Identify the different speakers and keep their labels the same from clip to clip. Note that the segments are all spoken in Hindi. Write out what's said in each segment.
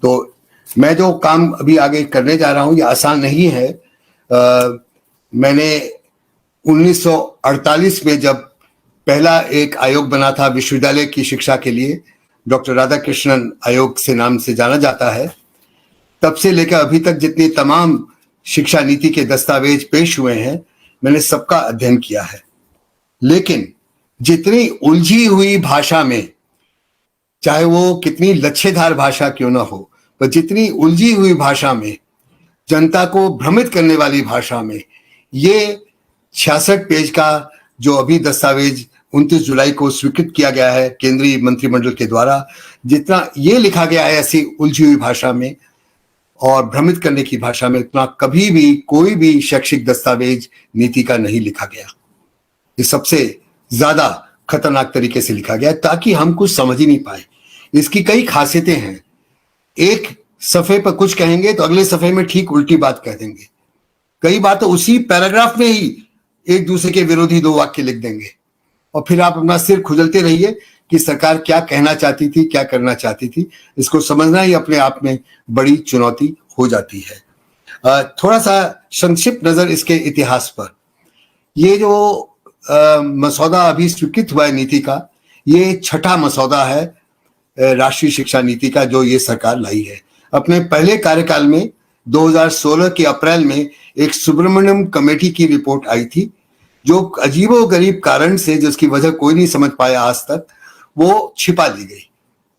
Speaker 1: तो मैं जो काम अभी आगे करने जा रहा हूँ ये आसान नहीं है। मैंने 1948 में जब पहला एक आयोग बना था विश्वविद्यालय की शिक्षा के लिए, डॉक्टर राधाकृष्णन आयोग से नाम से जाना जाता है, तब से लेकर अभी तक जितनी तमाम शिक्षा नीति के दस्तावेज पेश हुए हैं मैंने सबका अध्ययन किया है। लेकिन जितनी उलझी हुई भाषा में, चाहे वो कितनी लच्छेदार भाषा क्यों ना हो, पर जितनी उलझी हुई भाषा में, जनता को भ्रमित करने वाली भाषा में, ये 66 पेज का जो अभी दस्तावेज 29 जुलाई को स्वीकृत किया गया है केंद्रीय मंत्रिमंडल के द्वारा, जितना ये लिखा गया है ऐसी उलझी हुई भाषा में और भ्रमित करने की भाषा में, उतना कभी भी कोई भी शैक्षिक दस्तावेज नीति का नहीं लिखा गया। ये सबसे ज्यादा खतरनाक तरीके से लिखा गया है ताकि हम कुछ समझ ही नहीं पाए। इसकी कई खासियतें हैं। एक सफे पर कुछ कहेंगे तो अगले सफे में ठीक उल्टी बात कह देंगे। कई बार तो उसी पैराग्राफ में ही एक दूसरे के विरोधी दो वाक्य लिख देंगे और फिर आप अपना सिर खुजलते रहिए कि सरकार क्या कहना चाहती थी, क्या करना चाहती थी। इसको समझना ही अपने आप में बड़ी चुनौती हो जाती है। थोड़ा सा संक्षिप्त नजर इसके इतिहास पर। ये जो मसौदा अभी स्वीकृत हुआ है नीति का, ये छठा मसौदा है राष्ट्रीय शिक्षा नीति का जो ये सरकार लाई है। अपने पहले कार्यकाल में 2016 के अप्रैल में एक सुब्रमण्यम कमेटी की रिपोर्ट आई थी जो अजीबोगरीब कारण से, जिसकी वजह कोई नहीं समझ पाया आज तक, वो छिपा दी गई।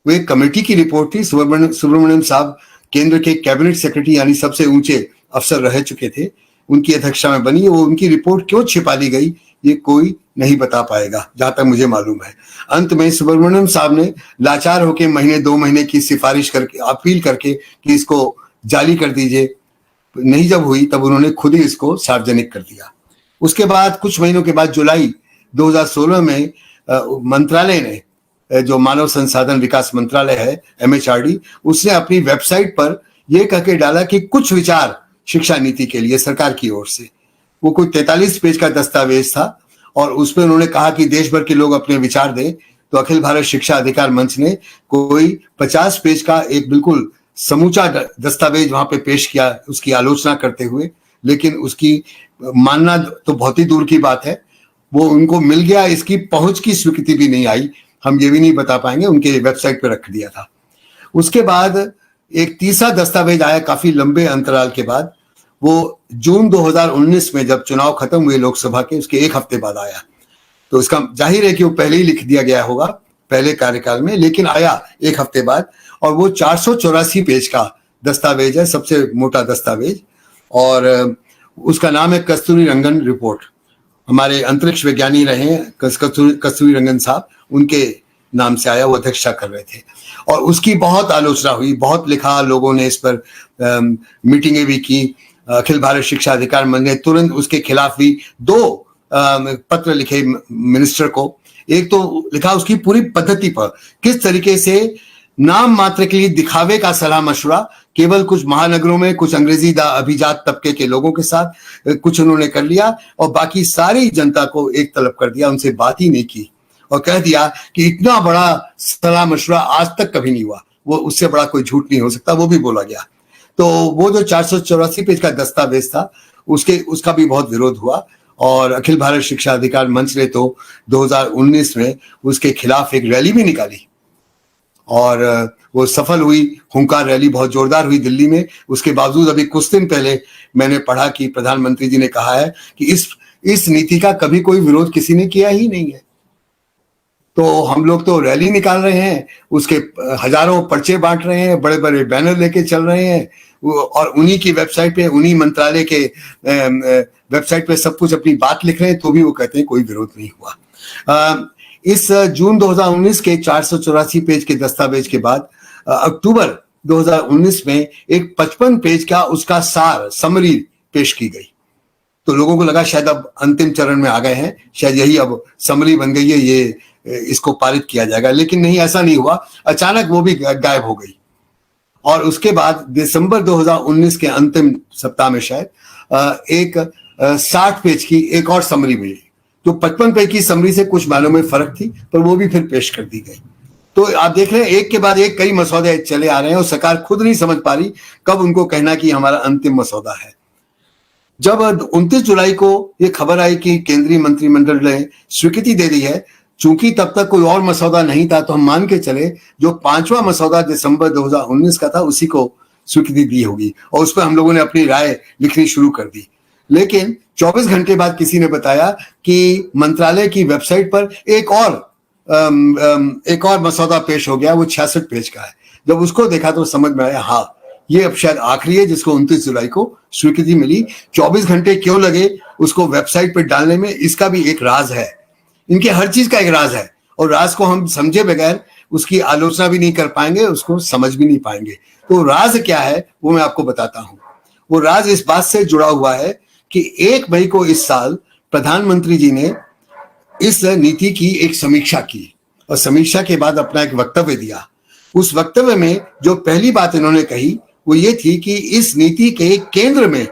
Speaker 1: वो एक कमेटी की रिपोर्ट थी। सुब्रमण्यम साहब केंद्र के कैबिनेट सेक्रेटरी यानी सबसे ऊंचे अफसर रह चुके थे, उनकी अध्यक्षता में बनी। वो उनकी रिपोर्ट क्यों छिपा दी गई ये कोई नहीं बता पाएगा जहां तक मुझे मालूम है। अंत में सुब्रमण्यम साहब ने लाचार होकर महीने 2 महीने की सिफारिश करके, अपील करके कि इसको जाली कर दीजिए, नहीं जब हुई तब उन्होंने खुद ही इसको सार्वजनिक कर दिया। उसके बाद कुछ महीनों के बाद जुलाई 2016 में मंत्रालय ने, जो मानव संसाधन विकास मंत्रालय है MHRD, उसने अपनी वेबसाइट पर यह कह के डाला कि कुछ विचार शिक्षा नीति के लिए सरकार की ओर से। वो कोई 43 पेज का दस्तावेज था और उसमें उन्होंने कहा कि देश भर के लोग अपने विचार दें। तो अखिल भारत शिक्षा अधिकार मंच ने कोई 50 पेज का एक बिल्कुल समूचा दस्तावेज वहां पे पेश किया उसकी आलोचना करते हुए। लेकिन उसकी मानना तो बहुत ही दूर की बात है, वो उनको मिल गया, इसकी पहुंच की स्वीकृति भी नहीं आई, हम ये भी नहीं बता पाएंगे, उनके वेबसाइट पर रख दिया था। उसके बाद एक तीसरा दस्तावेज आया काफी लंबे अंतराल के बाद, वो जून 2019 में जब चुनाव खत्म हुए लोकसभा के, उसके एक हफ्ते बाद आया। तो इसका जाहिर है कि वो पहले ही लिख दिया गया होगा पहले कार्यकाल में, लेकिन आया एक हफ्ते बाद और वो 484 पेज का दस्तावेज है, सबसे मोटा दस्तावेज। और उसका नाम है कस्तूरी रंगन रिपोर्ट। हमारे अंतरिक्ष विज्ञानी रहे कस्तूरी रंगन साहब, उनके नाम से आया, वो अध्यक्षता कर रहे थे। और उसकी बहुत आलोचना हुई, बहुत लिखा लोगों ने इस पर, मीटिंगें भी की। अखिल भारत शिक्षा अधिकार मंच ने तुरंत उसके खिलाफ भी 2 पत्र लिखे मिनिस्टर को। एक तो लिखा उसकी पूरी पद्धति पर, किस तरीके से नाम मात्र के लिए दिखावे का सलाह मशवरा केवल कुछ महानगरों में कुछ अंग्रेजी अभिजात तबके के लोगों के साथ कुछ उन्होंने कर लिया और बाकी सारी जनता को एक तरफ कर दिया, उनसे बात ही नहीं की और कह दिया कि इतना बड़ा सलाह मशवरा आज तक कभी नहीं हुआ, वो उससे बड़ा कोई झूठ नहीं हो सकता, वो भी बोला गया। तो वो जो 484 पेज का दस्तावेज था उसका भी बहुत विरोध हुआ और अखिल भारत शिक्षा अधिकार मंच ने तो 2019 में उसके खिलाफ एक रैली भी निकाली और वो सफल हुई। हुंकार रैली बहुत जोरदार हुई दिल्ली में। उसके बावजूद अभी कुछ दिन पहले मैंने पढ़ा कि प्रधानमंत्री जी ने कहा है कि इस नीति का कभी कोई विरोध किसी ने किया ही नहीं है। तो हम लोग तो रैली निकाल रहे हैं, उसके हजारों पर्चे बांट रहे हैं, बड़े बड़े बैनर लेके चल रहे हैं और उन्हीं की वेबसाइट पे, उन्हीं मंत्रालय के वेबसाइट पे सब कुछ अपनी बात लिख रहे हैं, तो भी वो कहते हैं कोई विरोध नहीं हुआ। इस जून 2019 के 484 पेज के दस्तावेज के बाद अक्टूबर 2019 में एक 55 पेज का उसका सार, समरी पेश की गई। तो लोगों को लगा शायद अब अंतिम चरण में आ गए हैं, शायद यही अब समरी बन गई है, ये इसको पारित किया जाएगा। लेकिन नहीं, ऐसा नहीं हुआ। अचानक वो भी गायब हो गई और उसके बाद दिसंबर 2019 के अंतिम सप्ताह में शायद एक 60 पेज की एक और समरी मिली, जो 55 पेज की समरी से कुछ मायनों में फर्क थी, पर वो भी फिर पेश कर दी गई। तो आप देख रहे हैं एक के बाद एक कई मसौदे चले आ रहे हैं और सरकार खुद नहीं समझ पा रही कब उनको कहना कि हमारा अंतिम मसौदा है। जब 29 जुलाई को ये खबर आई कि केंद्रीय मंत्रिमंडल ने स्वीकृति दे दी है, चूंकि तब तक कोई और मसौदा नहीं था, तो हम मान के चले जो 5वां मसौदा दिसंबर 2019 का था उसी को स्वीकृति दी होगी और उस पर हम लोगों ने अपनी राय लिखनी शुरू कर दी। लेकिन 24 घंटे बाद किसी ने बताया कि मंत्रालय की वेबसाइट पर एक और मसौदा पेश हो गया, वो 66 पेज का है। जब उसको देखा तो समझ में आया हाँ ये अब शायद आखिरी है जिसको 29 जुलाई को स्वीकृति मिली। 24 घंटे क्यों लगे उसको वेबसाइट पर डालने में, इसका भी एक राज है। इनके हर चीज का एक राज है और राज को हम समझे बगैर उसकी आलोचना भी नहीं कर पाएंगे, उसको समझ भी नहीं पाएंगे। तो राज क्या है वो मैं आपको बताता हूं। वो राज इस बात से जुड़ा हुआ है कि 1 मई को इस साल प्रधानमंत्री जी ने इस नीति की एक समीक्षा की और समीक्षा के बाद अपना एक वक्तव्य दिया। उस वक्तव्य में जो पहली बात इन्होंने कही वो ये थी कि इस नीति के केंद्र में,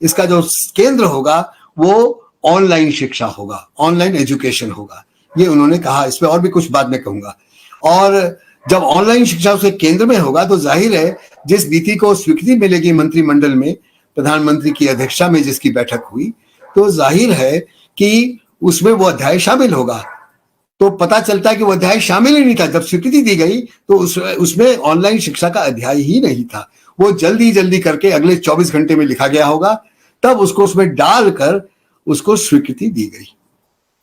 Speaker 1: इसका जो केंद्र होगा वो ऑनलाइन शिक्षा होगा, ऑनलाइन एजुकेशन होगा, ये उन्होंने कहा। इस पर और भी कुछ बात मैं कहूंगा। और जब ऑनलाइन शिक्षा उसके केंद्र में होगा तो जाहिर है जिस नीति को स्वीकृति मिलेगी मंत्रिमंडल में, प्रधानमंत्री की अध्यक्षता में जिसकी बैठक हुई, तो जाहिर है कि उसमें वो अध्याय शामिल होगा। तो पता चलता है कि वो अध्याय शामिल ही नहीं था। जब स्वीकृति दी गई तो उसमें ऑनलाइन शिक्षा का अध्याय ही नहीं था। वो जल्दी करके अगले 24 घंटे में लिखा गया होगा, तब उसको उसमें डालकर उसको स्वीकृति दी गई।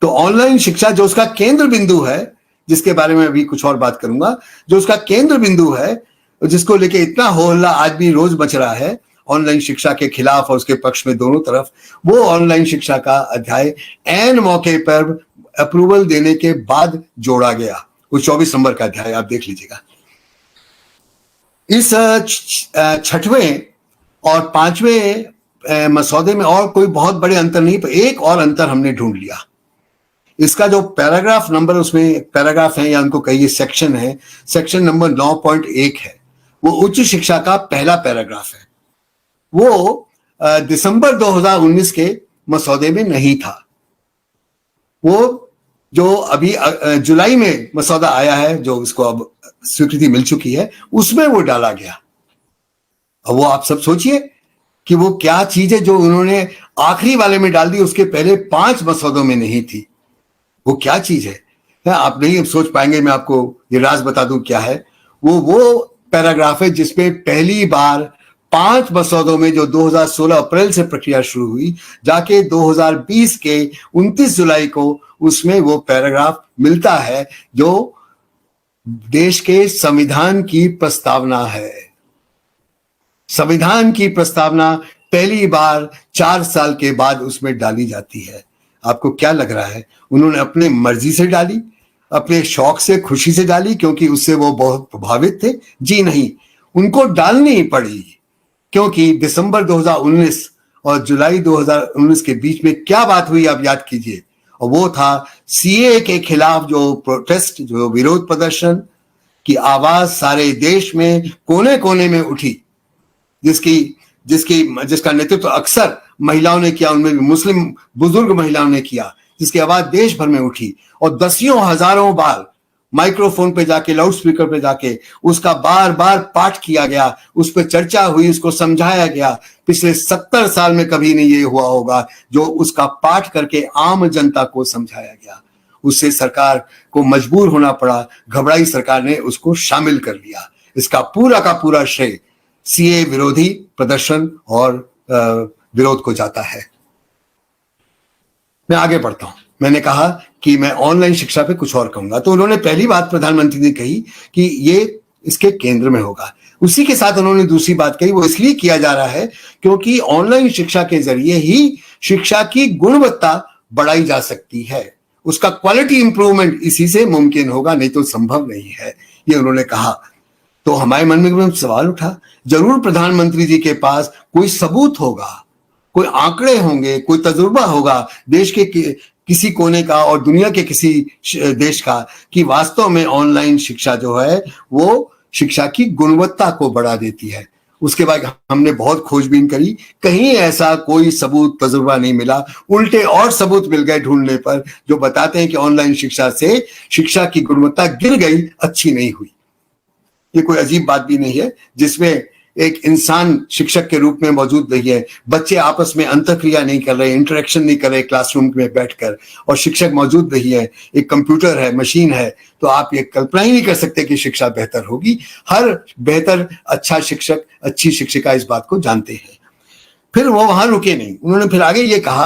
Speaker 1: तो ऑनलाइन शिक्षा जो उसका केंद्र बिंदु है, जिसके बारे में अभी कुछ और बात करूंगा, जो उसका केंद्र बिंदु है, जिसको लेके इतना हो हल्ला आज भी रोज मच रहा है ऑनलाइन शिक्षा के खिलाफ और उसके पक्ष में दोनों तरफ, वो ऑनलाइन शिक्षा का अध्याय ऐन मौके पर अप्रूवल देने के बाद जोड़ा गया। वो 24 नंबर का अध्याय आप देख लीजिएगा। इस 6वें और 5वें मसौदे में और कोई बहुत बड़े अंतर नहीं, पर एक और अंतर हमने ढूंढ लिया। इसका जो पैराग्राफ नंबर, उसमें पैराग्राफ है या उनको कहिए सेक्शन है, सेक्शन नंबर 9.1 है, वो उच्च शिक्षा का पहला पैराग्राफ है। वो दिसंबर 2019 के मसौदे में नहीं था। वो जो अभी जुलाई में मसौदा आया है, जो उसको अब स्वीकृति मिल चुकी है, उसमें वो डाला गया। अब वो आप सब सोचिए कि वो क्या चीज है जो उन्होंने आखिरी वाले में डाल दी, उसके पहले 5 मसौदों में नहीं थी। वो क्या चीज है आप नहीं सोच पाएंगे। मैं आपको ये राज बता दूं क्या है। वो पैराग्राफ है जिसमें पहली बार 5 मसौदों में, जो 2016 अप्रैल से प्रक्रिया शुरू हुई, जाके 2020 के 29 जुलाई को उसमें वो पैराग्राफ मिलता है जो देश के संविधान की प्रस्तावना है। संविधान की प्रस्तावना पहली बार 4 साल के बाद उसमें डाली जाती है। आपको क्या लग रहा है उन्होंने अपने मर्जी से डाली, अपने शौक से, खुशी से डाली क्योंकि उससे वो बहुत प्रभावित थे? जी नहीं, उनको डालनी पड़ी क्योंकि दिसंबर 2019 और जुलाई 2019 के बीच में क्या बात हुई आप याद कीजिए। और वो था सीए के खिलाफ जो प्रोटेस्ट, जो विरोध प्रदर्शन की आवाज सारे देश में कोने कोने में उठी, जिसका नेतृत्व अक्सर महिलाओं ने किया, उनमें भी मुस्लिम बुजुर्ग महिलाओं ने किया, जिसकी आवाज देश भर में उठी। और दसियों हजारों बार माइक्रोफोन पे जाके, लाउड स्पीकर पे जाके उसका बार बार पाठ किया गया, उस पर चर्चा हुई, उसको समझाया गया। पिछले 70 साल में कभी नहीं ये हुआ होगा जो उसका पाठ करके आम जनता को समझाया गया। उससे सरकार को मजबूर होना पड़ा, घबराई सरकार ने उसको शामिल कर लिया। इसका पूरा का पूरा श्रेय सीए विरोधी प्रदर्शन और विरोध को जाता है। मैं आगे बढ़ता हूं। मैंने कहा कि मैं ऑनलाइन शिक्षा पे कुछ और कहूंगा, तो उन्होंने पहली बात प्रधानमंत्री ने कही कि ये इसके केंद्र में होगा। उसी के साथ उन्होंने दूसरी बात कही, वो इसलिए किया जा रहा है क्योंकि ऑनलाइन शिक्षा के जरिए ही शिक्षा की गुणवत्ता बढ़ाई जा सकती है, उसका क्वालिटी इंप्रूवमेंट इसी से मुमकिन होगा, नहीं तो संभव नहीं है, ये उन्होंने कहा। तो हमारे मन में सवाल उठा, जरूर प्रधानमंत्री जी के पास कोई सबूत होगा, कोई आंकड़े होंगे, कोई तजुर्बा होगा देश के किसी कोने का और दुनिया के किसी देश का कि वास्तव में ऑनलाइन शिक्षा जो है वो शिक्षा की गुणवत्ता को बढ़ा देती है। उसके बाद हमने बहुत खोजबीन करी, कहीं ऐसा कोई सबूत तजुर्बा नहीं मिला। उल्टे और सबूत मिल गए ढूंढने पर जो बताते हैं कि ऑनलाइन शिक्षा से शिक्षा की गुणवत्ता गिर गई, अच्छी नहीं हुई। ये कोई अजीब बात भी नहीं है, जिसमें एक इंसान शिक्षक के रूप में मौजूद नहीं है, बच्चे आपस में अंतःक्रिया नहीं कर रहे, इंटरेक्शन नहीं कर रहे क्लासरूम में बैठकर, और शिक्षक मौजूद नहीं है, एक कंप्यूटर है, मशीन है, तो आप ये कल्पना ही नहीं कर सकते कि शिक्षा बेहतर होगी। हर बेहतर अच्छा शिक्षक, अच्छी शिक्षिका इस बात को जानते हैं। फिर वो वहां रुके नहीं, उन्होंने फिर आगे ये कहा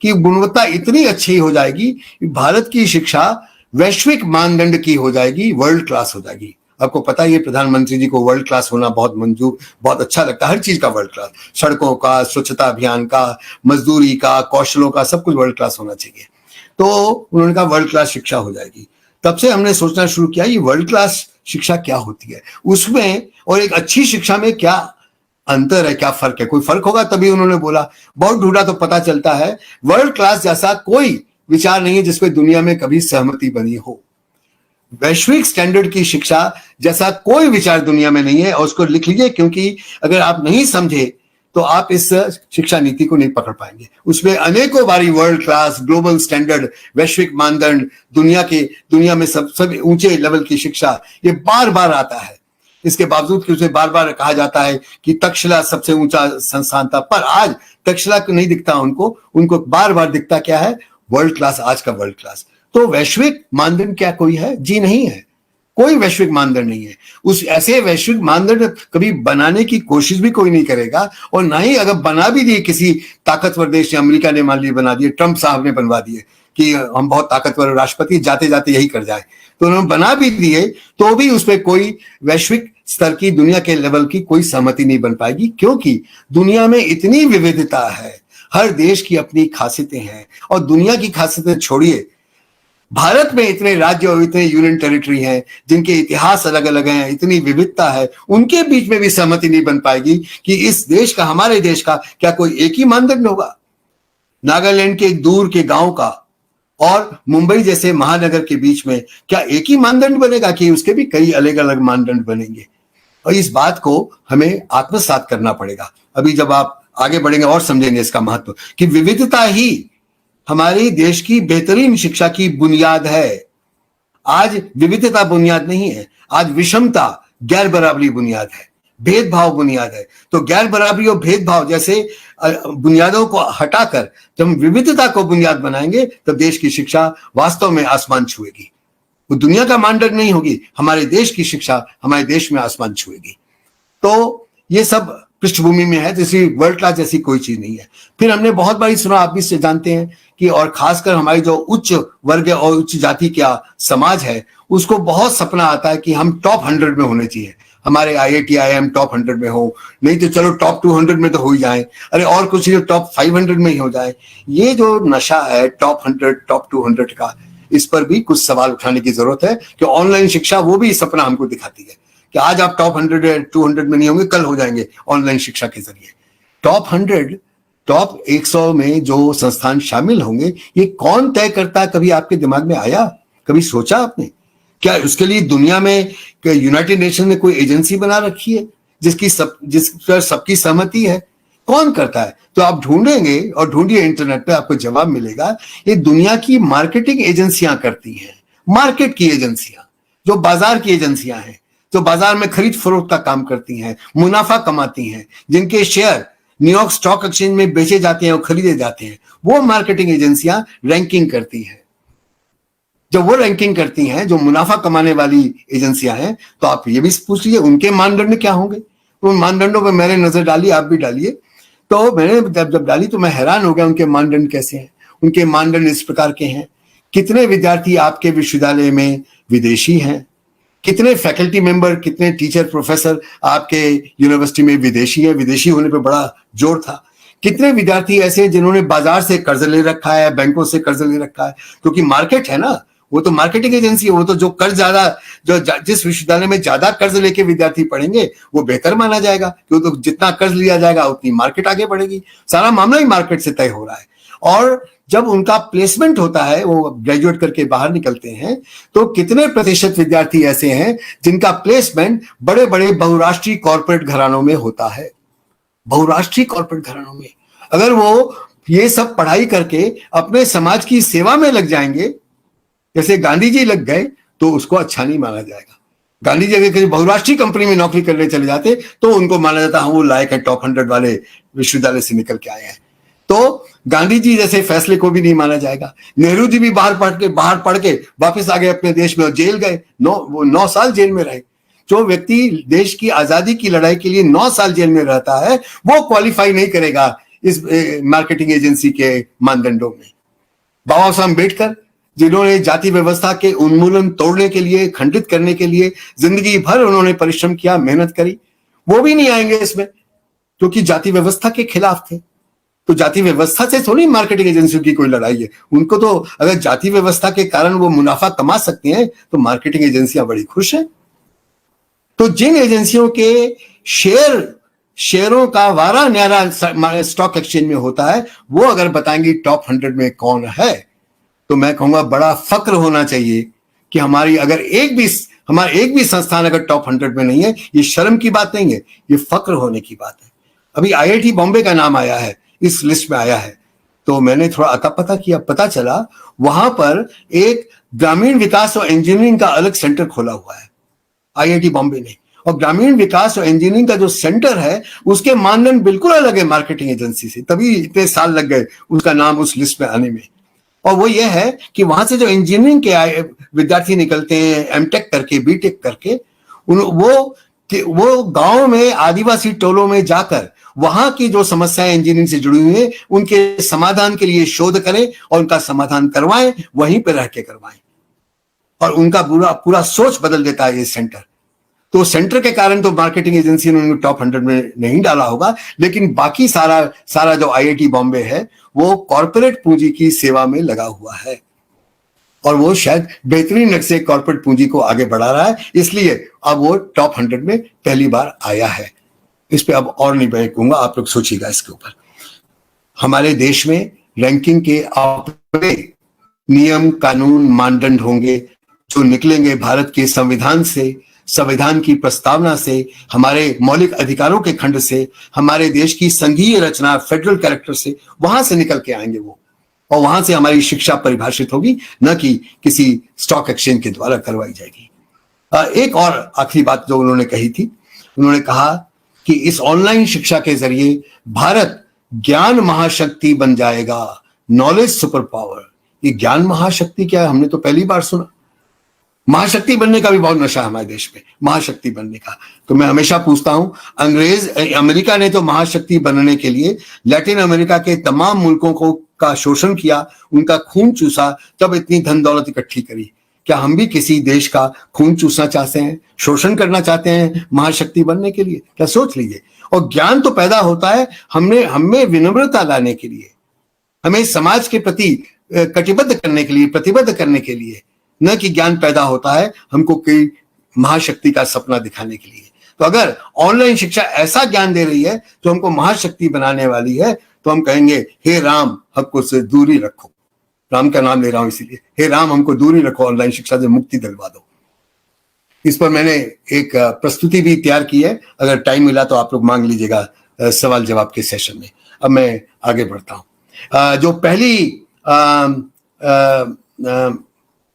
Speaker 1: कि गुणवत्ता इतनी अच्छी हो जाएगी, भारत की शिक्षा वैश्विक मानदंड की हो जाएगी, वर्ल्ड क्लास हो जाएगी। आपको पता है, ये प्रधानमंत्री जी को वर्ल्ड क्लास होना बहुत मंजूर, बहुत अच्छा लगता है, हर चीज का वर्ल्ड क्लास, सड़कों का, स्वच्छता अभियान का, मजदूरी का, कौशलों का, सब कुछ वर्ल्ड क्लास होना चाहिए। तो उन्होंने कहा वर्ल्ड क्लास शिक्षा हो जाएगी। तब से हमने सोचना शुरू किया ये वर्ल्ड क्लास शिक्षा क्या होती है, उसमें और एक अच्छी शिक्षा में क्या अंतर है, क्या फर्क है, कोई फर्क होगा तभी उन्होंने बोला। बहुत ढूंढा तो पता चलता है वर्ल्ड क्लास जैसा कोई विचार नहीं है जिस पर दुनिया में कभी सहमति बनी हो। वैश्विक स्टैंडर्ड की शिक्षा जैसा कोई विचार दुनिया में नहीं है, और उसको लिख लीजिए, क्योंकि अगर आप नहीं समझे तो आप इस शिक्षा नीति को नहीं पकड़ पाएंगे। उसमें अनेकों बारी वर्ल्ड क्लास, ग्लोबल स्टैंडर्ड, वैश्विक मानदंड, दुनिया में सब ऊंचे लेवल की शिक्षा, ये बार बार आता है। इसके बावजूद कि उसे बार बार कहा जाता है कि तक्षशिला सबसे ऊंचा संस्थान था, पर आज तक्षशिला को नहीं दिखता, उनको बार बार दिखता क्या है, वर्ल्ड क्लास, आज का वर्ल्ड क्लास। तो वैश्विक मानदंड क्या कोई है? जी नहीं है, कोई वैश्विक मानदंड नहीं है। उस ऐसे वैश्विक मानदंड कभी बनाने की कोशिश भी कोई नहीं करेगा, और ना ही अगर बना भी दिए किसी ताकतवर देश, अमेरिका ने मान ली बना दिए, ट्रंप साहब ने बनवा दिए कि हम बहुत ताकतवर राष्ट्रपति, जाते जाते यही कर जाए, तो उन्होंने बना भी दिए तो भी उस पर कोई वैश्विक स्तर की, दुनिया के लेवल की कोई सहमति नहीं बन पाएगी, क्योंकि दुनिया में इतनी विविधता है, हर देश की अपनी खासियतें हैं। और दुनिया की खासियतें छोड़िए, भारत में इतने राज्य और इतने यूनियन टेरिटरी हैं जिनके इतिहास अलग अलग हैं, इतनी विविधता है, उनके बीच में भी सहमति नहीं बन पाएगी कि इस देश का, हमारे देश का क्या कोई एक ही मानदंड होगा? नागालैंड के दूर के गांव का और मुंबई जैसे महानगर के बीच में क्या एक ही मानदंड बनेगा कि उसके भी कई अलग अलग मानदंड बनेंगे? और इस बात को हमें आत्मसात करना पड़ेगा। अभी जब आप आगे बढ़ेंगे और समझेंगे इसका महत्व, कि विविधता ही हमारे देश की बेहतरीन शिक्षा की बुनियाद है। आज विविधता बुनियाद नहीं है, आज विषमता, गैर बराबरी बुनियाद है, भेदभाव बुनियाद है। तो गैर बराबरी और भेदभाव जैसे बुनियादों को हटाकर जब हम विविधता को बुनियाद बनाएंगे, तो देश की शिक्षा वास्तव में आसमान छुएगी। वो दुनिया का मानदंड नहीं होगी, हमारे देश की शिक्षा हमारे देश में आसमान छुएगी। तो ये सब पृष्ठभूमि में है, जैसी वर्ल्ड क्लास जैसी कोई चीज नहीं है। फिर हमने बहुत बार सुना, आप भी से जानते हैं कि, और खासकर हमारी जो उच्च वर्ग और उच्च जाति का समाज है, उसको बहुत सपना आता है कि हम टॉप 100 में होने चाहिए, हमारे IIT IIM टॉप 100 में हो, नहीं तो चलो टॉप 200 में तो हो ही जाए, अरे और कुछ नहीं टॉप 500 में ही हो जाए। ये जो नशा है टॉप 100, टॉप 200 का, इस पर भी कुछ सवाल उठाने की जरूरत है कि ऑनलाइन शिक्षा वो भी सपना हमको दिखाती है कि आज आप टॉप 100 या 200 में नहीं होंगे, कल हो जाएंगे ऑनलाइन शिक्षा के जरिए। टॉप 100, टॉप 100 में जो संस्थान शामिल होंगे, ये कौन तय करता है? कभी आपके दिमाग में आया? कभी सोचा आपने? क्या उसके लिए दुनिया में यूनाइटेड नेशन ने कोई एजेंसी बना रखी है जिस पर सबकी सहमति है? कौन करता है? तो आप ढूंढेंगे और ढूंढिए इंटरनेट पे, आपको जवाब मिलेगा। ये दुनिया की मार्केटिंग एजेंसियां करती हैं, मार्केट की एजेंसियां, जो बाजार की एजेंसियां हैं, जो बाजार में खरीद फरोख्त का काम करती हैं, मुनाफा कमाती हैं, जिनके शेयर न्यूयॉर्क स्टॉक एक्सचेंज में बेचे जाते हैं और खरीदे जाते हैं, वो मार्केटिंग एजेंसियां रैंकिंग करती हैं। जब वो रैंकिंग करती हैं, जो मुनाफा कमाने वाली एजेंसियां हैं, तो आप ये भी पूछ लीजिए उनके मानदंड क्या होंगे। उन मानदंडों पर मैंने नजर डाली, आप भी डालिए। तो मैंने जब डाली तो मैं हैरान हो गया, उनके मानदंड कैसे हैं। उनके मानदंड इस प्रकार के हैं, कितने विद्यार्थी आपके विश्वविद्यालय में विदेशी हैं, कितने फैकल्टी मेंबर, कितने टीचर प्रोफेसर आपके यूनिवर्सिटी में विदेशी है, विदेशी होने पे बड़ा जोर था। कितने विद्यार्थी ऐसे हैं जिन्होंने बाजार से कर्ज ले रखा है, बैंकों से कर्ज ले रखा है, क्योंकि मार्केट है ना, वो तो मार्केटिंग एजेंसी है। वो तो जो कर्ज ज्यादा, जिस विश्वविद्यालय में ज्यादा कर्ज लेके विद्यार्थी पढ़ेंगे वो बेहतर माना जाएगा, क्योंकि तो जितना कर्ज लिया जाएगा उतनी मार्केट आगे बढ़ेगी। सारा मामला ही मार्केट से तय हो रहा है। और जब उनका प्लेसमेंट होता है, वो ग्रेजुएट करके बाहर निकलते हैं, तो कितने प्रतिशत विद्यार्थी ऐसे हैं जिनका प्लेसमेंट बड़े बड़े बहुराष्ट्रीय कॉर्पोरेट घरानों में होता है। बहुराष्ट्रीय कॉर्पोरेट घरानों में अगर वो ये सब पढ़ाई करके अपने समाज की सेवा में लग जाएंगे, जैसे गांधी जी लग गए, तो उसको अच्छा नहीं माना जाएगा। गांधी जी अगर बहुराष्ट्रीय कंपनी में नौकरी करने चले जाते तो उनको माना जाता हाँ वो लायक है, टॉप 100 वाले विश्वविद्यालय से निकल के आए हैं। तो गांधी जी जैसे फैसले को भी नहीं माना जाएगा। नेहरू जी भी बाहर पढ़ के वापस आ गए अपने देश में और जेल गए, 9 साल जेल में रहे। जो व्यक्ति देश की आजादी की लड़ाई के लिए 9 साल जेल में रहता है, वो क्वालिफाई नहीं करेगा इस मार्केटिंग एजेंसी के मानदंडों में। बाबा साहब अम्बेडकर, जिन्होंने जाति व्यवस्था के उन्मूलन तोड़ने के लिए, खंडित करने के लिए जिंदगी भर उन्होंने परिश्रम किया, मेहनत करी, वो भी नहीं आएंगे इसमें, क्योंकि जाति व्यवस्था के खिलाफ थे। तो जाति व्यवस्था से थोड़ी मार्केटिंग एजेंसियों की कोई लड़ाई है। उनको तो अगर जाति व्यवस्था के कारण वो मुनाफा कमा सकती हैं, तो मार्केटिंग एजेंसियां बड़ी खुश हैं। तो जिन एजेंसियों के शेयरों का वारा न्यारा स्टॉक एक्सचेंज में होता है, वो अगर बताएंगी टॉप 100 में कौन है, तो मैं कहूंगा बड़ा फक्र होना चाहिए कि हमारा एक भी संस्थान अगर टॉप 100 में नहीं है। ये शर्म की बात नहीं है, ये फक्र होने की बात है। अभी IIT बॉम्बे का नाम आया है, इस लिस्ट में आया है, तो मैंने थोड़ा अता पता किया, पता चला वहां पर एक ग्रामीण विकास और इंजीनियरिंग का अलग सेंटर खोला हुआ है IIT बॉम्बे ने। और ग्रामीण विकास और इंजीनियरिंग का जो सेंटर है, उसके मानदंड बिल्कुल अलग है मार्केटिंग एजेंसी से, तभी इतने साल लग गए उसका नाम उस लिस्ट में आने में। और वो ये है कि वहां से जो इंजीनियरिंग के विद्यार्थी निकलते हैं एमटेक करके, बीटेक करके, वो गांव में आदिवासी टोलों में जाकर वहां की जो समस्याएं इंजीनियरिंग से जुड़ी हुई हैं, उनके समाधान के लिए शोध करें और उनका समाधान करवाएं, वहीं पर रह के करवाएं। और उनका पूरा सोच बदल देता है ये सेंटर। तो सेंटर के कारण तो मार्केटिंग एजेंसी ने उनको टॉप 100 में नहीं डाला होगा, लेकिन बाकी सारा जो IIT बॉम्बे है, वो कॉर्पोरेट पूंजी की सेवा में लगा हुआ है और वो शायद बेहतरीन ढंग से कॉर्पोरेट पूंजी को आगे बढ़ा रहा है, इसलिए अब वो टॉप 100 में पहली बार आया है। इस पे अब और नहीं मैं कहूंगा, आप लोग सोचिएगा इसके ऊपर। हमारे देश में रैंकिंग के अपने नियम, कानून, मानदंड होंगे जो निकलेंगे भारत के संविधान से, संविधान की प्रस्तावना से, हमारे मौलिक अधिकारों के खंड से, हमारे देश की संघीय रचना फेडरल कैरेक्टर से, वहां से निकल के आएंगे वो, और वहां से हमारी शिक्षा परिभाषित होगी, न कि किसी स्टॉक एक्सचेंज के द्वारा करवाई जाएगी। एक और आखिरी बात जो उन्होंने कही थी, उन्होंने कहा कि इस ऑनलाइन शिक्षा के जरिए भारत ज्ञान महाशक्ति बन जाएगा, नॉलेज सुपर पावर। ये ज्ञान महाशक्ति क्या है, हमने तो पहली बार सुना। महाशक्ति बनने का भी बहुत नशा है हमारे देश में, महाशक्ति बनने का। तो मैं हमेशा पूछता हूं, अमेरिका ने तो महाशक्ति बनने के लिए लैटिन अमेरिका के तमाम मुल्कों का शोषण किया, उनका खून चूसा, तब इतनी धन दौलत इकट्ठी करी। क्या हम भी किसी देश का खून चूसना चाहते हैं, शोषण करना चाहते हैं महाशक्ति बनने के लिए? क्या सोच लीजिए। और ज्ञान तो पैदा होता है हमें विनम्रता लाने के लिए, हमें समाज के प्रति कटिबद्ध करने के लिए, प्रतिबद्ध करने के लिए, न कि ज्ञान पैदा होता है हमको कोई महाशक्ति का सपना दिखाने के लिए। तो अगर ऑनलाइन शिक्षा ऐसा ज्ञान दे रही है जो हमको महाशक्ति बनाने वाली है, तो हम कहेंगे हे राम हमको से दूरी रखो। राम का नाम ले रहा हूं इसीलिए, हे राम हमको दूरी रखो, ऑनलाइन शिक्षा से मुक्ति दिलवा दो। इस पर मैंने एक प्रस्तुति भी तैयार की है, अगर टाइम मिला तो आप लोग मांग लीजिएगा सवाल जवाब के सेशन में। अब मैं आगे बढ़ता हूं। जो पहली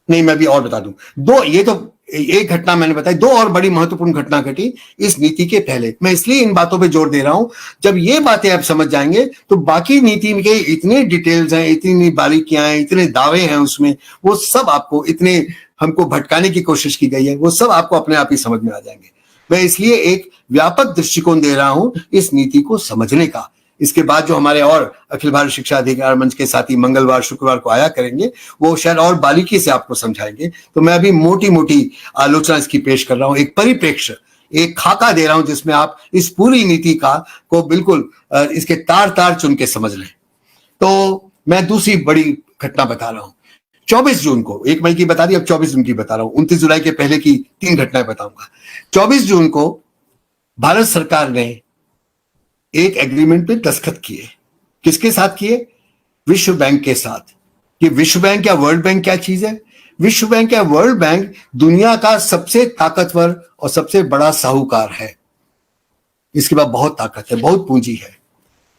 Speaker 1: नहीं, मैं भी और बता दूं, ये तो एक घटना मैंने बताई, दो और बड़ी महत्वपूर्ण घटना घटी इस नीति के पहले। मैं इसलिए इन बातों पे जोर दे रहा हूं, जब ये बातें आप समझ जाएंगे तो बाकी नीति के इतने डिटेल्स हैं, इतनी बारीकियां हैं, इतने दावे हैं उसमें, वो सब आपको, इतने हमको भटकाने की कोशिश की गई है, वो सब आपको अपने आप ही समझ में आ जाएंगे। मैं इसलिए एक व्यापक दृष्टिकोण दे रहा हूं इस नीति को समझने का। इसके बाद जो हमारे और अखिल भारत शिक्षा अधिकार मंच के साथी मंगलवार शुक्रवार को आया करेंगे, वो शायद और बारीकी से आपको समझाएंगे। तो मैं अभी मोटी मोटी आलोचना इसकी पेश कर रहा हूं, एक परिप्रेक्ष्य, एक खाका दे रहा हूं जिसमें आप इस पूरी नीति को बिल्कुल इसके तार तार चुन के समझ लें। तो मैं दूसरी बड़ी घटना बता रहा हूं। 24 जून को, 1 मई की बता दी, अब 24 जून की बता रहा हूं। 29 जुलाई के पहले की 3 घटनाएं बताऊंगा। 24 जून को भारत सरकार ने एक एग्रीमेंट पे दस्तखत किए। किसके साथ किए? विश्व बैंक के साथ। कि विश्व बैंक या वर्ल्ड बैंक क्या चीज है? विश्व बैंक या वर्ल्ड बैंक दुनिया का सबसे ताकतवर और सबसे बड़ा साहूकार है। इसके बाद बहुत ताकत है, बहुत पूंजी है।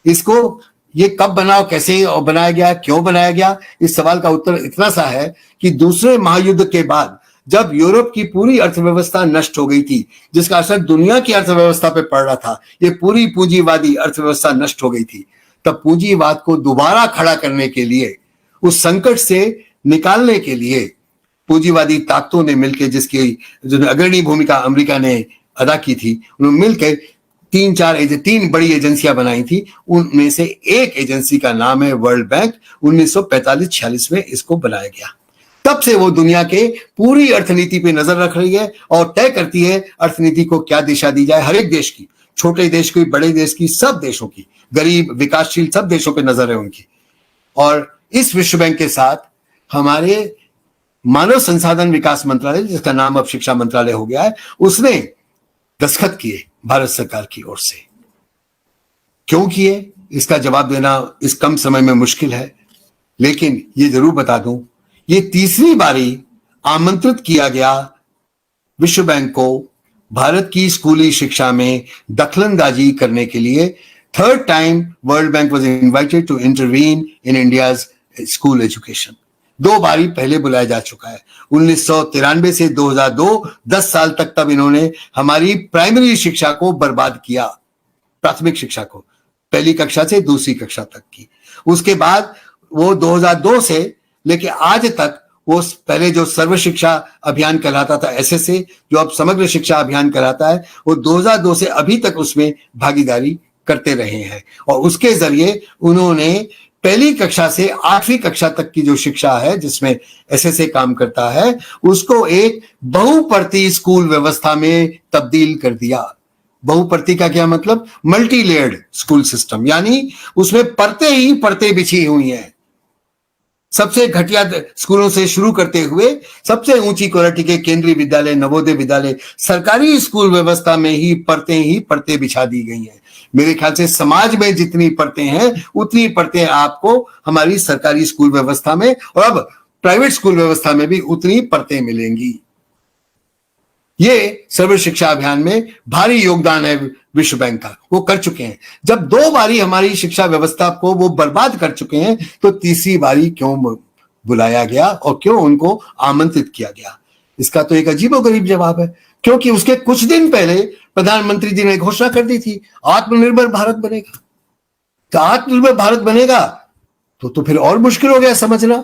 Speaker 1: इसको ये कब बना, कैसे बनाया गया, क्यों बनाया गया, इस सवाल का उत्तर इतना सा है कि दूसरे महायुद्ध के बाद जब यूरोप की पूरी अर्थव्यवस्था नष्ट हो गई थी, जिसका असर दुनिया की अर्थव्यवस्था पे पड़ रहा था, ये पूरी पूंजीवादी अर्थव्यवस्था नष्ट हो गई थी, तब पूंजीवाद को दोबारा खड़ा करने के लिए, उस संकट से निकालने के लिए पूंजीवादी ताकतों ने मिलकर, जिसकी जो अग्रणी भूमिका अमेरिका ने अदा की थी, उन्होंने मिलकर तीन बड़ी एजेंसियां बनाई थी। उनमें से एक एजेंसी का नाम है वर्ल्ड बैंक। 1945-46 में इसको बनाया गया। तब से वो दुनिया के पूरी अर्थनीति पे नजर रख रही है और तय करती है अर्थनीति को क्या दिशा दी जाए। हर एक देश की, छोटे देश की, बड़े देश की, सब देशों की, गरीब विकासशील सब देशों पे नजर है उनकी। और इस विश्व बैंक के साथ हमारे मानव संसाधन विकास मंत्रालय, जिसका नाम अब शिक्षा मंत्रालय हो गया है, उसने दस्तखत किए भारत सरकार की ओर से। क्यों किए, इसका जवाब देना इस कम समय में मुश्किल है, लेकिन ये जरूर बता दूं, ये तीसरी बारी आमंत्रित किया गया विश्व बैंक को भारत की स्कूली शिक्षा में दखलंदाजी करने के लिए। Third time World Bank was invited to intervene in India's school education. 2 बारी पहले बुलाया जा चुका है। 1993 से 2002, 10 साल तक तब इन्होंने हमारी प्राइमरी शिक्षा को बर्बाद किया, प्राथमिक शिक्षा को, पहली कक्षा से दूसरी कक्षा तक की। उसके बाद वो 2002 से लेके आज तक वो पहले जो सर्व शिक्षा अभियान कहलाता था SSA, जो अब समग्र शिक्षा अभियान कहलाता है, वो 2002 से अभी तक उसमें भागीदारी करते रहे हैं। और उसके जरिए उन्होंने पहली कक्षा से 8वीं कक्षा तक की जो शिक्षा है, जिसमें SSA काम करता है, उसको एक बहुपर्ती स्कूल व्यवस्था में तब्दील कर दिया। बहुपर्ती का क्या मतलब? मल्टी लेयर्ड स्कूल सिस्टम, यानी उसमें परतें ही परतें बिछी हुई हैं। सबसे घटिया स्कूलों से शुरू करते हुए सबसे ऊंची क्वालिटी के केंद्रीय विद्यालय, नवोदय विद्यालय, सरकारी स्कूल व्यवस्था में ही परतें बिछा दी गई हैं। मेरे ख्याल से समाज में जितनी परतें हैं उतनी परतें आपको हमारी सरकारी स्कूल व्यवस्था में और अब प्राइवेट स्कूल व्यवस्था में भी उतनी परतें मिलेंगी। ये सर्व शिक्षा अभियान में भारी योगदान है विश्व बैंक का, वो कर चुके हैं। जब 2 बारी हमारी शिक्षा व्यवस्था को वो बर्बाद कर चुके हैं, तो तीसरी बारी क्यों बुलाया गया और क्यों उनको आमंत्रित किया गया? इसका तो एक अजीबोगरीब जवाब है, क्योंकि उसके कुछ दिन पहले प्रधानमंत्री जी ने घोषणा कर दी थी, आत्मनिर्भर भारत बनेगा। तो आत्मनिर्भर भारत बनेगा तो फिर और मुश्किल हो गया समझना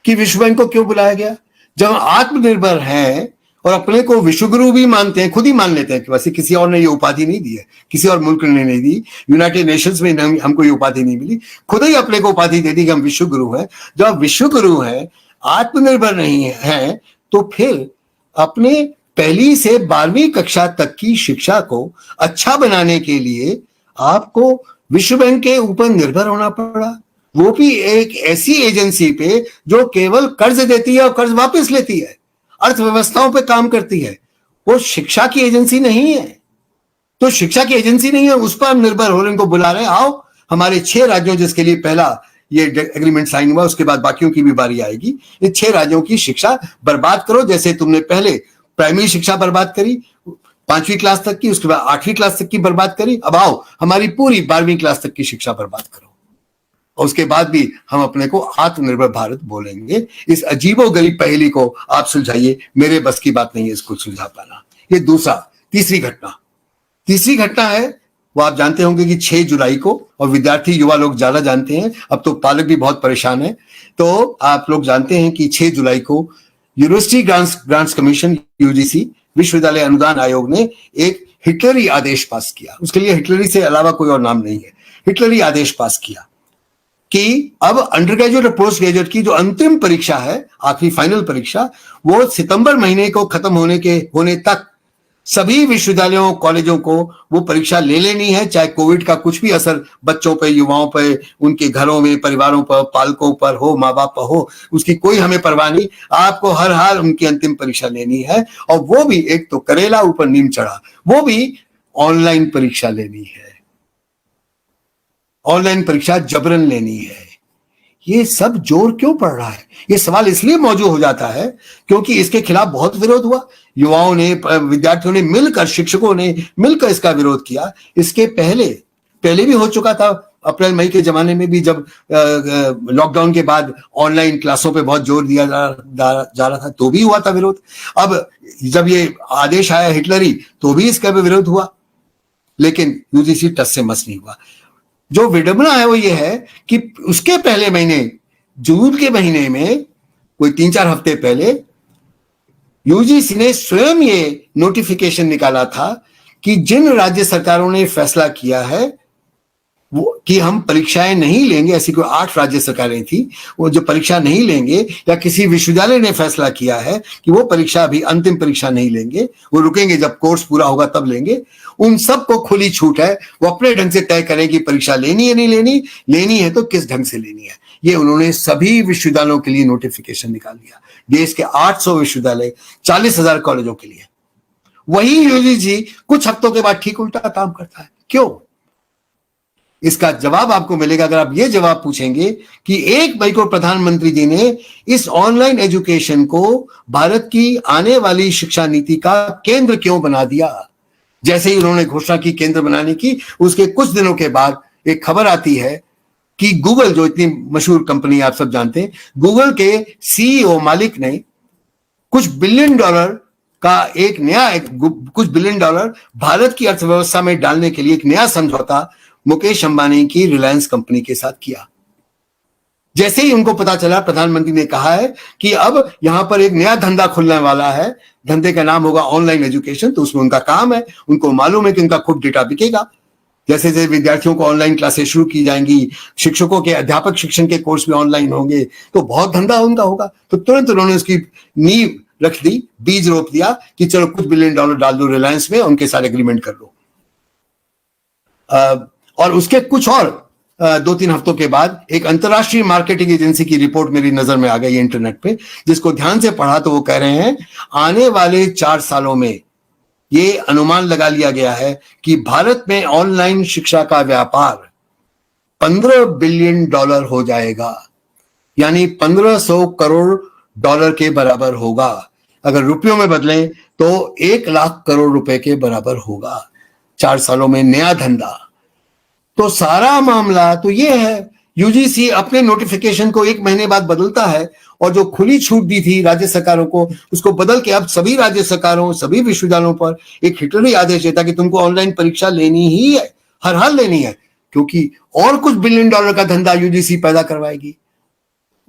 Speaker 1: कि विश्व बैंक को क्यों बुलाया गया। जब आत्मनिर्भर हैं और अपने को विश्वगुरु भी मानते हैं, खुद ही मान लेते हैं कि वैसे किसी और ने ये उपाधि नहीं दी है, किसी और मुल्क ने नहीं दी, यूनाइटेड नेशंस में हमको ये उपाधि नहीं मिली, खुद ही अपने को उपाधि दे दी कि हम विश्वगुरु हैं। जब आप विश्वगुरु हैं, आत्मनिर्भर नहीं हैं, तो फिर अपने पहली से 12वीं कक्षा तक की शिक्षा को अच्छा बनाने के लिए आपको विश्व बैंक के ऊपर निर्भर होना पड़ा, वो भी एक ऐसी एजेंसी पे जो केवल कर्ज देती है और कर्ज वापस लेती है, अर्थव्यवस्थाओं पे काम करती है। वो शिक्षा की एजेंसी नहीं है। तो शिक्षा की एजेंसी नहीं है, उस पर हम निर्भर हो रहे, इनको बुला रहे हैं, आओ हमारे 6 राज्यों, जिसके लिए पहला ये एग्रीमेंट साइन हुआ, उसके बाद बाकियों की भी बारी आएगी। ये 6 राज्यों की शिक्षा बर्बाद करो, जैसे तुमने पहले प्राइमरी शिक्षा बर्बाद करी 5वीं क्लास तक की, उसके बाद 8वीं क्लास तक की बर्बाद करी, अब आओ हमारी पूरी 12वीं क्लास तक की शिक्षा बर्बाद करो, और उसके बाद भी हम अपने को आत्मनिर्भर भारत बोलेंगे। इस अजीबोगरीब पहेली को आप सुलझाइए, मेरे बस की बात नहीं है इसको सुलझा पाना। ये तीसरी घटना है, वो आप जानते होंगे कि 6 जुलाई को, और विद्यार्थी युवा लोग ज्यादा जानते हैं, अब तो पालक भी बहुत परेशान है। तो आप लोग जानते हैं कि 6 जुलाई को यूनिवर्सिटी ग्रांट्स कमीशन UGC, विश्वविद्यालय अनुदान आयोग ने एक हिटलरी आदेश पास किया। उसके लिए हिटलरी से अलावा कोई और नाम नहीं है। हिटलरी आदेश पास किया कि अब अंडर ग्रेजुएट और पोस्ट ग्रेजुएट की जो अंतिम परीक्षा है, आखिरी फाइनल परीक्षा, वो सितंबर महीने को खत्म होने तक सभी विश्वविद्यालयों कॉलेजों को वो परीक्षा ले लेनी है, चाहे कोविड का कुछ भी असर बच्चों पे, युवाओं पे, उनके घरों में, परिवारों पर, पालकों पर हो, माँ बाप पर हो, उसकी कोई हमें परवाह नहीं। आपको हर हाल उनकी अंतिम परीक्षा लेनी है, और वो भी एक तो करेला ऊपर नीम चढ़ा, वो भी ऑनलाइन परीक्षा लेनी है, ऑनलाइन परीक्षा जबरन लेनी है। ये सब जोर क्यों पड़ रहा है? ये सवाल इसलिए मौजूद हो जाता है क्योंकि इसके खिलाफ बहुत विरोध हुआ। युवाओं ने, विद्यार्थियों ने मिलकर, शिक्षकों ने मिलकर इसका विरोध किया। इसके पहले भी हो चुका था, अप्रैल मई के जमाने में भी, जब लॉकडाउन के बाद ऑनलाइन क्लासों पे बहुत जोर दिया जा रहा था, तो भी हुआ था विरोध। अब जब ये आदेश आया हिटलरी, तो भी इसका भी विरोध हुआ, लेकिन यूजीसी टस से मस नहीं हुआ। जो विडंबना है वो ये है कि उसके पहले महीने, जून के महीने में, कोई 3-4 हफ्ते पहले, यूजीसी ने स्वयं ये नोटिफिकेशन निकाला था कि जिन राज्य सरकारों ने फैसला किया है वो कि हम परीक्षाएं नहीं लेंगे, ऐसी कोई 8 राज्य सरकारें थी, वो जो परीक्षा नहीं लेंगे, या किसी विश्वविद्यालय ने फैसला किया है कि वो परीक्षा, अभी अंतिम परीक्षा नहीं लेंगे, वो रुकेंगे, जब कोर्स पूरा होगा तब लेंगे, उन सबको खुली छूट है, वो अपने ढंग से तय करें कि परीक्षा लेनी है नहीं लेनी, लेनी है तो किस ढंग से लेनी है। ये उन्होंने सभी विश्वविद्यालयों के लिए नोटिफिकेशन निकाल दिया, देश के 800 विश्वविद्यालय, 40,000 कॉलेजों के लिए। वही यूजीसी कुछ हफ्तों के बाद ठीक उल्टा काम करता है। क्यों? इसका जवाब आपको मिलेगा अगर आप ये जवाब पूछेंगे कि 1 मई को प्रधानमंत्री जी ने इस ऑनलाइन एजुकेशन को भारत की आने वाली शिक्षा नीति का केंद्र क्यों बना दिया। जैसे ही उन्होंने घोषणा की केंद्र बनाने की, उसके कुछ दिनों के बाद एक खबर आती है कि गूगल, जो इतनी मशहूर कंपनी आप सब जानते हैं, गूगल के सीईओ मालिक ने कुछ बिलियन डॉलर भारत की अर्थव्यवस्था में डालने के लिए एक नया समझौता मुकेश अंबानी की रिलायंस कंपनी के साथ किया। जैसे ही उनको पता चला, प्रधानमंत्री ने कहा है कि अब यहां पर एक नया धंधा खुलने वाला है, धंधे का नाम होगा ऑनलाइन एजुकेशन, तो उसमें उनका काम है, उनको मालूम है कि उनका खूब डेटा बिकेगा। जैसे जैसे विद्यार्थियों को ऑनलाइन क्लासेस शुरू की जाएंगी, शिक्षकों के अध्यापक शिक्षण के कोर्स भी ऑनलाइन होंगे, तो बहुत धंधा उनका होगा। तो तुरंत उन्होंने उसकी नींव रख दी, बीज रोप दिया कि चलो कुछ बिलियन डॉलर डाल दो रिलायंस में, उनके साथ एग्रीमेंट कर लो। और उसके कुछ और 2-3 हफ्तों के बाद एक अंतरराष्ट्रीय मार्केटिंग एजेंसी की रिपोर्ट मेरी नजर में आ गई इंटरनेट पे, जिसको ध्यान से पढ़ा तो वो कह रहे हैं आने वाले 4 सालों में ये अनुमान लगा लिया गया है कि भारत में ऑनलाइन शिक्षा का व्यापार $15 बिलियन हो जाएगा, यानी 1500 करोड़ डॉलर के बराबर होगा। अगर रुपयों में बदलें तो 1 लाख करोड़ रुपए के बराबर होगा 4 सालों में, नया धंधा। तो सारा मामला तो ये है, यूजीसी अपने नोटिफिकेशन को 1 महीने बाद बदलता है, और जो खुली छूट दी थी राज्य सरकारों को, उसको बदल के अब सभी राज्य सरकारों, सभी विश्वविद्यालयों पर एक हिटलरी आदेश देता कि तुमको ऑनलाइन परीक्षा लेनी ही है, हर हाल लेनी है, क्योंकि और कुछ बिलियन डॉलर का धंधा यूजीसी पैदा करवाएगी।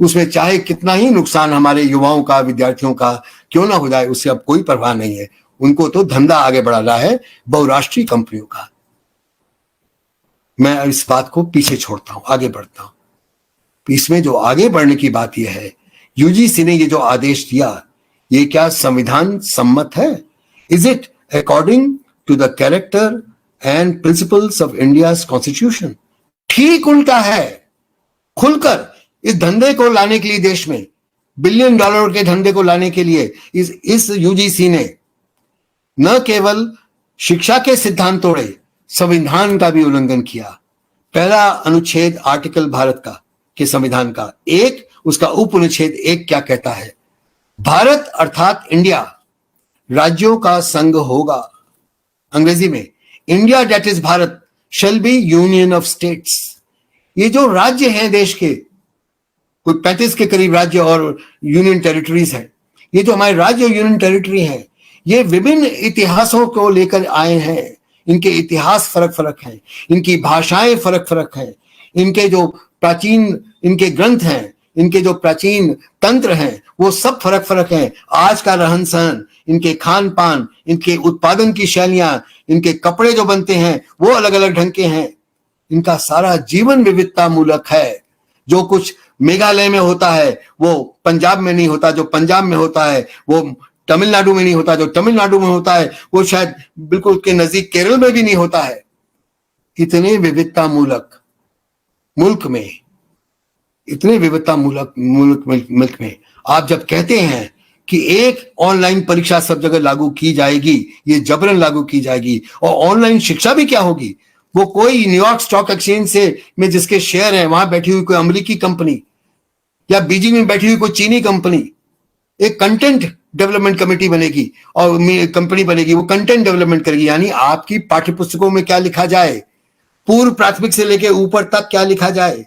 Speaker 1: उसमें चाहे कितना ही नुकसान हमारे युवाओं का, विद्यार्थियों का क्यों ना हो जाए, उससे अब कोई परवाह नहीं है। उनको तो धंधा आगे बढ़ाना है बहुराष्ट्रीय कंपनियों का। मैं इस बात को पीछे छोड़ता हूं, आगे बढ़ता हूं। इसमें जो आगे बढ़ने की बात यह है, यूजीसी ने ये जो आदेश दिया, ये क्या संविधान सम्मत है? Is it according to the character and principles of India's constitution? ठीक उल्टा है। खुलकर इस धंधे को लाने के लिए, देश में बिलियन डॉलर के धंधे को लाने के लिए इस यूजीसी ने न केवल शिक्षा के सिद्धांत तोड़े, संविधान का भी उल्लंघन किया। पहला अनुच्छेद आर्टिकल भारत का के संविधान का उसका उप अनुच्छेद 1 क्या कहता है? भारत अर्थात इंडिया राज्यों का संघ होगा। अंग्रेजी में, India that is Bharat shall be union of states. ये जो राज्य हैं देश के, कोई 35 के करीब राज्य और यूनियन टेरिटरीज हैं, ये जो हमारे राज्य और यूनियन टेरिटरी हैं, ये विभिन्न इतिहासों को लेकर आए हैं। इनके इतिहास फर्क हैं, इनकी भाषाएं फर्क हैं, इनके जो प्राचीन इनके ग्रंथ हैं, इनके जो प्राचीन तंत्र हैं, वो सब फर्क हैं। आज का रहन सहन, इनके खान पान, इनके उत्पादन की शैलियां, इनके कपड़े जो बनते हैं वो अलग अलग ढंग के हैं। इनका सारा जीवन विविधता मूलक है। जो कुछ मेघालय में होता है वो पंजाब में नहीं होता, जो पंजाब में होता है वो तमिलनाडु में नहीं होता, जो तमिलनाडु में होता है वो शायद बिल्कुल के नजदीक केरल में भी नहीं होता है। इतने विविधता मूलक मुल्क में, इतने विविधता मूलक मुल्क में आप जब कहते हैं कि एक ऑनलाइन परीक्षा सब जगह लागू की जाएगी, ये जबरन लागू की जाएगी, और ऑनलाइन शिक्षा भी क्या होगी? वो कोई न्यूयॉर्क स्टॉक एक्सचेंज से में जिसके शेयर हैं, वहां बैठी हुई कोई अमेरिकी कंपनी या बीजिंग में बैठी हुई कोई चीनी कंपनी एक कंटेंट डेवलपमेंट कमेटी बनेगी और कंपनी बनेगी, वो कंटेंट डेवलपमेंट करेगी, यानी आपकी पाठ्य पुस्तकों में क्या लिखा जाए, पूर्व प्राथमिक से लेकर ऊपर तक क्या लिखा जाए,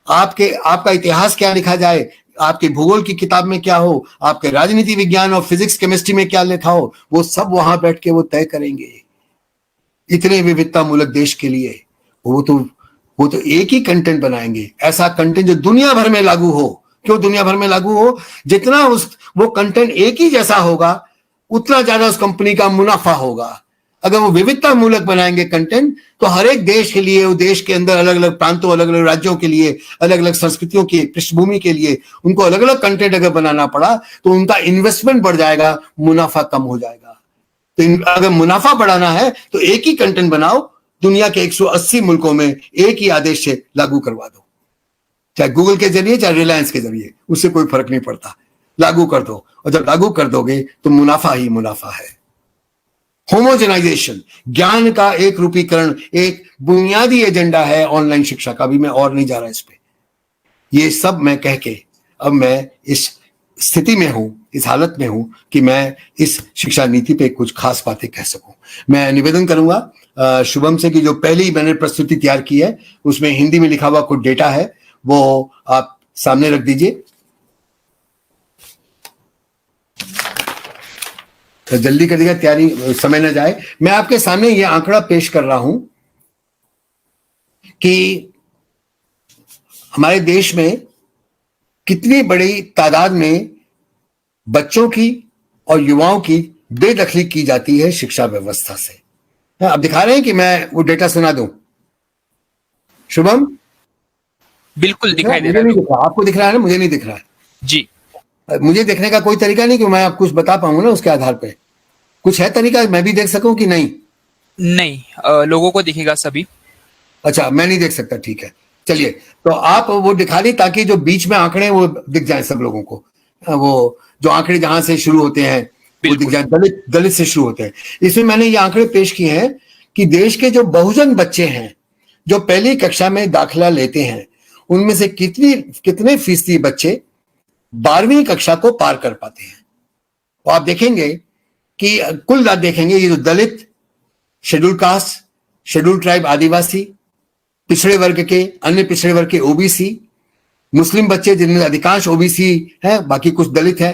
Speaker 1: आपका इतिहास क्या लिखा जाए, आपके भूगोल की किताब में क्या हो, आपके राजनीति विज्ञान और फिजिक्स केमिस्ट्री में क्या लिखा हो, वो सब वहां बैठ के वो तय करेंगे। इतने विविधतामूलक देश के लिए वो तो एक ही कंटेंट बनाएंगे, ऐसा कंटेंट जो दुनिया भर में लागू हो। क्यों दुनिया भर में लागू हो? जितना वो कंटेंट एक ही जैसा होगा उतना ज्यादा उस कंपनी का मुनाफा होगा। अगर वो विविधता मूलक बनाएंगे कंटेंट, तो हर एक देश के लिए, वो देश के अंदर अलग अलग प्रांतों, अलग अलग राज्यों के लिए, अलग अलग संस्कृतियों की पृष्ठभूमि के लिए उनको अलग अलग कंटेंट अगर बनाना पड़ा तो उनका इन्वेस्टमेंट बढ़ जाएगा, मुनाफा कम हो जाएगा। तो अगर मुनाफा बढ़ाना है तो एक ही कंटेंट बनाओ, दुनिया के 180 मुल्कों में एक ही आदेश से लागू करवा दो, चाहे गूगल के जरिए चाहे रिलायंस के जरिए, उससे कोई फर्क नहीं पड़ता, लागू कर दो। और जब लागू कर दोगे तो मुनाफा ही मुनाफा है। होमोजेनाइजेशन, ज्ञान का एक रूपीकरण, एक बुनियादी एजेंडा है ऑनलाइन शिक्षा का। भी मैं और नहीं जा रहा इस पे। ये सब मैं कह के अब मैं इस स्थिति में हूं, इस हालत में हूं कि मैं इस शिक्षा नीति पे कुछ खास बातें कह सकूं। मैं निवेदन करूंगा शुभम से कि जो पहली मैंने प्रस्तुति तैयार की है उसमें हिंदी में लिखा हुआ कुछ डेटा है, वो आप सामने रख दीजिए। तो जल्दी कर दीजिए, तैयारी समय न जाए। मैं आपके सामने ये आंकड़ा पेश कर रहा हूं कि हमारे देश में कितनी बड़ी तादाद में बच्चों की और युवाओं की बेदखली की जाती है शिक्षा व्यवस्था से। अब दिखा रहे हैं कि मैं वो डेटा सुना दूं शुभम?
Speaker 2: बिल्कुल दिखाई दे रहा
Speaker 1: है। आपको दिख रहा है ना? मुझे नहीं दिख रहा है
Speaker 2: जी।
Speaker 1: मुझे देखने का कोई तरीका नहीं कि मैं आप कुछ बता पाऊंगा ना उसके आधार पे? कुछ है तरीका मैं भी देख सकूं कि नहीं?
Speaker 2: नहीं, लोगों को दिखेगा सभी।
Speaker 1: अच्छा, मैं नहीं देख सकता, ठीक है। चलिए, तो आप वो दिखा दी ताकि जो बीच में आंकड़े वो दिख जाए सब लोगों को। वो जो आंकड़े जहां से शुरू होते हैं वो दिख जाए, दलित से शुरू होते हैं। इसमें मैंने ये आंकड़े पेश किए हैं कि देश के जो बहुजन बच्चे हैं जो पहली कक्षा में दाखिला लेते हैं, उनमें से कितने फीसदी बच्चे 12वीं कक्षा को पार कर पाते हैं। तो आप देखेंगे कि कुल देखेंगे, ये जो दलित, शेड्यूल कास्ट, शेड्यूल ट्राइब, आदिवासी, पिछड़े वर्ग के, अन्य पिछड़े वर्ग के, ओबीसी, मुस्लिम बच्चे जिनमें अधिकांश ओबीसी है, बाकी कुछ दलित है,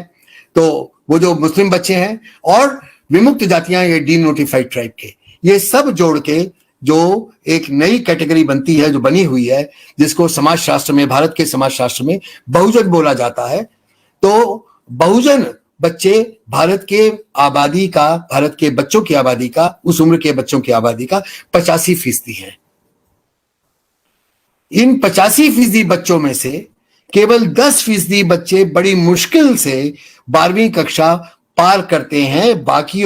Speaker 1: तो वो जो मुस्लिम बच्चे हैं, और विमुक्त जातियां, ये डी नोटिफाइड ट्राइब के, ये सब जोड़ के जो एक नई कैटेगरी बनती है, जो बनी हुई है, जिसको समाजशास्त्र में, भारत के समाजशास्त्र में बहुजन बोला जाता है। तो बहुजन बच्चे भारत के बच्चों की आबादी का, उस उम्र के बच्चों की आबादी का 85% है। इन 85% बच्चों में से केवल 10% बच्चे बड़ी मुश्किल से 12वीं कक्षा पार करते हैं। बाकी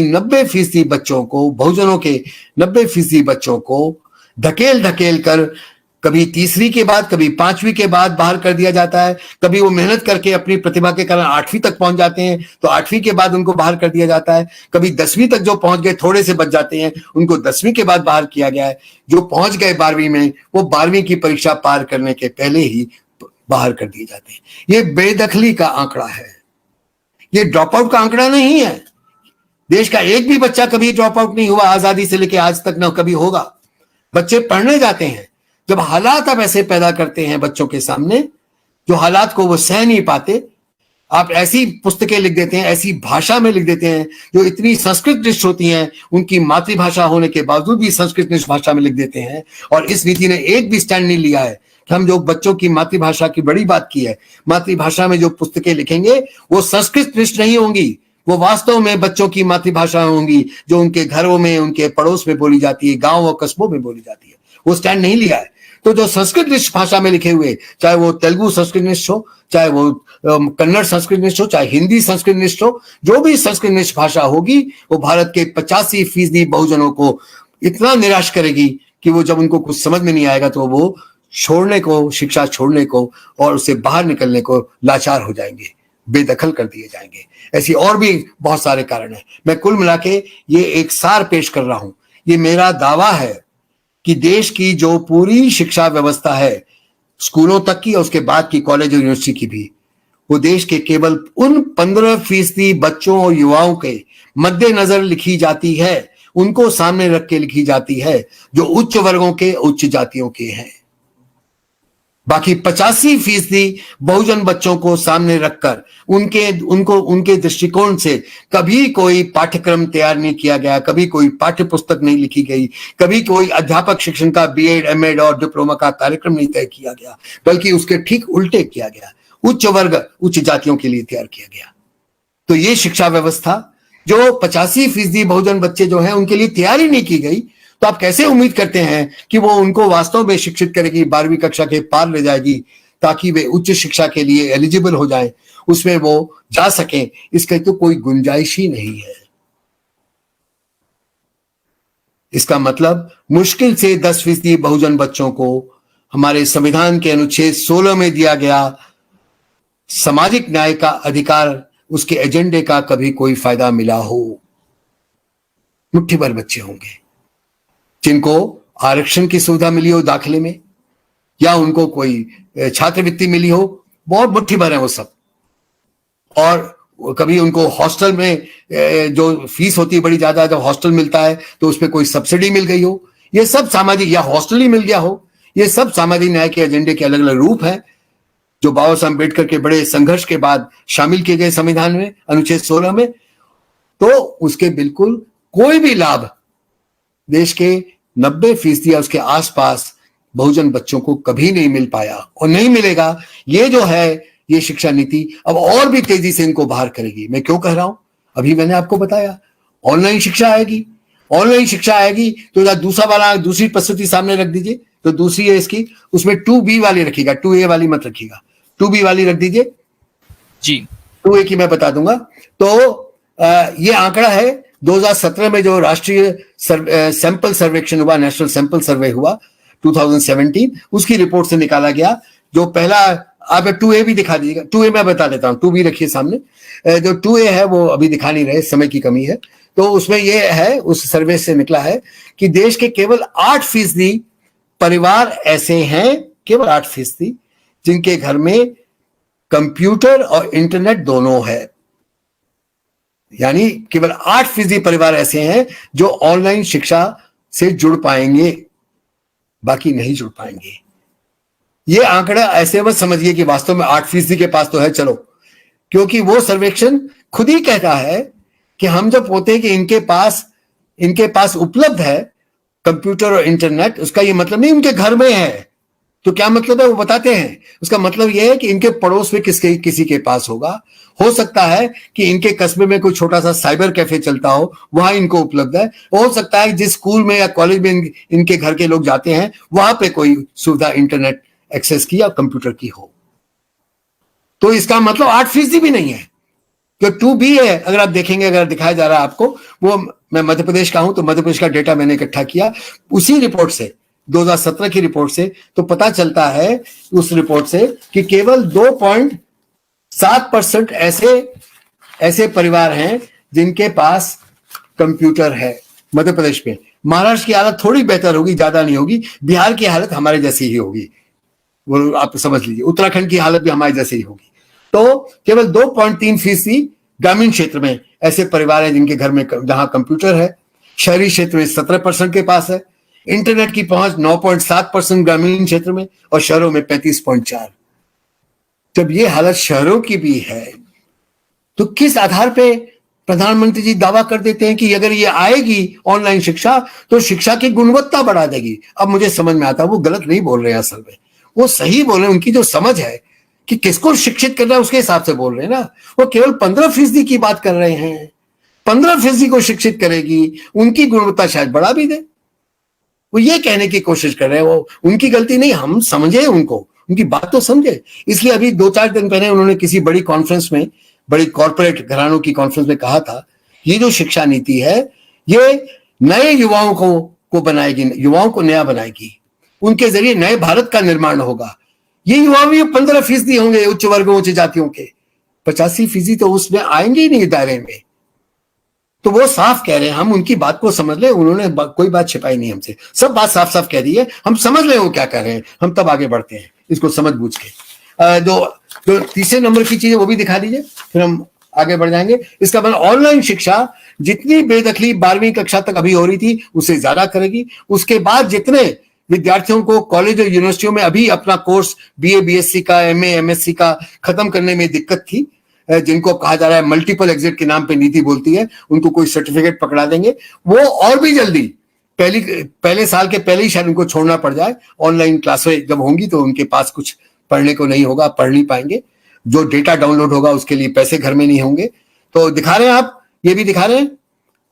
Speaker 1: 90% बच्चों को, बहुजनों के 90% बच्चों को ढकेल कर कभी तीसरी के बाद, कभी 5वीं के बाद बाहर कर दिया जाता है। कभी वो मेहनत करके अपनी प्रतिभा के कारण 8वीं तक पहुंच जाते हैं तो 8वीं के बाद उनको बाहर कर दिया जाता है। कभी 10वीं तक जो पहुंच गए, थोड़े से बच जाते हैं, उनको 10वीं के बाद बाहर किया गया है। जो पहुंच गए 12वीं में, वो 12वीं की परीक्षा पार करने के पहले ही बाहर कर दिए जाते हैं। ये बेदखली का आंकड़ा है, ये ड्रॉप आउट का आंकड़ा नहीं है। देश का एक भी बच्चा कभी ड्रॉप आउट नहीं हुआ, आजादी से लेकर आज तक, ना कभी होगा। बच्चे पढ़ने जाते हैं। जब हालात आप ऐसे पैदा करते हैं बच्चों के सामने, जो हालात को वो सह नहीं पाते, आप ऐसी पुस्तकें लिख देते हैं, ऐसी भाषा में लिख देते हैं जो इतनी संस्कृतनिष्ठ होती हैं, उनकी मातृभाषा होने के बावजूद भी संस्कृतनिष्ठ भाषा में लिख देते हैं। और इस नीति ने एक भी स्टैंड नहीं लिया है कि हम जो बच्चों की मातृभाषा की बड़ी बात की है, मातृभाषा में जो पुस्तकें लिखेंगे वो संस्कृतनिष्ठ नहीं होंगी, वो वास्तव में बच्चों की मातृभाषा होंगी जो उनके घरों में, उनके पड़ोस में बोली जाती है, गांव और कस्बों में बोली जाती है। वो स्टैंड नहीं लिया है। तो जो संस्कृतनिष्ठ भाषा में लिखे हुए, चाहे वो तेलुगु संस्कृतनिष्ठ हो, चाहे वो कन्नड़ संस्कृतनिष्ठ हो, चाहे हिंदी संस्कृतनिष्ठ हो, जो भी संस्कृतनिष्ठ भाषा होगी, वो भारत के 85% बहुजनों को इतना निराश करेगी कि वो जब उनको कुछ समझ में नहीं आएगा तो वो छोड़ने को, शिक्षा छोड़ने को और उससे बाहर निकलने को लाचार हो जाएंगे, बेदखल कर दिए जाएंगे। ऐसी और भी बहुत सारे कारण हैं। मैं कुल मिला के ये एक सार पेश कर रहा हूं। ये मेरा दावा है कि देश की जो पूरी शिक्षा व्यवस्था है, स्कूलों तक की और उसके बाद की कॉलेज और यूनिवर्सिटी की भी, वो देश के केवल उन 15% बच्चों और युवाओं के मद्देनजर लिखी जाती है, उनको सामने रख के लिखी जाती है जो उच्च वर्गों के, उच्च जातियों के हैं। बाकी 85% बहुजन बच्चों को सामने रखकर उनके दृष्टिकोण से कभी कोई पाठ्यक्रम तैयार नहीं किया गया, कभी कोई पाठ्य पुस्तक नहीं लिखी गई, कभी कोई अध्यापक शिक्षण का बीएड, एमएड और डिप्लोमा का कार्यक्रम नहीं तय किया गया, बल्कि उसके ठीक उल्टे किया गया, उच्च वर्ग, उच्च जातियों के लिए तैयार किया गया। तो ये शिक्षा व्यवस्था जो 85% बहुजन बच्चे जो हैं उनके लिए तैयार ही नहीं की गई, तो आप कैसे उम्मीद करते हैं कि वो उनको वास्तव में शिक्षित करेगी, 12वीं कक्षा के पार ले जाएगी ताकि वे उच्च शिक्षा के लिए एलिजिबल हो जाएं, उसमें वो जा सकें? इसका तो कोई गुंजाइश ही नहीं है। इसका मतलब मुश्किल से 10% बहुजन बच्चों को हमारे संविधान के अनुच्छेद 16 में दिया गया सामाजिक न्याय का अधिकार, उसके एजेंडे का कभी कोई फायदा मिला हो। मुट्ठी भर बच्चे होंगे जिनको आरक्षण की सुविधा मिली हो दाखिले में, या उनको कोई छात्रवृत्ति मिली हो, बहुत मुट्ठी भर है वो सब। और कभी उनको हॉस्टल में जो फीस होती है बड़ी ज्यादा, जब हॉस्टल मिलता है तो उसमें कोई सब्सिडी मिल गई हो, ये सब सामाजिक, या हॉस्टल ही मिल गया हो, ये सब सामाजिक न्याय के एजेंडे के अलग अलग रूप हैं जो बाबा साहब अम्बेडकर के बड़े संघर्ष के बाद शामिल किए गए संविधान में, अनुच्छेद 16 में। तो उसके बिल्कुल कोई भी लाभ देश के 90% या उसके आसपास बहुजन बच्चों को कभी नहीं मिल पाया और नहीं मिलेगा। ये जो है ये शिक्षा नीति अब और भी तेजी से इनको बाहर करेगी। मैं क्यों कह रहा हूं, अभी मैंने आपको बताया ऑनलाइन शिक्षा आएगी। ऑनलाइन शिक्षा आएगी तो दूसरा वाला, दूसरी प्रस्तुति सामने रख दीजिए, तो दूसरी है इसकी, उसमें 2B वाली रखिएगा, 2A वाली मत रखिएगा, 2B वाली रख दीजिए
Speaker 2: जी।
Speaker 1: 2A की मैं बता दूंगा। तो ये आंकड़ा है 2017 में जो राष्ट्रीय सैंपल सर्वेक्षण हुआ, नेशनल सैंपल सर्वे हुआ 2017, उसकी रिपोर्ट से निकाला गया। जो पहला, आप 2A भी दिखा दीजिएगा, 2A मैं बता देता हूं, 2B रखिए सामने। जो 2A है वो अभी दिखा नहीं रहे, समय की कमी है। तो उसमें ये है, उस सर्वे से निकला है कि देश के केवल 8% परिवार ऐसे हैं, केवल 8% जिनके घर में कंप्यूटर और इंटरनेट दोनों है। यानी केवल 8% परिवार ऐसे हैं जो ऑनलाइन शिक्षा से जुड़ पाएंगे, बाकी नहीं जुड़ पाएंगे। ये आंकड़ा ऐसे मत समझिए कि वास्तव में 8% के पास तो है, चलो, क्योंकि वो सर्वेक्षण खुद ही कहता है कि हम जब होते हैं कि इनके पास उपलब्ध है कंप्यूटर और इंटरनेट, उसका ये मतलब नहीं उनके घर में है। तो क्या मतलब है वो बताते हैं। उसका मतलब ये है कि इनके पड़ोस में किसी के पास होगा। हो सकता है कि इनके कस्बे में कोई छोटा सा साइबर कैफे चलता हो, वहां इनको उपलब्ध है। हो सकता है जिस स्कूल में या कॉलेज में इनके घर के लोग जाते हैं वहां पे कोई सुविधा इंटरनेट एक्सेस की या कंप्यूटर की हो। तो इसका मतलब 8% भी नहीं है। जो 2B है, अगर आप देखेंगे, अगर दिखाया जा रहा है आपको, वो मैं मध्य प्रदेश का हूं तो मध्य प्रदेश का डेटा मैंने इकट्ठा किया उसी रिपोर्ट से, 2017 की रिपोर्ट से। तो पता चलता है उस रिपोर्ट से कि केवल 2.7% ऐसे परिवार हैं जिनके पास कंप्यूटर है मध्य प्रदेश में। महाराष्ट्र की हालत थोड़ी बेहतर होगी, ज्यादा नहीं होगी। बिहार की हालत हमारे जैसी ही होगी, वो आप समझ लीजिए। उत्तराखंड की हालत भी हमारे जैसी ही होगी। तो केवल 2.3% ग्रामीण क्षेत्र में ऐसे परिवार हैं जिनके घर में जहां कंप्यूटर है। शहरी क्षेत्र में 17% के पास है। इंटरनेट की पहुंच 9.7% ग्रामीण क्षेत्र में, और शहरों में 35.4। जब ये हालत शहरों की भी है तो किस आधार पे प्रधानमंत्री जी दावा कर देते हैं कि अगर ये आएगी ऑनलाइन शिक्षा तो शिक्षा की गुणवत्ता बढ़ा देगी? अब मुझे समझ में आता है वो गलत नहीं बोल रहे हैं, असल में वो सही बोल रहे हैं। उनकी जो समझ है कि किसको शिक्षित करना है उसके हिसाब से बोल रहे हैं ना। वो केवल 15% की बात कर रहे हैं। 15% को शिक्षित करेगी, उनकी गुणवत्ता शायद बढ़ा भी दे। वो ये कहने की कोशिश कर रहे हैं। वो उनकी गलती नहीं, हम समझे उनको, उनकी बात तो समझे। इसलिए अभी 2-4 दिन पहले उन्होंने किसी बड़ी कॉन्फ्रेंस में, बड़ी कॉर्पोरेट घरानों की कॉन्फ्रेंस में कहा था, ये जो शिक्षा नीति है ये नए युवाओं को बनाएगी, युवाओं को नया बनाएगी, उनके जरिए नए भारत का निर्माण होगा। ये युवा भी 15% होंगे उच्च वर्गों, उच्च जातियों के। 85% तो उसमें आएंगे ही नहीं दायरे में। तो वो साफ कह रहे हैं, हम उनकी बात को समझ ले। उन्होंने कोई बात छिपाई नहीं हमसे, सब बात साफ साफ कह दी है। हम समझ रहे हो क्या कर रहे हैं, हम तब आगे बढ़ते हैं। इसको समझ बूझ के। जो तीसरे नंबर की चीज है वो भी दिखा दीजिए, फिर हम आगे बढ़ जाएंगे। इसका मतलब ऑनलाइन शिक्षा जितनी बेदखली 12वीं कक्षा तक अभी हो रही थी उससे ज्यादा करेगी। उसके बाद जितने विद्यार्थियों को कॉलेज और यूनिवर्सिटियों में अभी अपना कोर्स बीए बीएससी का एमए एमएससी का खत्म करने में दिक्कत थी, जिनको कहा जा रहा है मल्टीपल एग्जिट के नाम पे नीति बोलती है, उनको कोई सर्टिफिकेट पकड़ा देंगे, वो और भी जल्दी पहले साल के पहले ही शायद उनको छोड़ना पड़ जाए। ऑनलाइन क्लासें जब होंगी तो उनके पास कुछ पढ़ने को नहीं होगा, पढ़ नहीं पाएंगे, जो डेटा डाउनलोड होगा उसके लिए पैसे घर में नहीं होंगे। तो दिखा रहे हैं आप, ये भी दिखा रहे हैं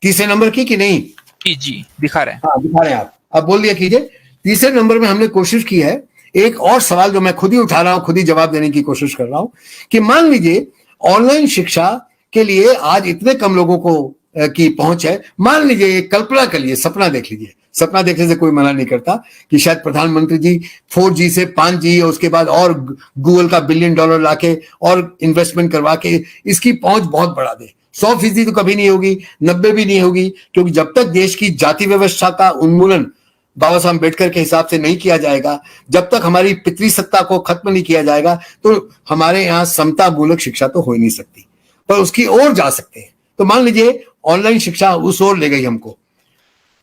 Speaker 1: तीसरे नंबर की कि नहीं?
Speaker 2: जी दिखा रहे हैं।
Speaker 1: हाँ दिखा रहे हैं आप, अब बोल दिया कीजिए। तीसरे नंबर में हमने कोशिश की है एक और सवाल जो मैं खुद ही उठा रहा हूं, खुद ही जवाब देने की कोशिश कर रहा हूं कि मान लीजिए ऑनलाइन शिक्षा के लिए आज इतने कम लोगों को की पहुंच है। मान लीजिए कल्पना कर लिए, सपना देख लीजिए, सपना देखने से कोई मना नहीं करता कि शायद प्रधानमंत्री जी 4G से 5G और उसके बाद और गूगल का $1 बिलियन लाके और इन्वेस्टमेंट करवा के इसकी पहुंच बहुत बढ़ा दे। 100% तो कभी नहीं होगी, 90 भी नहीं होगी, क्योंकि जब तक देश की जाति व्यवस्था का उन्मूलन बाबा साहब अम्बेडकर के हिसाब से नहीं किया जाएगा, जब तक हमारी पितृसत्ता को खत्म नहीं किया जाएगा, तो हमारे यहाँ समता मूलक शिक्षा तो हो ही नहीं सकती, पर उसकी ओर जा सकते हैं। तो मान लीजिए ऑनलाइन शिक्षा उस ओर ले गई हमको,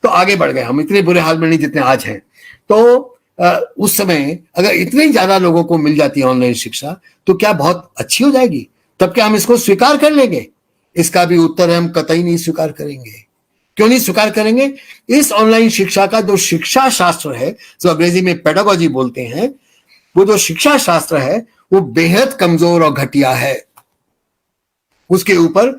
Speaker 1: तो आगे बढ़ गए हम, इतने बुरे हाल में नहीं जितने आज हैं। तो उस समय अगर इतने ज्यादा लोगों को मिल जाती है ऑनलाइन शिक्षा तो क्या बहुत अच्छी हो जाएगी? तब क्या हम इसको स्वीकार कर लेंगे? इसका भी उत्तर है हम कतई नहीं स्वीकार करेंगे। क्यों नहीं स्वीकार करेंगे? इस ऑनलाइन शिक्षा का जो शिक्षा शास्त्र है, जो अंग्रेजी में पेडागोजी बोलते हैं, वो जो शिक्षा शास्त्र है वो बेहद कमजोर और घटिया है। उसके ऊपर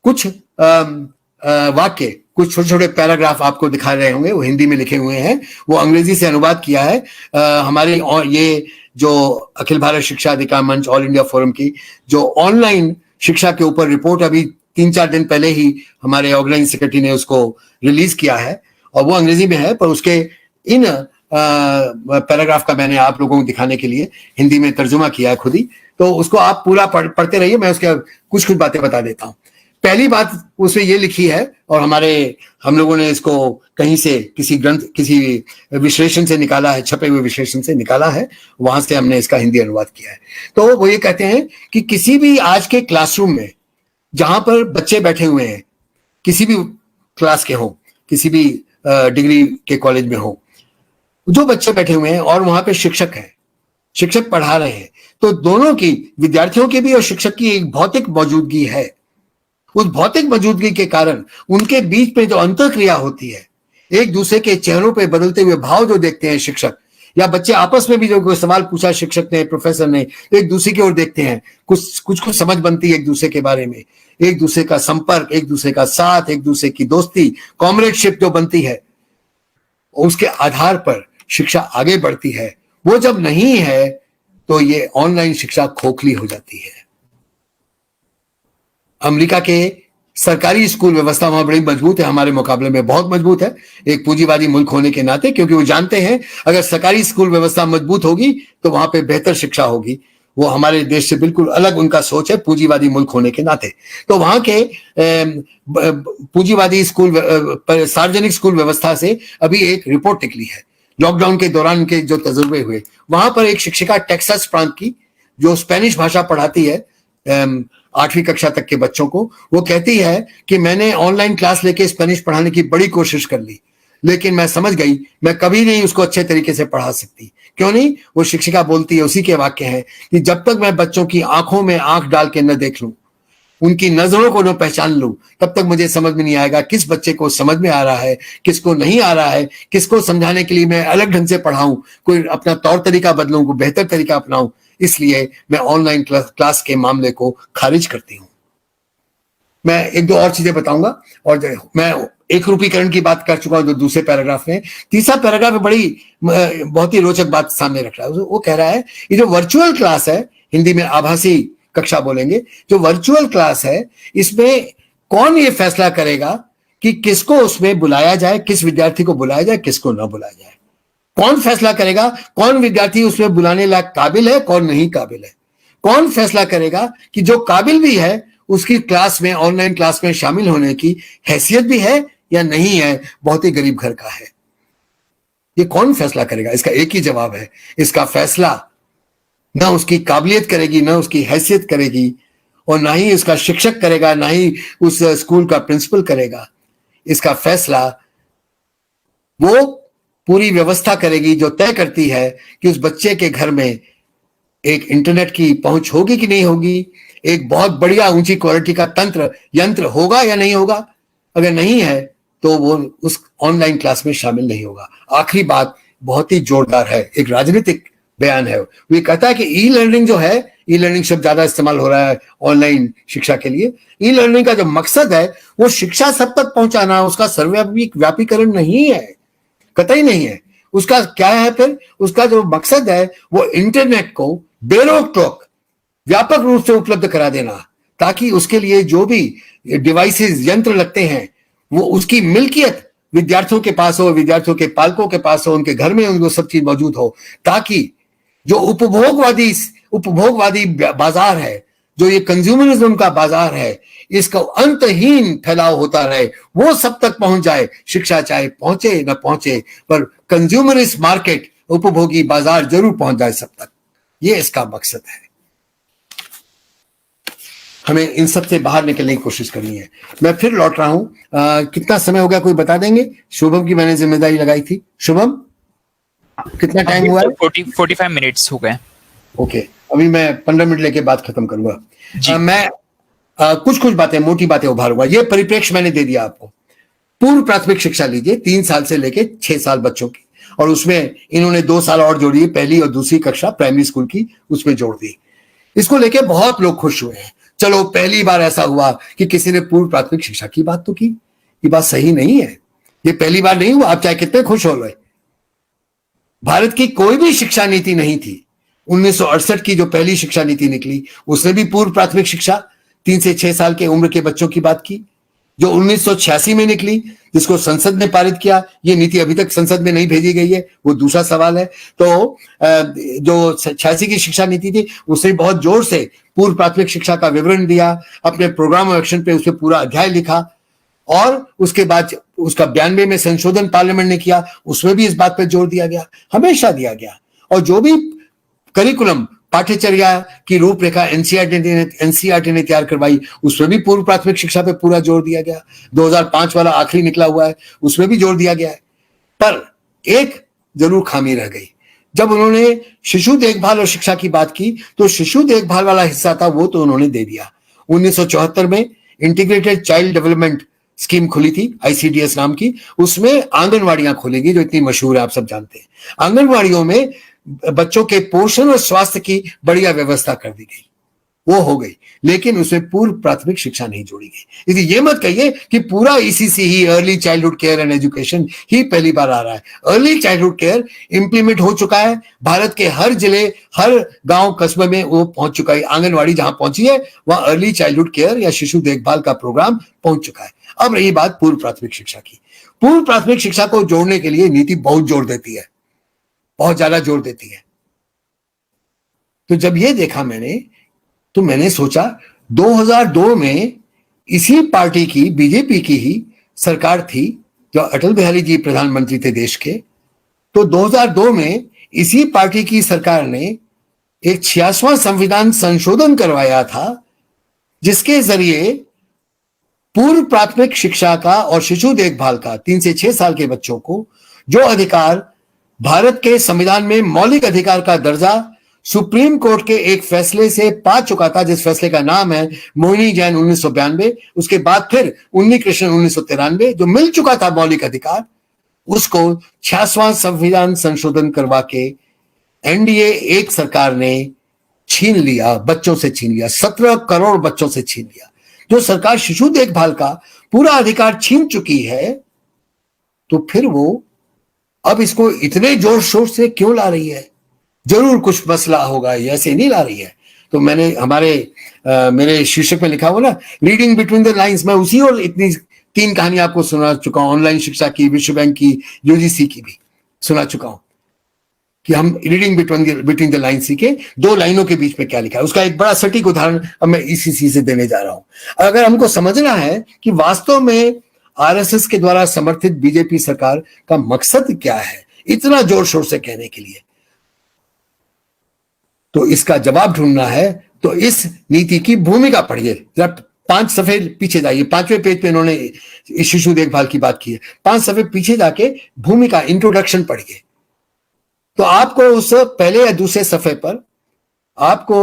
Speaker 1: कुछ वाक्य, कुछ छोटे छोटे पैराग्राफ आपको दिखा रहे होंगे, वो हिंदी में लिखे हुए हैं, वो अंग्रेजी से अनुवाद किया है हमारे ये जो अखिल भारत शिक्षा अधिकार मंच ऑल इंडिया फोरम की जो ऑनलाइन शिक्षा के ऊपर रिपोर्ट अभी 3-4 दिन पहले ही हमारे ऑर्गेनाइजिंग सेक्रेटरी ने उसको रिलीज किया है, और वो अंग्रेजी में है, पर उसके इन पैराग्राफ का मैंने आप लोगों को दिखाने के लिए हिंदी में तर्जुमा किया है खुद ही, तो उसको आप पूरा पढ़ते रहिए, मैं उसके कुछ बातें बता देता हूं। पहली बात उसमें ये लिखी है, और हम लोगों ने इसको कहीं से किसी ग्रंथ, किसी विश्लेषण से निकाला है, छपे हुए विश्लेषण से निकाला है, वहां से हमने इसका हिंदी अनुवाद किया है। तो वो ये कहते हैं कि किसी भी आज के क्लासरूम में जहां पर बच्चे बैठे हुए हैं, किसी भी क्लास के हो, किसी भी डिग्री के कॉलेज में हो, जो बच्चे बैठे हुए हैं और वहां पे शिक्षक है, शिक्षक पढ़ा रहे हैं, तो दोनों की, विद्यार्थियों की भी और शिक्षक की एक भौतिक मौजूदगी है। उस भौतिक मौजूदगी के कारण उनके बीच में जो अंतःक्रिया होती है, एक दूसरे के चेहरों पे बदलते हुए भाव जो देखते हैं शिक्षक, या बच्चे आपस में भी जो कोई सवाल पूछा शिक्षक ने, प्रोफेसर ने, एक दूसरे की ओर देखते हैं, कुछ समझ बनती है एक दूसरे के बारे में, एक दूसरे का संपर्क, एक दूसरे का साथ, एक दूसरे की दोस्ती, कॉमरेडशिप जो बनती है, उसके आधार पर शिक्षा आगे बढ़ती है। वो जब नहीं है तो ये ऑनलाइन शिक्षा खोखली हो जाती है। अमेरिका के सरकारी स्कूल व्यवस्था वहां बड़ी मजबूत है, हमारे मुकाबले में बहुत मजबूत है, एक पूंजीवादी मुल्क होने के नाते, क्योंकि वो जानते हैं अगर सरकारी स्कूल व्यवस्था मजबूत होगी तो वहां पे बेहतर शिक्षा होगी। वो हमारे देश से बिल्कुल अलग उनका सोच है, पूंजीवादी मुल्क होने के नाते। तो वहां के पूंजीवादी स्कूल, सार्वजनिक स्कूल व्यवस्था से अभी एक रिपोर्ट निकली है, लॉकडाउन के दौरान के जो तजुर्बे हुए, वहां पर एक शिक्षिका टेक्सास प्रांत की जो स्पेनिश भाषा पढ़ाती है 8वीं कक्षा तक के बच्चों को, वो कहती है कि मैंने ऑनलाइन क्लास लेके स्पेनिश पढ़ाने की बड़ी कोशिश कर ली, लेकिन मैं समझ गई मैं कभी नहीं उसको अच्छे तरीके से पढ़ा सकती। क्यों नहीं? वो शिक्षिका बोलती है, उसी के वाक्य हैं कि जब तक मैं बच्चों की आंखों में आंख डाल के न देख लूं, उनकी नजरों को न पहचान लूं, तब तक मुझे समझ में नहीं आएगा किस बच्चे को समझ में आ रहा है, किसको नहीं आ रहा है, किसको समझाने के लिए मैं अलग ढंग से पढ़ाऊं, कोई अपना तौर तरीका बदलूं, कोई बेहतर तरीका अपनाऊं। इसलिए मैं ऑनलाइन क्लास के मामले को खारिज करती हूं। मैं एक दो और चीजें बताऊंगा, और मैं एक रूपीकरण की बात कर चुका हूं जो दूसरे पैराग्राफ में। तीसरा पैराग्राफ में बहुत ही रोचक बात सामने रख रहा है। वो कह रहा है ये जो वर्चुअल क्लास है, हिंदी में आभासी कक्षा बोलेंगे, जो वर्चुअल क्लास है, इसमें कौन ये फैसला करेगा कि किसको उसमें बुलाया जाए, किस विद्यार्थी को बुलाया जाए, किसको ना बुलाया जाए? कौन फैसला करेगा कौन विद्यार्थी उसमें बुलाने लायक काबिल है, कौन नहीं काबिल है? कौन फैसला करेगा कि जो काबिल भी है उसकी क्लास में, ऑनलाइन क्लास में शामिल होने की हैसियत भी है या नहीं है, बहुत ही गरीब घर का है? ये कौन फैसला करेगा? इसका एक ही जवाब है, इसका फैसला ना उसकी काबिलियत करेगी, ना उसकी हैसियत करेगी, और ना ही उसका शिक्षक करेगा, ना ही उस स्कूल का प्रिंसिपल करेगा। इसका फैसला वो पूरी व्यवस्था करेगी जो तय करती है कि उस बच्चे के घर में एक इंटरनेट की पहुंच होगी कि नहीं होगी, एक बहुत बढ़िया ऊंची क्वालिटी का यंत्र होगा या नहीं होगा। अगर नहीं है तो वो उस ऑनलाइन क्लास में शामिल नहीं होगा। आखिरी बात बहुत ही जोरदार है, एक राजनीतिक बयान है। वो कहता है कि ई लर्निंग जो है, ई लर्निंग शब्द ज्यादा इस्तेमाल हो रहा है ऑनलाइन शिक्षा के लिए। ई लर्निंग का जो मकसद है वो शिक्षा सब तक पहुंचाना, उसका सर्वव्यापीकरण नहीं है, कतई नहीं है। उसका क्या है फिर? उसका जो मकसद है वो इंटरनेट को बेरोक टोक व्यापक रूप से उपलब्ध करा देना, ताकि उसके लिए जो भी डिवाइसेस यंत्र लगते हैं वो उसकी मिल्कियत विद्यार्थियों के पास हो, विद्यार्थियों के पालकों के पास हो, उनके घर में उनको सब चीज मौजूद हो, ताकि जो उपभोगवादी बाजार है, जो ये कंज्यूमरिज्म का बाजार है, इसका अंतहीन फैलाव होता रहे, वो सब तक पहुंच जाए। शिक्षा चाहे पहुंचे न पहुंचे, पर कंज्यूमरिस्ट मार्केट, उपभोगी बाजार जरूर पहुंच जाए सब तक। ये इसका मकसद है। हमें इन सब से बाहर निकलने की कोशिश करनी है। मैं फिर लौट रहा हूं। कितना समय हो गया कोई बता देंगे? शुभम की मैंने जिम्मेदारी लगाई थी। शुभम, कितना टाइम हुआ है?
Speaker 2: 45 मिनट्स हो गए।
Speaker 1: ओके, अभी मैं 15 मिनट लेके बात खत्म करूंगा। मैं कुछ बातें, मोटी बातें उभारूंगा। ये परिप्रेक्ष्य मैंने दे दिया आपको। पूर्व प्राथमिक शिक्षा लीजिए, 3 साल से लेके 6 साल बच्चों की, और उसमें इन्होंने 2 साल और जोड़ी है, पहली और दूसरी कक्षा प्राइमरी स्कूल की, उसमें जोड़ दी। इसको लेके बहुत लोग खुश हुए हैं। चलो, पहली बार ऐसा हुआ कि किसी ने पूर्व प्राथमिक शिक्षा की बात तो की। ये बात सही नहीं है, ये पहली बार नहीं हुआ। आप चाहे कितने खुश हो रहे, भारत की कोई भी शिक्षा नीति नहीं थी। 1968 की जो पहली शिक्षा नीति निकली, उसने भी पूर्व प्राथमिक शिक्षा 3 से 6 साल के उम्र के बच्चों की बात की। जो 1986 में निकली, जिसको संसद ने पारित किया, ये नीति अभी तक संसद में नहीं भेजी गई है, वो दूसरा सवाल है। तो जो 86 की शिक्षा नीति थी, उसने बहुत जोर से पूर्व प्राथमिक शिक्षा का विवरण दिया, अपने प्रोग्राम ऑफ एक्शन पे उस पर पूरा अध्याय लिखा, और उसके बाद उसका 92 में संशोधन पार्लियामेंट ने किया, उसमें भी इस बात पर जोर दिया गया, हमेशा दिया गया। और जो भी करिकुलम, पाठ्यचर्या की रूपरेखा एनसीईआरटी ने तैयार करवाई, उसमें भी पूर्व प्राथमिक शिक्षा पे पूरा जोर दिया गया। 2005 वाला आखिरी निकला हुआ है, उसमें भी जोर दिया गया है। पर एक जरूर खामी रह गई। जब उन्होंने शिशु देखभाल और शिक्षा की बात की, तो शिशु देखभाल वाला हिस्सा था वो तो उन्होंने दे दिया। 1974 में इंटीग्रेटेड चाइल्ड डेवलपमेंट स्कीम खुली थी, आईसीडीएस नाम की। उसमें आंगनवाड़ियां खुलेगी, जो इतनी मशहूर है, आप सब जानते हैं। आंगनवाड़ियों में बच्चों के पोषण और स्वास्थ्य की बढ़िया व्यवस्था कर दी गई, वो हो गई, लेकिन उसमें पूर्व प्राथमिक शिक्षा नहीं जोड़ी गई। इसलिए ये मत कहिए कि पूरा ईसीसी ही, early childhood care and education ही पहली बार आ रहा है। अर्ली चाइल्डहुड केयर इंप्लीमेंट हो चुका है, भारत के हर जिले, हर गांव कस्बे में वो पहुंच चुका है। आंगनवाड़ी जहां पहुंची है, वहां अर्ली चाइल्डहुड केयर या शिशु देखभाल का प्रोग्राम पहुंच चुका है। अब रही बात पूर्व प्राथमिक शिक्षा की। पूर्व प्राथमिक शिक्षा को जोड़ने के लिए नीति बहुत जोर देती है, बहुत ज्यादा जोर देती है। तो जब ये देखा मैंने, तो मैंने सोचा 2002 में इसी पार्टी की, बीजेपी की ही सरकार थी, जो अटल बिहारी जी प्रधानमंत्री थे देश के। तो 2002 में इसी पार्टी की सरकार ने एक 86वां संविधान संशोधन करवाया था, जिसके जरिए पूर्व प्राथमिक शिक्षा का और शिशु देखभाल का 3 से 6 साल के बच्चों को जो अधिकार भारत के संविधान में मौलिक अधिकार का दर्जा सुप्रीम कोर्ट के एक फैसले से पा चुका था, जिस फैसले का नाम है मोहिनी जैन 1992, उसके बाद फिर उन्नी कृष्णन 1993, जो मिल चुका था मौलिक अधिकार, उसको 86वां संविधान संशोधन करवा के एनडीए एक सरकार ने छीन लिया, बच्चों से छीन लिया, 17 करोड़ बच्चों से छीन लिया। जो सरकार शिशु देखभाल का पूरा अधिकार छीन चुकी है, तो फिर वो अब इसको इतने जोर शोर से क्यों ला रही है? जरूर कुछ मसला होगा, ऐसे नहीं ला रही है। तो मैंने मेरे शीर्षक में लिखा हुआ ना, रीडिंग बिटवीन द लाइंस, मैं उसी और इतनी 3 कहानी आपको सुना चुका हूं, ऑनलाइन शिक्षा की, विश्व बैंक की, यूजीसी की भी सुना चुका हूं, कि हम रीडिंग बिटवीन द लाइंस सीखे, 2 लाइनों के बीच में क्या लिखा है। उसका एक बड़ा सटीक उदाहरण अब मैं ईसीसी से देने जा रहा हूं। अगर हमको समझना है कि वास्तव में आरएसएस के द्वारा समर्थित बीजेपी सरकार का मकसद क्या है, इतना जोर शोर से कहने के लिए, तो इसका जवाब ढूंढना है तो इस नीति की भूमिका पढ़िए। जरा 5 सफ़े पीछे जाइए, 5वें पेज पे इन्होंने शिशु देखभाल की बात की है। 5 सफ़े पीछे जाके भूमिका, इंट्रोडक्शन पढ़िए, तो आपको उस पहले या दूसरे सफ़े पर आपको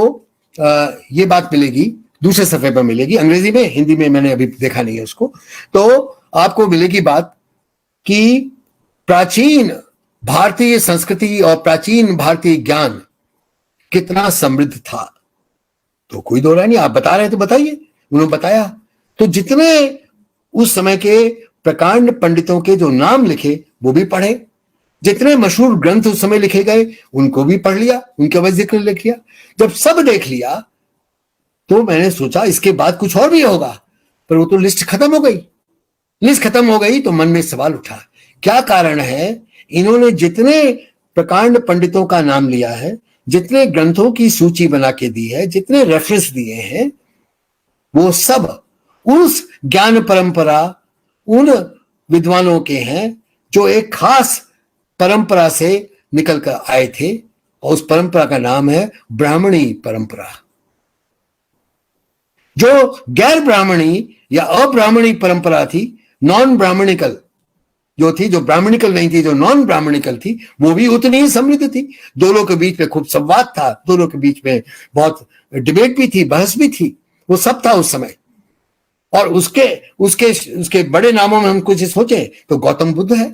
Speaker 1: ये बात मिलेगी, दूसरे सफ़े पर मिलेगी, अंग्रेजी में, हिंदी में मैंने अभी देखा नहीं है उसको। तो आपको मिलेगी बात कि प्राचीन भारतीय संस्कृति और प्राचीन भारतीय ज्ञान कितना समृद्ध था। तो कोई दो राय नहीं, आप बता रहे हैं तो बताइए। उन्होंने बताया तो जितने उस समय के प्रकांड पंडितों के जो नाम लिखे वो भी पढ़े, जितने मशहूर ग्रंथ उस समय लिखे गए उनको भी पढ़ लिया, उनके बाद जिक्र लिख लिया। जब सब देख लिया तो मैंने सोचा इसके बाद कुछ और भी होगा, पर वो तो लिस्ट खत्म हो गई। लिस्ट खत्म हो गई तो मन में सवाल उठा, क्या कारण है? इन्होंने जितने प्रकांड पंडितों का नाम लिया है, जितने ग्रंथों की सूची बना के दी है, जितने रेफरेंस दिए हैं, वो सब उस ज्ञान परंपरा, उन विद्वानों के हैं जो एक खास परंपरा से निकल कर आए थे, और उस परंपरा का नाम है ब्राह्मणी परंपरा। जो गैर ब्राह्मणी या अब्राह्मणी परंपरा थी, नॉन ब्राह्मणिकल जो थी, जो ब्राह्मणिकल नहीं थी, जो नॉन ब्राह्मणिकल थी, वो भी उतनी ही समृद्ध थी। दोनों के बीच में खूब संवाद था, दोनों के बीच में बहुत डिबेट भी थी, बहस भी थी, वो सब था उस समय। और उसके बड़े नामों में हम कुछ सोचे तो गौतम बुद्ध है।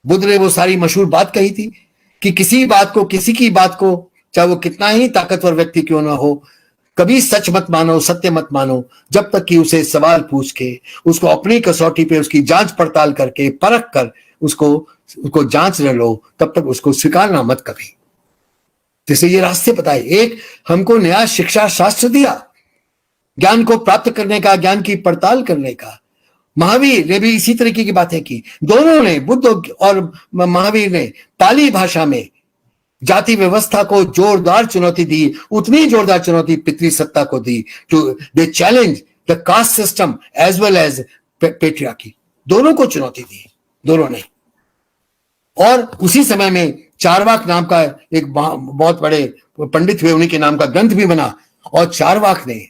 Speaker 1: बुद्ध ने वो सारी मशहूर बात कही थी कि किसी बात को, किसी की बात को, चाहे वो कितना ही ताकतवर व्यक्ति क्यों ना हो, कभी सच मत मानो, सत्य मत मानो, जब तक कि उसे सवाल पूछ के, उसको अपनी कसौटी पे उसकी जांच पड़ताल करके, परख कर उसको जांच न लो, तब तक उसको स्वीकारना मत कभी। जैसे ये रास्ते बताए, एक हमको नया शिक्षा शास्त्र दिया ज्ञान को प्राप्त करने का, ज्ञान की पड़ताल करने का। महावीर ने भी इसी तरीके की बातें की। दोनों ने, बुद्ध और महावीर ने, पाली भाषा में जाति व्यवस्था को जोरदार चुनौती दी, उतनी जोरदार चुनौती पितृसत्ता को दी। To the challenge the caste system as well as patriarchy. दोनों को चुनौती दी, दोनों ने। और उसी समय में चारवाक नाम का एक बहुत बड़े पंडित हुए, उन्हीं के नाम का ग्रंथ भी बना। और चारवाक ने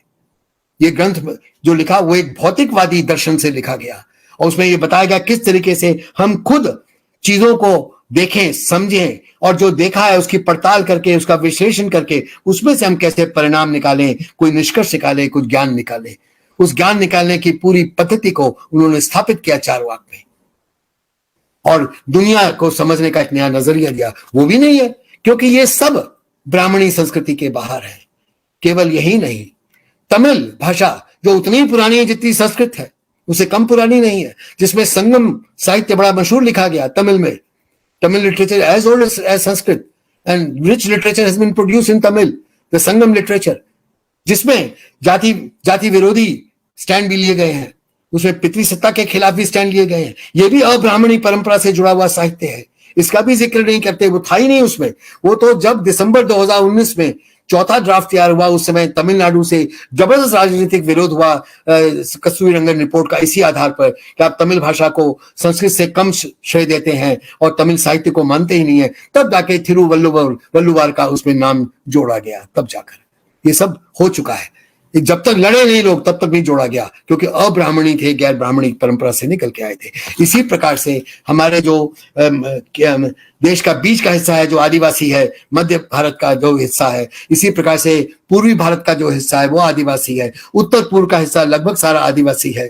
Speaker 1: ये ग्रंथ जो लिखा वो एक भौतिकवादी दर्शन से लिखा गया, और उसमें ये बताया गया किस तरीके से हम खुद चीजों को देखें, समझें, और जो देखा है उसकी पड़ताल करके, उसका विश्लेषण करके, उसमें से हम कैसे परिणाम निकालें, कोई निष्कर्ष निकालें, कुछ ज्ञान निकालें। उस ज्ञान निकालने की पूरी पद्धति को उन्होंने स्थापित किया चारवाक में, और दुनिया को समझने का एक नया नजरिया दिया। वो भी नहीं है, क्योंकि ये सब ब्राह्मणी संस्कृति के बाहर है। केवल यही नहीं, तमिल भाषा जो उतनी पुरानी है जितनी संस्कृत है, उसे कम पुरानी नहीं है, जिसमें संगम साहित्य बड़ा मशहूर लिखा गया तमिल में। Tamil literature as old as Sanskrit, and rich literature has been produced in Tamil, the Sangam literature, जिसमें जाति विरोधी स्टैंड भी लिए गए हैं, उसमें पितृसत्ता के खिलाफ भी स्टैंड लिए गए हैं। ये भी अब्राह्मणी परंपरा से जुड़ा हुआ साहित्य है, इसका भी जिक्र नहीं करते, वो था ही नहीं उसमें। वो तो जब दिसंबर 2019 में चौथा ड्राफ्ट तैयार हुआ, उस समय तमिलनाडु से जबरदस्त राजनीतिक विरोध हुआ कस्तूरी रंगन रिपोर्ट का, इसी आधार पर कि आप तमिल भाषा को संस्कृत से कम श्रेय देते हैं और तमिल साहित्य को मानते ही नहीं है। तब जाके थिरुवल्लुवर का उसमें नाम जोड़ा गया, तब जाकर ये सब हो चुका है। जब तक लड़े नहीं लोग तब तक नहीं जोड़ा गया, क्योंकि अब्राह्मणी थे, गैर ब्राह्मणी परंपरा से निकल के आए थे। इसी प्रकार से हमारे जो देश का बीच का हिस्सा है, जो आदिवासी है, मध्य भारत का जो हिस्सा है, इसी प्रकार से पूर्वी भारत का जो हिस्सा है वो आदिवासी है, उत्तर पूर्व का हिस्सा लगभग सारा आदिवासी है।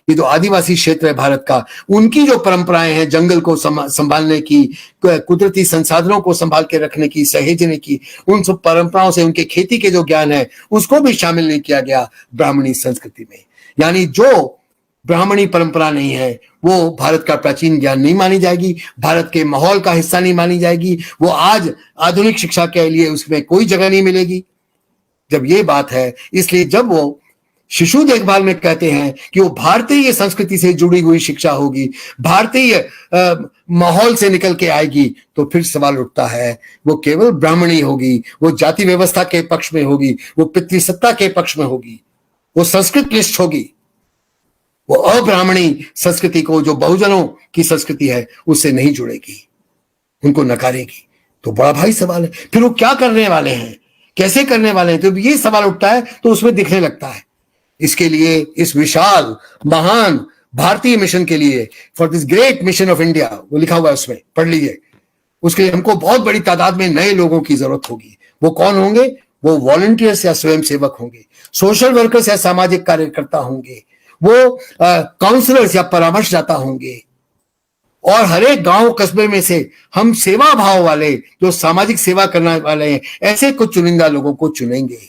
Speaker 1: ये जो आदिवासी क्षेत्र है भारत का, उनकी जो परंपराएं हैं, जंगल को संभालने की, कुदरती संसाधनों को संभाल के रखने की, सहेजने की, उन सब परंपराओं से उनके खेती के जो ज्ञान है उसको भी शामिल नहीं किया गया ब्राह्मणी संस्कृति में। यानी जो ब्राह्मणी परंपरा नहीं है वो भारत का प्राचीन ज्ञान नहीं मानी जाएगी, भारत के माहौल का हिस्सा नहीं मानी जाएगी। वो आज आधुनिक शिक्षा के लिए उसमें कोई जगह नहीं मिलेगी। जब ये बात है, इसलिए जब वो शिशु देखभाल में कहते हैं कि वो भारतीय संस्कृति से जुड़ी हुई शिक्षा होगी, भारतीय माहौल से निकल के आएगी, तो फिर सवाल उठता है वो केवल ब्राह्मणी होगी, वो जाति व्यवस्था के पक्ष में होगी, वो पितृसत्ता के पक्ष में होगी, वो संस्कृत लिस्ट होगी, वो अब्राह्मणी संस्कृति को, जो बहुजनों की संस्कृति है, उससे नहीं जुड़ेगी, उनको नकारेगी। तो बड़ा भारी सवाल है, फिर वो क्या करने वाले हैं? कैसे करने वाले हैं? तो ये सवाल उठता है तो उसमें दिखने लगता है। इसके लिए, इस विशाल महान भारतीय मिशन के लिए, for this great mission of India, वो लिखा हुआ है उसमें, पढ़ लीजिए। उसके लिए हमको बहुत बड़ी तादाद में नए लोगों की जरूरत होगी। वो कौन होंगे? वो वॉलंटियर्स या स्वयंसेवक होंगे, सोशल वर्कर्स या सामाजिक कार्यकर्ता होंगे, वो काउंसलर्स या परामर्शदाता होंगे, और हर एक गांव कस्बे में से हम सेवा भाव वाले, जो सामाजिक सेवा करने वाले हैं, ऐसे कुछ चुनिंदा लोगों को चुनेंगे।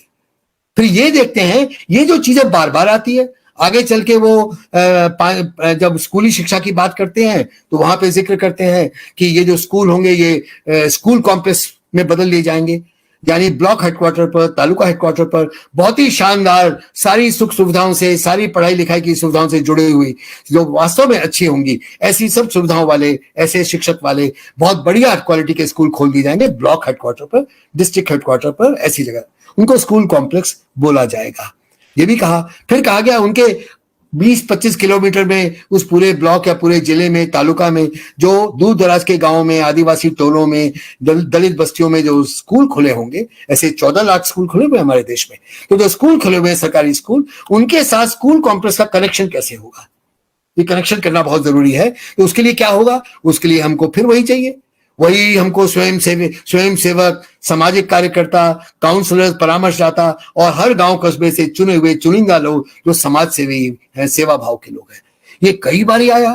Speaker 1: फिर ये देखते हैं, ये जो चीजें बार बार आती है, आगे चल के वो जब स्कूली शिक्षा की बात करते हैं तो वहां पे जिक्र करते हैं कि ये जो स्कूल होंगे ये स्कूल कॉम्प्लेक्स में बदल लिए जाएंगे, यानी ब्लॉक हेडक्वार्टर पर, तालुका हेडक्वार्टर पर बहुत ही शानदार सारी सुख सुविधाओं से, सारी पढ़ाई लिखाई की सुविधाओं से जुड़ी हुई, जो वास्तव में अच्छी होंगी, ऐसी सब सुविधाओं वाले, ऐसे शिक्षक वाले बहुत बढ़िया क्वालिटी के स्कूल खोल दिए जाएंगे ब्लॉक हेडक्वार्टर पर, डिस्ट्रिक्ट हेडक्वार्टर पर, ऐसी जगह उनको स्कूल कॉम्प्लेक्स बोला जाएगा। ये भी कहा। फिर कहा गया उनके 20-25 किलोमीटर में, उस पूरे ब्लॉक या पूरे जिले में, तालुका में, जो दूर दराज के गांवों में, आदिवासी टोलों में, दलित बस्तियों में जो स्कूल खुले होंगे, ऐसे 14 लाख स्कूल खुले हुए हमारे देश में, तो जो स्कूल खुले हुए सरकारी स्कूल, उनके साथ स्कूल कॉम्प्लेक्स का कनेक्शन कैसे होगा? ये कनेक्शन करना बहुत जरूरी है। तो उसके लिए क्या होगा? उसके लिए हमको फिर वही चाहिए, वही हमको स्वयंसेवक, सामाजिक कार्यकर्ता, काउंसलर, परामर्शदाता और हर गांव कस्बे से चुने हुए चुनिंदा लोग जो समाज सेवी हैं, सेवा भाव के लोग हैं। ये कई बार आया।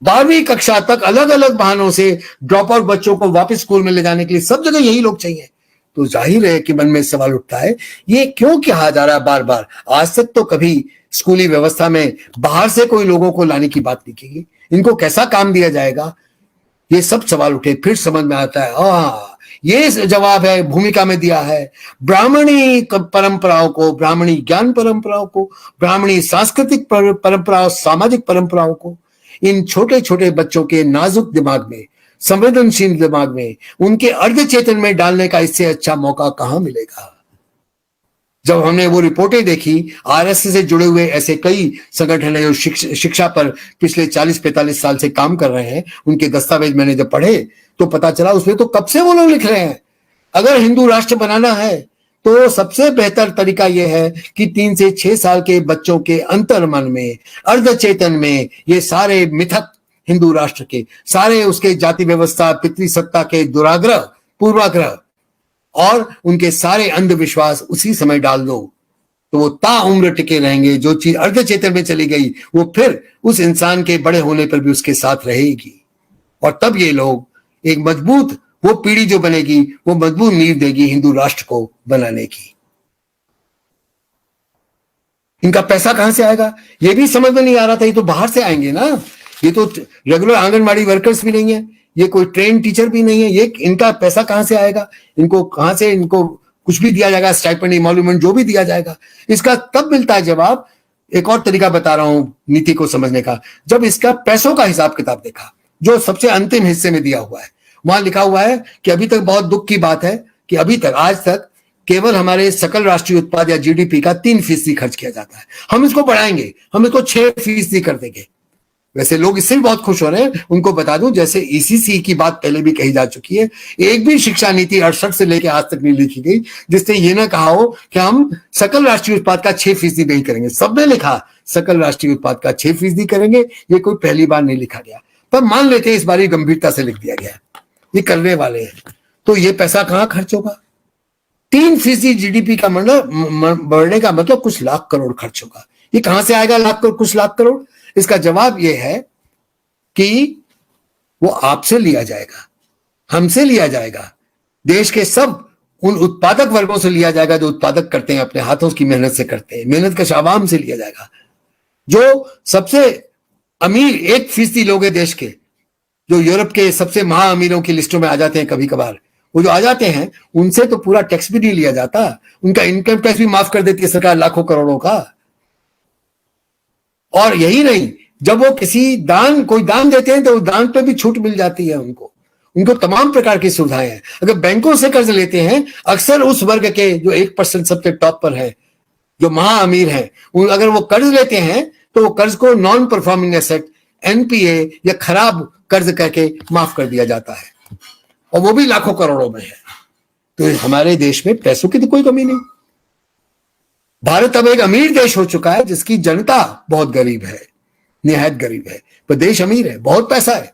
Speaker 1: 12वीं कक्षा तक अलग अलग बहानों से ड्रॉप आउट बच्चों को वापस स्कूल में ले जाने के लिए सब जगह यही लोग चाहिए। तो जाहिर है कि मन में सवाल उठता है, ये क्यों कहा जा रहा है बार बार? आज तक तो कभी स्कूली व्यवस्था में बाहर से कोई लोगों को लाने की बात नहीं की। इनको कैसा काम दिया जाएगा? ये सब सवाल उठे। फिर समझ में आता है, ये जवाब है, भूमिका में दिया है, ब्राह्मणी परंपराओं को, ब्राह्मणी ज्ञान परंपराओं को, ब्राह्मणी सांस्कृतिक परंपराओं, सामाजिक परंपराओं को इन छोटे छोटे बच्चों के नाजुक दिमाग में, संवेदनशील दिमाग में, उनके अर्ध चेतन में डालने का इससे अच्छा मौका कहां मिलेगा? जब हमने वो रिपोर्टें देखी, आरएसएस से जुड़े हुए ऐसे कई संगठन है जो शिक्षा पर पिछले 40-45 साल से काम कर रहे हैं, उनके दस्तावेज मैंने जब पढ़े तो पता चला उसमें तो कब से वो लोग लिख रहे हैं, अगर हिंदू राष्ट्र बनाना है तो सबसे बेहतर तरीका यह है कि 3 से 6 साल के बच्चों के अंतर मन में, अर्ध चेतन में ये सारे मिथक हिंदू राष्ट्र के, सारे उसके जाति व्यवस्था, पितृसत्ता के दुराग्रह, पूर्वाग्रह और उनके सारे अंधविश्वास उसी समय डाल दो, तो वो ताउम्र टिके रहेंगे। जो चीज अर्ध चेतन में चली गई वो फिर उस इंसान के बड़े होने पर भी उसके साथ रहेगी, और तब ये लोग एक मजबूत, वो पीढ़ी जो बनेगी वो मजबूत नींव देगी हिंदू राष्ट्र को बनाने की। इनका पैसा कहां से आएगा ये भी समझ में नहीं आ रहा था। ये तो बाहर से आएंगे ना, ये तो रेगुलर आंगनबाड़ी वर्कर्स भी नहीं है, ये कोई ट्रेन टीचर भी नहीं है, ये इनका पैसा कहां से आएगा? इनको कहां से, इनको कुछ भी दिया जाएगा, स्टाइपेंड, इमोल्यूमेंट जो भी दिया जाएगा? इसका तब मिलता है जवाब, एक और तरीका बता रहा हूं नीति को समझने का, जब इसका पैसों का हिसाब किताब देखा, जो सबसे अंतिम हिस्से में दिया हुआ है। वहां लिखा हुआ है कि अभी तक, बहुत दुख की बात है कि अभी तक, आज तक केवल हमारे सकल राष्ट्रीय उत्पाद या जीडीपी का 3% खर्च किया जाता है। हम इसको बढ़ाएंगे, हम इसको 6% कर देंगे। वैसे लोग इससे भी बहुत खुश हो रहे हैं। उनको बता दूं, जैसे ईसीसी की बात पहले भी कही जा चुकी है, एक भी शिक्षा नीति 68 से लेकर आज तक नहीं लिखी गई जिसने ये ना कहा हो कि हम सकल राष्ट्रीय उत्पाद का 6% नहीं करेंगे। सबने लिखा सकल राष्ट्रीय उत्पाद का 6% करेंगे, ये कोई पहली बार नहीं लिखा गया। पर मान लेते हैं इस बार गंभीरता से लिख दिया गया, ये करने वाले हैं। तो ये पैसा कहां खर्च होगा? 3% जीडीपी का मतलब बढ़ने का मतलब कुछ लाख करोड़ खर्च होगा। ये कहां से आएगा कुछ लाख करोड़? इसका जवाब यह है कि वो आपसे लिया जाएगा, हमसे लिया जाएगा, देश के सब उन उत्पादक वर्गों से लिया जाएगा जो उत्पादक करते हैं, अपने हाथों की मेहनत से करते हैं, मेहनत कश आवाम से लिया जाएगा। जो सबसे अमीर 1% लोग हैं देश के, जो यूरोप के सबसे महा अमीरों की लिस्टों में आ जाते हैं कभी कभार, वो जो आ जाते हैं उनसे तो पूरा टैक्स भी नहीं लिया जाता, उनका इनकम टैक्स भी माफ कर देती है सरकार लाखों करोड़ों का। और यही नहीं, जब वो कोई दान देते हैं तो दान पे भी छूट मिल जाती है उनको तमाम प्रकार की सुविधाएं हैं। अगर बैंकों से कर्ज लेते हैं, अक्सर उस वर्ग के जो 1% सबसे टॉप पर है, जो महा अमीर है, अगर वो कर्ज लेते हैं तो वो कर्ज को नॉन परफॉर्मिंग एसेट, एनपीए या खराब कर्ज करके माफ कर दिया जाता है, और वो भी लाखों करोड़ों में है। तो हमारे देश में पैसों की तो कोई कमी नहीं। भारत अब एक अमीर देश हो चुका है जिसकी जनता बहुत गरीब है, निहायत गरीब है, पर देश अमीर है, बहुत पैसा है।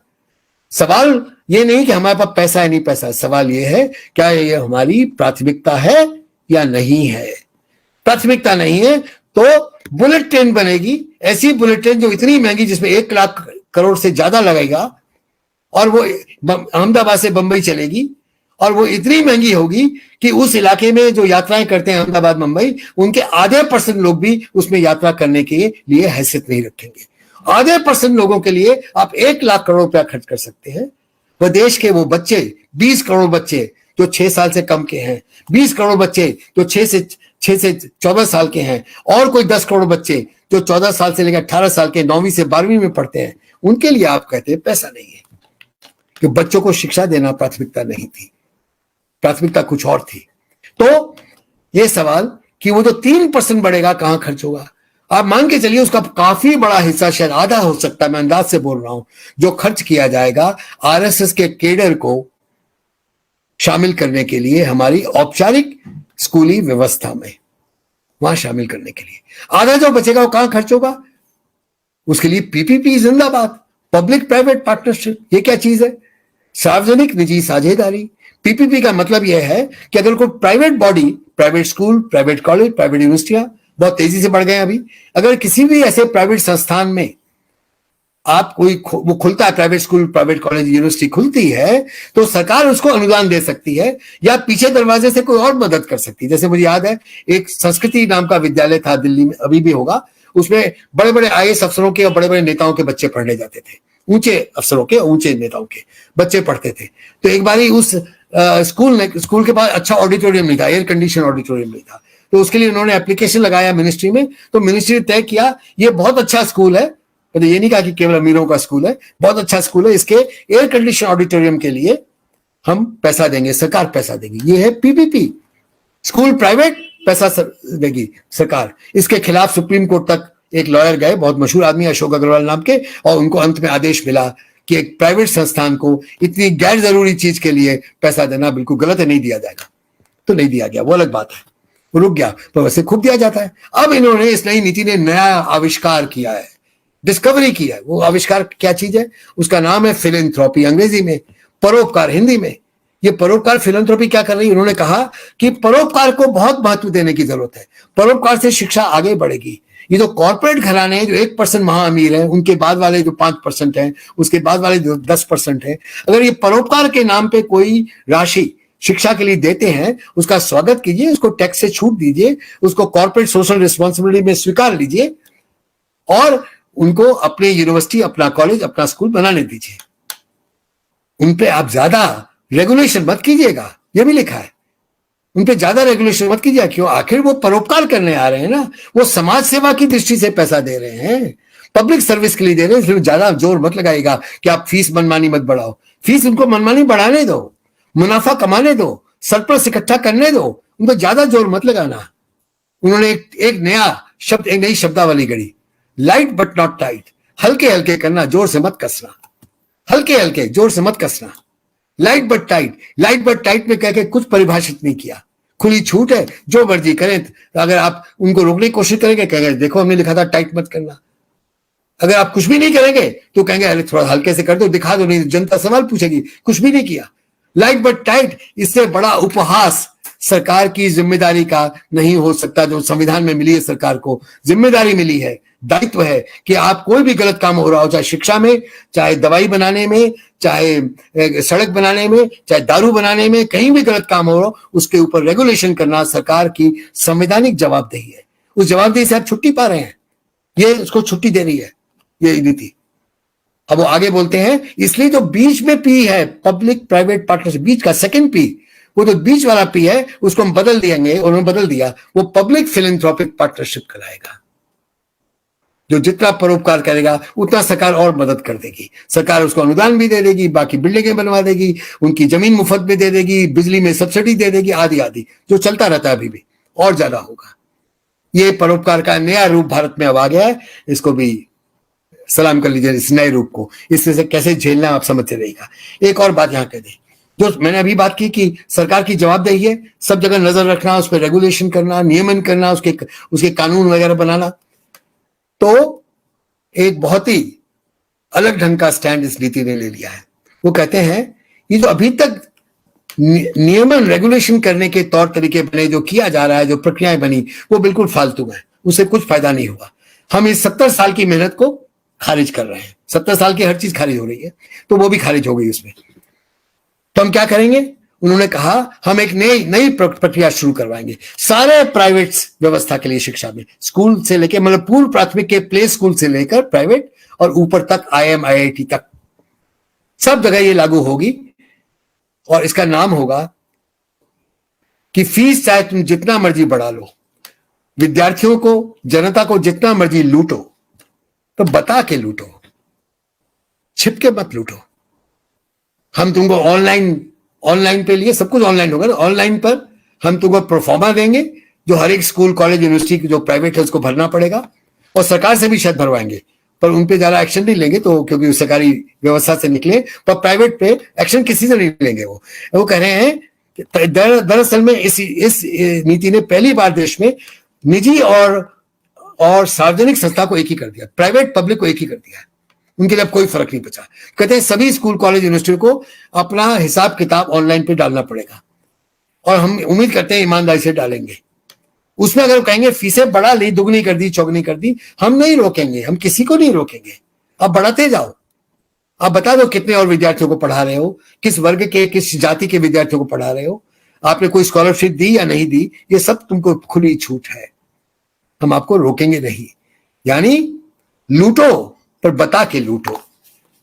Speaker 1: सवाल ये नहीं कि हमारे पास पैसा है नहीं पैसा है, सवाल ये है क्या ये हमारी प्राथमिकता है या नहीं है। प्राथमिकता नहीं है तो बुलेट ट्रेन बनेगी, ऐसी बुलेट ट्रेन जो इतनी महंगी जिसमें 1 लाख करोड़ से ज्यादा लगेगा, और वो अहमदाबाद से बंबई चलेगी, और वो इतनी महंगी होगी कि उस इलाके में जो यात्राएं करते हैं अहमदाबाद मुंबई, उनके आधे % लोग भी उसमें यात्रा करने के लिए हैसियत नहीं रखेंगे। आधे % लोगों के लिए आप 1 लाख करोड़ रुपया खर्च कर सकते हैं। वह देश के वो बच्चे, 20 करोड़ बच्चे जो 6 साल से कम के हैं, 20 करोड़ बच्चे जो 6 से 14 साल के हैं, और कोई 10 करोड़ बच्चे जो 14 साल से लेकर 18 साल के 9वीं से 12वीं में पढ़ते हैं, उनके लिए आप कहते हैं पैसा नहीं है। कि बच्चों को शिक्षा देना प्राथमिकता नहीं थी, प्राथमिकता कुछ और थी। तो यह सवाल कि वो जो 3% बढ़ेगा कहां खर्च होगा, आप मान के चलिए उसका काफी बड़ा हिस्सा, शायद आधा हो सकता है, मैं अंदाज से बोल रहा हूं, जो खर्च किया जाएगा आरएसएस के केडर को शामिल करने के लिए हमारी औपचारिक स्कूली व्यवस्था में, वहां शामिल करने के लिए। आधा जो बचेगा वो कहां खर्च होगा, उसके लिए पीपीपी जिंदाबाद, पब्लिक प्राइवेट पार्टनरशिप। ये क्या चीज है? सार्वजनिक निजी साझेदारी। पीपीपी का मतलब यह है कि अगर कोई private body, private school, private college, private यूनिवर्सिटियां बहुत तेजी से बढ़ गए अभी, अगर किसी भी ऐसे प्राइवेट संस्थान में आप वो खुलता है, private school, private college, university खुलती है, तो सरकार उसको अनुदान दे सकती है या पीछे दरवाजे से कोई और मदद कर सकती है। जैसे मुझे याद है एक संस्कृति नाम का विद्यालय था दिल्ली में, अभी भी होगा, उसमें बड़े बड़े आईएएस अफसरों के और बड़े बड़े नेताओं के बच्चे पढ़ने जाते थे, ऊंचे अफसरों के, ऊंचे नेताओं के बच्चे पढ़ते थे। तो एक बारी उस स्कूल के पास अच्छा ऑडिटोरियम नहीं था, एयर कंडीशन ऑडिटोरियम नहीं था, तो उसके लिए उन्होंने एप्लीकेशन लगाया मिनिस्ट्री में। तो मिनिस्ट्री ने तय किया ये बहुत अच्छा स्कूल है, तो ये नहीं कहा कि केवल अमीरों का स्कूल है, बहुत अच्छा स्कूल है, इसके एयर कंडीशन ऑडिटोरियम के लिए हम पैसा देंगे, सरकार पैसा देगी। ये है पीपीपी, स्कूल प्राइवेट, पैसा देगी सरकार। इसके खिलाफ सुप्रीम कोर्ट तक एक लॉयर गए, बहुत मशहूर आदमी अशोक अग्रवाल नाम के, और उनको अंत में आदेश मिला कि एक प्राइवेट संस्थान को इतनी गैर जरूरी चीज के लिए पैसा देना बिल्कुल गलत है, नहीं दिया जाएगा। तो नहीं दिया गया, वो अलग बात है, वो रुक गया, तो वैसे खूब दिया जाता है। अब इन्होंने, इस नई नीति ने नया आविष्कार किया है, डिस्कवरी किया है। वो आविष्कार क्या चीज है? उसका नाम है फिलैंथ्रोपी, अंग्रेजी में परोपकार, हिंदी में। ये परोपकार, फिलैंथ्रोपी क्या कर रही है? उन्होंने कहा कि परोपकार को बहुत महत्व देने की जरूरत है, परोपकार से शिक्षा आगे बढ़ेगी। ये जो कॉर्पोरेट घराने हैं, जो 1% महा अमीर है, उनके बाद वाले जो 5% हैं, उसके बाद वाले जो 10% हैं, अगर ये परोपकार के नाम पे कोई राशि शिक्षा के लिए देते हैं, उसका स्वागत कीजिए, उसको टैक्स से छूट दीजिए, उसको कॉर्पोरेट सोशल रिस्पॉन्सिबिलिटी में स्वीकार लीजिए, और उनको अपने यूनिवर्सिटी, अपना कॉलेज, अपना स्कूल बनाने दीजिए। उन पे आप ज्यादा रेगुलेशन मत कीजिएगा, ये भी लिखा है, उन पे ज्यादा रेगुलेशन मत कीजिए। क्यों? आखिर वो परोपकार करने आ रहे हैं ना, वो समाज सेवा की दृष्टि से पैसा दे रहे हैं, पब्लिक सर्विस के लिए दे रहे हैं, इसलिए ज्यादा जोर मत लगाइएगा कि आप फीस मनमानी मत बढ़ाओ। फीस उनको मनमानी बढ़ाने दो, मुनाफा कमाने दो, सरप्लस इकट्ठा करने दो, उनको ज्यादा जोर मत लगाना। उन्होंने एक नया शब्द, एक नई शब्दावली गढ़ी, लाइट बट नॉट टाइट, हल्के हल्के करना, जोर से मत कसना, हल्के हल्के, जोर से मत कसना। Light but tight, light but tight में कह के कुछ परिभाषित नहीं किया, खुली छूट है, जो मर्जी करें। अगर आप उनको रोकने की कोशिश करेंगे, कहेंगे देखो हमने लिखा था टाइट मत करना। अगर आप कुछ भी नहीं करेंगे तो कहेंगे अरे थोड़ा हल्के से कर दो, दिखा दो, नहीं जनता सवाल पूछेगी, कुछ भी नहीं किया। लाइट बट टाइट, इससे बड़ा उपहास सरकार की जिम्मेदारी का नहीं हो सकता। जो संविधान में मिली है, सरकार को जिम्मेदारी मिली है, दायित्व है कि आप कोई भी गलत काम हो रहा हो, चाहे शिक्षा में, चाहे दवाई बनाने में, चाहे सड़क बनाने में, चाहे दारू बनाने में, कहीं भी गलत काम हो रहा हो, उसके ऊपर रेगुलेशन करना सरकार की संवैधानिक जवाबदेही है। उस जवाबदेही से आप छुट्टी पा रहे हैं, ये उसको छुट्टी दे रही है ये नीति। अब वो आगे बोलते हैं, इसलिए जो बीच में पी है, पब्लिक प्राइवेट पार्टनरशिप, बीच का सेकंड पी, वो जो बीच वाला पी है उसको हम बदल देंगे, उन्होंने बदल दिया, वो पब्लिक फिलैंथ्रोपिक पार्टनरशिप कराएगा। जो जितना परोपकार करेगा उतना सरकार और मदद कर देगी, सरकार उसको अनुदान भी दे देगी, बाकी बिल्डिंगें बनवा देगी, उनकी जमीन मुफ्त में दे देगी, बिजली में सब्सिडी दे देगी, आदि आदि, जो चलता रहता है अभी भी, और ज्यादा होगा। ये परोपकार का नया रूप भारत में अब आ गया है, इसको भी सलाम कर लीजिए, इस नए रूप को। इससे कैसे झेलना आप समझते रहिएगा। एक और बात यहां कह दें, जो मैंने अभी बात की कि सरकार की जवाबदेही है सब जगह नजर रखना, उस पर रेगुलेशन करना, नियमन करना, उसके कानून वगैरह बनाना, तो एक बहुत ही अलग ढंग का स्टैंड इस नीति ने ले लिया है। वो कहते हैं ये जो अभी तक नियमन रेगुलेशन करने के तौर तरीके बने, जो किया जा रहा है, जो प्रक्रियाएं बनी, वो बिल्कुल फालतू है, उससे कुछ फायदा नहीं हुआ। हम इस 70 साल की मेहनत को खारिज कर रहे हैं। 70 साल की हर चीज खारिज हो रही है, तो वो भी खारिज हो गई उसमें। तो हम क्या करेंगे? उन्होंने कहा हम एक नई प्रक्रिया शुरू करवाएंगे सारे प्राइवेट व्यवस्था के लिए शिक्षा में, स्कूल से लेकर, मतलब पूर्व प्राथमिक के प्ले स्कूल से लेकर प्राइवेट और ऊपर तक IIM IIT तक सब जगह ये लागू होगी। और इसका नाम होगा कि फीस चाहे तुम जितना मर्जी बढ़ा लो, विद्यार्थियों को, जनता को जितना मर्जी लूटो, तो बता के लूटो, छिप के मत लूटो। हम तुमको ऑनलाइन पे लिए, सब कुछ ऑनलाइन होगा ना, ऑनलाइन पर हम तुमको प्रोफार्मा देंगे जो हर एक स्कूल, कॉलेज, यूनिवर्सिटी जो प्राइवेट है उसको भरना पड़ेगा, और सरकार से भी शायद भरवाएंगे, पर उन पे ज्यादा एक्शन नहीं लेंगे, तो क्योंकि सरकारी व्यवस्था से निकले, पर प्राइवेट पे एक्शन किसी से नहीं लेंगे। वो कह रहे हैं कि दरअसल में इस नीति ने पहली बार देश में निजी और सार्वजनिक संस्था को एक ही कर दिया, प्राइवेट पब्लिक को एक ही कर दिया, उनके लिए अब कोई फर्क नहीं बचा। कहते हैं सभी स्कूल, कॉलेज, यूनिवर्सिटी को अपना हिसाब किताब ऑनलाइन पे डालना पड़ेगा, और हम उम्मीद करते हैं ईमानदारी से डालेंगे। उसमें अगर कहेंगे फीसें बढ़ा ली, दुगनी कर दी, चौगनी कर दी, हम नहीं रोकेंगे, हम किसी को नहीं रोकेंगे। आप बढ़ाते जाओ, आप बता दो कितने और विद्यार्थियों को पढ़ा रहे हो, किस वर्ग के, किस जाति के विद्यार्थियों को पढ़ा रहे हो, आपने कोई स्कॉलरशिप दी या नहीं दी, ये सब तुमको खुली छूट है, हम आपको रोकेंगे नहीं। यानी लूटो, पर बता के लूटो,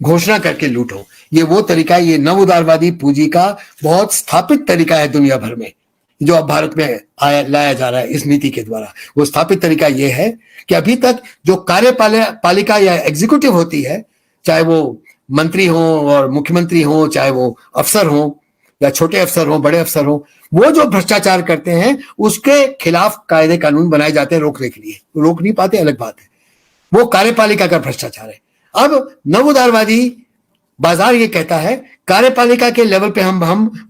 Speaker 1: घोषणा करके लूटो। ये वो तरीका, ये नव उदारवादी पूंजी का बहुत स्थापित तरीका है दुनिया भर में, जो अब भारत में लाया जा रहा है इस नीति के द्वारा। वो स्थापित तरीका ये है कि अभी तक जो कार्यपालिका या एग्जीक्यूटिव होती है, चाहे वो मंत्री हो और मुख्यमंत्री हो, चाहे वो अफसर हो या छोटे अफसर हो, बड़े अफसर हो, वो जो भ्रष्टाचार करते हैं उसके खिलाफ कायदे कानून बनाए जाते हैं रोकने के लिए। रोक नहीं पाते, अलग बात है, वो कार्यपालिका का भ्रष्टाचार है। अब नव उदारवादी बाजार ये कहता है कार्यपालिका के लेवल पे हम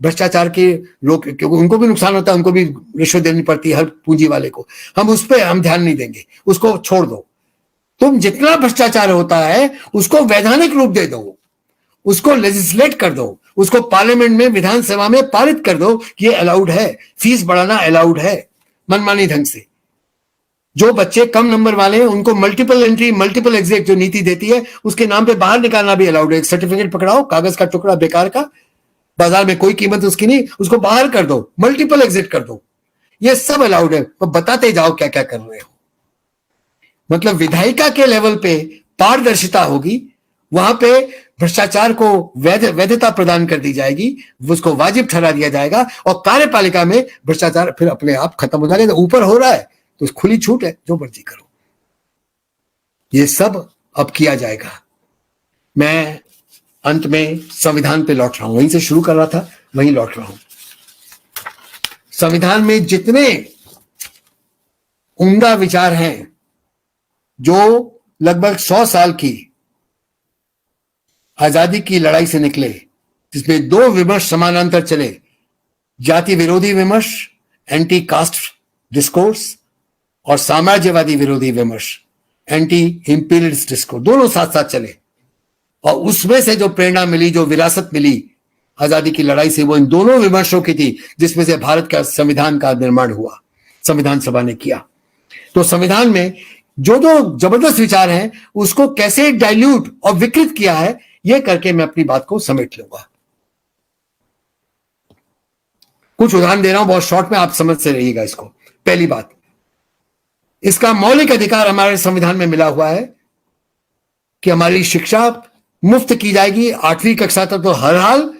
Speaker 1: भ्रष्टाचार के रोक, क्योंकि उनको भी नुकसान होता है, उनको भी रिश्वत देनी पड़ती है हर पूंजी वाले को, हम उस पर हम ध्यान नहीं देंगे, उसको छोड़ दो। तुम जितना भ्रष्टाचार होता है उसको वैधानिक रूप दे दो, उसको लेजिस्लेट कर दो, उसको पार्लियामेंट में, विधानसभा में पारित कर दो कि ये अलाउड है, फीस बढ़ाना अलाउड है मनमानी ढंग से। जो बच्चे कम नंबर वाले हैं उनको मल्टीपल एंट्री, मल्टीपल एग्जिट जो नीति देती है उसके नाम पे बाहर निकालना भी अलाउड है। एक सर्टिफिकेट पकड़ाओ, कागज का टुकड़ा बेकार का, बाजार में कोई कीमत उसकी नहीं, उसको बाहर कर दो, मल्टीपल एग्जिट कर दो, ये सब अलाउड है। तो बताते जाओ क्या क्या कर रहे हो। मतलब विधायिका के लेवल पे पारदर्शिता होगी, वहां पे भ्रष्टाचार को वैधता प्रदान कर दी जाएगी, उसको वाजिब ठहरा दिया जाएगा, और कार्यपालिका में भ्रष्टाचार फिर अपने आप खत्म हो जाएगा। ऊपर हो रहा है तो खुली छूट है, जो मर्जी करो। ये सब अब किया जाएगा। मैं अंत में संविधान पे लौट रहा हूं, वहीं से शुरू कर रहा था, वहीं लौट रहा हूं। संविधान में जितने उम्दा विचार हैं, जो लगभग 100 साल की आजादी की लड़ाई से निकले, जिसमें 2 विमर्श समानांतर चले, जाति विरोधी विमर्श, एंटी कास्ट डिस्कोर्स, और साम्राज्यवादी विरोधी विमर्श, एंटी इंपीरियलिस्ट डिस्कोर्स, दोनों साथ साथ चले। और उसमें से जो प्रेरणा मिली, जो विरासत मिली आजादी की लड़ाई से, वो इन दोनों विमर्शों की थी, जिसमें से भारत का संविधान का निर्माण हुआ, संविधान सभा ने किया। तो संविधान में जो जो जबरदस्त विचार हैं उसको कैसे डाइल्यूट और विकृत किया है, यह करके मैं अपनी बात को समेट लूंगा। कुछ उदाहरण दे रहा हूं बहुत शॉर्ट में, आप समझ से रहिएगा इसको। पहली बात, इसका मौलिक अधिकार हमारे संविधान में मिला हुआ है कि हमारी शिक्षा मुफ्त की जाएगी 8वीं कक्षा तक तो हर हाल,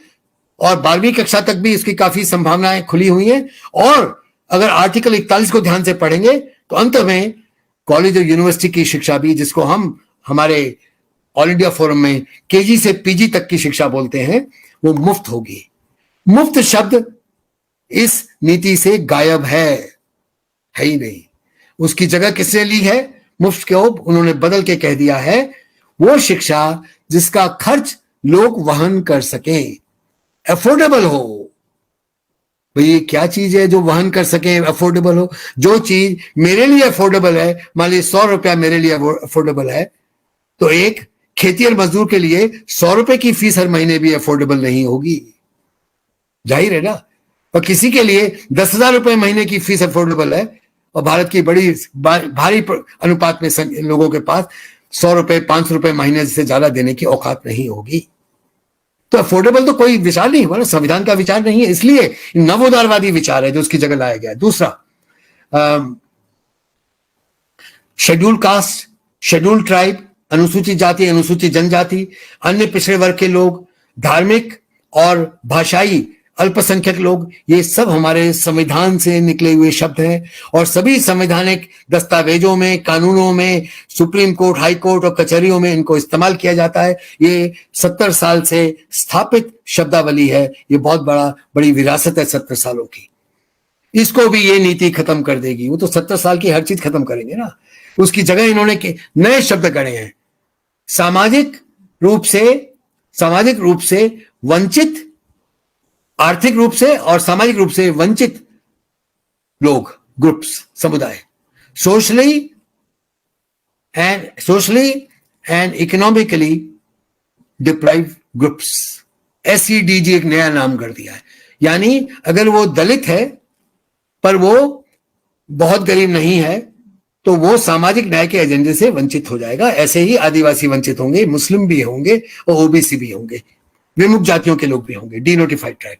Speaker 1: और 12वीं कक्षा तक भी इसकी काफी संभावनाएं खुली हुई हैं। और अगर आर्टिकल 41 को ध्यान से पढ़ेंगे तो अंत में कॉलेज और यूनिवर्सिटी की शिक्षा भी, जिसको हम हमारे ऑल इंडिया फोरम में केजी से पीजी तक की शिक्षा बोलते हैं, वो मुफ्त होगी। मुफ्त शब्द इस नीति से गायब है ही नहीं। उसकी जगह किसने ली है? मुफ्त को उन्होंने बदल के कह दिया है वो शिक्षा जिसका खर्च लोग वहन कर सके, अफोर्डेबल हो। भाई ये क्या चीज है जो वहन कर सके, अफोर्डेबल हो? जो चीज मेरे लिए अफोर्डेबल है, मान लीजिए 100 रुपया मेरे लिए अफोर्डेबल है, तो एक खेती और मजदूर के लिए 100 रुपए की फीस हर महीने भी अफोर्डेबल नहीं होगी, जाहिर है ना। और किसी के लिए 10,000 रुपए महीने की फीस अफोर्डेबल है, और भारत की बड़ी भारी अनुपात में लोगों के पास 100 रुपए 500 रुपए महीने से ज्यादा देने की औकात नहीं होगी। तो अफोर्डेबल तो कोई विचार नहीं हुआ ना, संविधान का विचार नहीं है, इसलिए नव उदारवादी विचार है जो उसकी जगह लाया गया है। दूसरा, शेड्यूल कास्ट, शेड्यूल ट्राइब, अनुसूचित जाति, अनुसूचित जनजाति, अन्य पिछड़े वर्ग के लोग, धार्मिक और भाषाई अल्पसंख्यक लोग, ये सब हमारे संविधान से निकले हुए शब्द हैं, और सभी संवैधानिक दस्तावेजों में, कानूनों में, सुप्रीम कोर्ट, हाई कोर्ट और कचहरियों में इनको इस्तेमाल किया जाता है। ये 70 साल से स्थापित शब्दावली है, ये बहुत बड़ी विरासत है 70 सालों की। इसको भी ये नीति खत्म कर देगी। वो तो 70 साल की हर चीज खत्म करेंगे ना, उसकी जगह इन्होंने नए शब्द गढ़े हैं। सामाजिक रूप से वंचित, आर्थिक रूप से और सामाजिक रूप से वंचित लोग, ग्रुप्स, समुदाय, socially and economically deprive groups, SEDG एक नया नाम कर दिया है। यानी अगर वो दलित है पर वो बहुत गरीब नहीं है, तो वो सामाजिक न्याय के एजेंडे से वंचित हो जाएगा। ऐसे ही आदिवासी वंचित होंगे, मुस्लिम भी होंगे और OBC भी होंगे, विमुक्त जातियों के लोग भी होंगे, डीनोटिफाइड ट्राइब।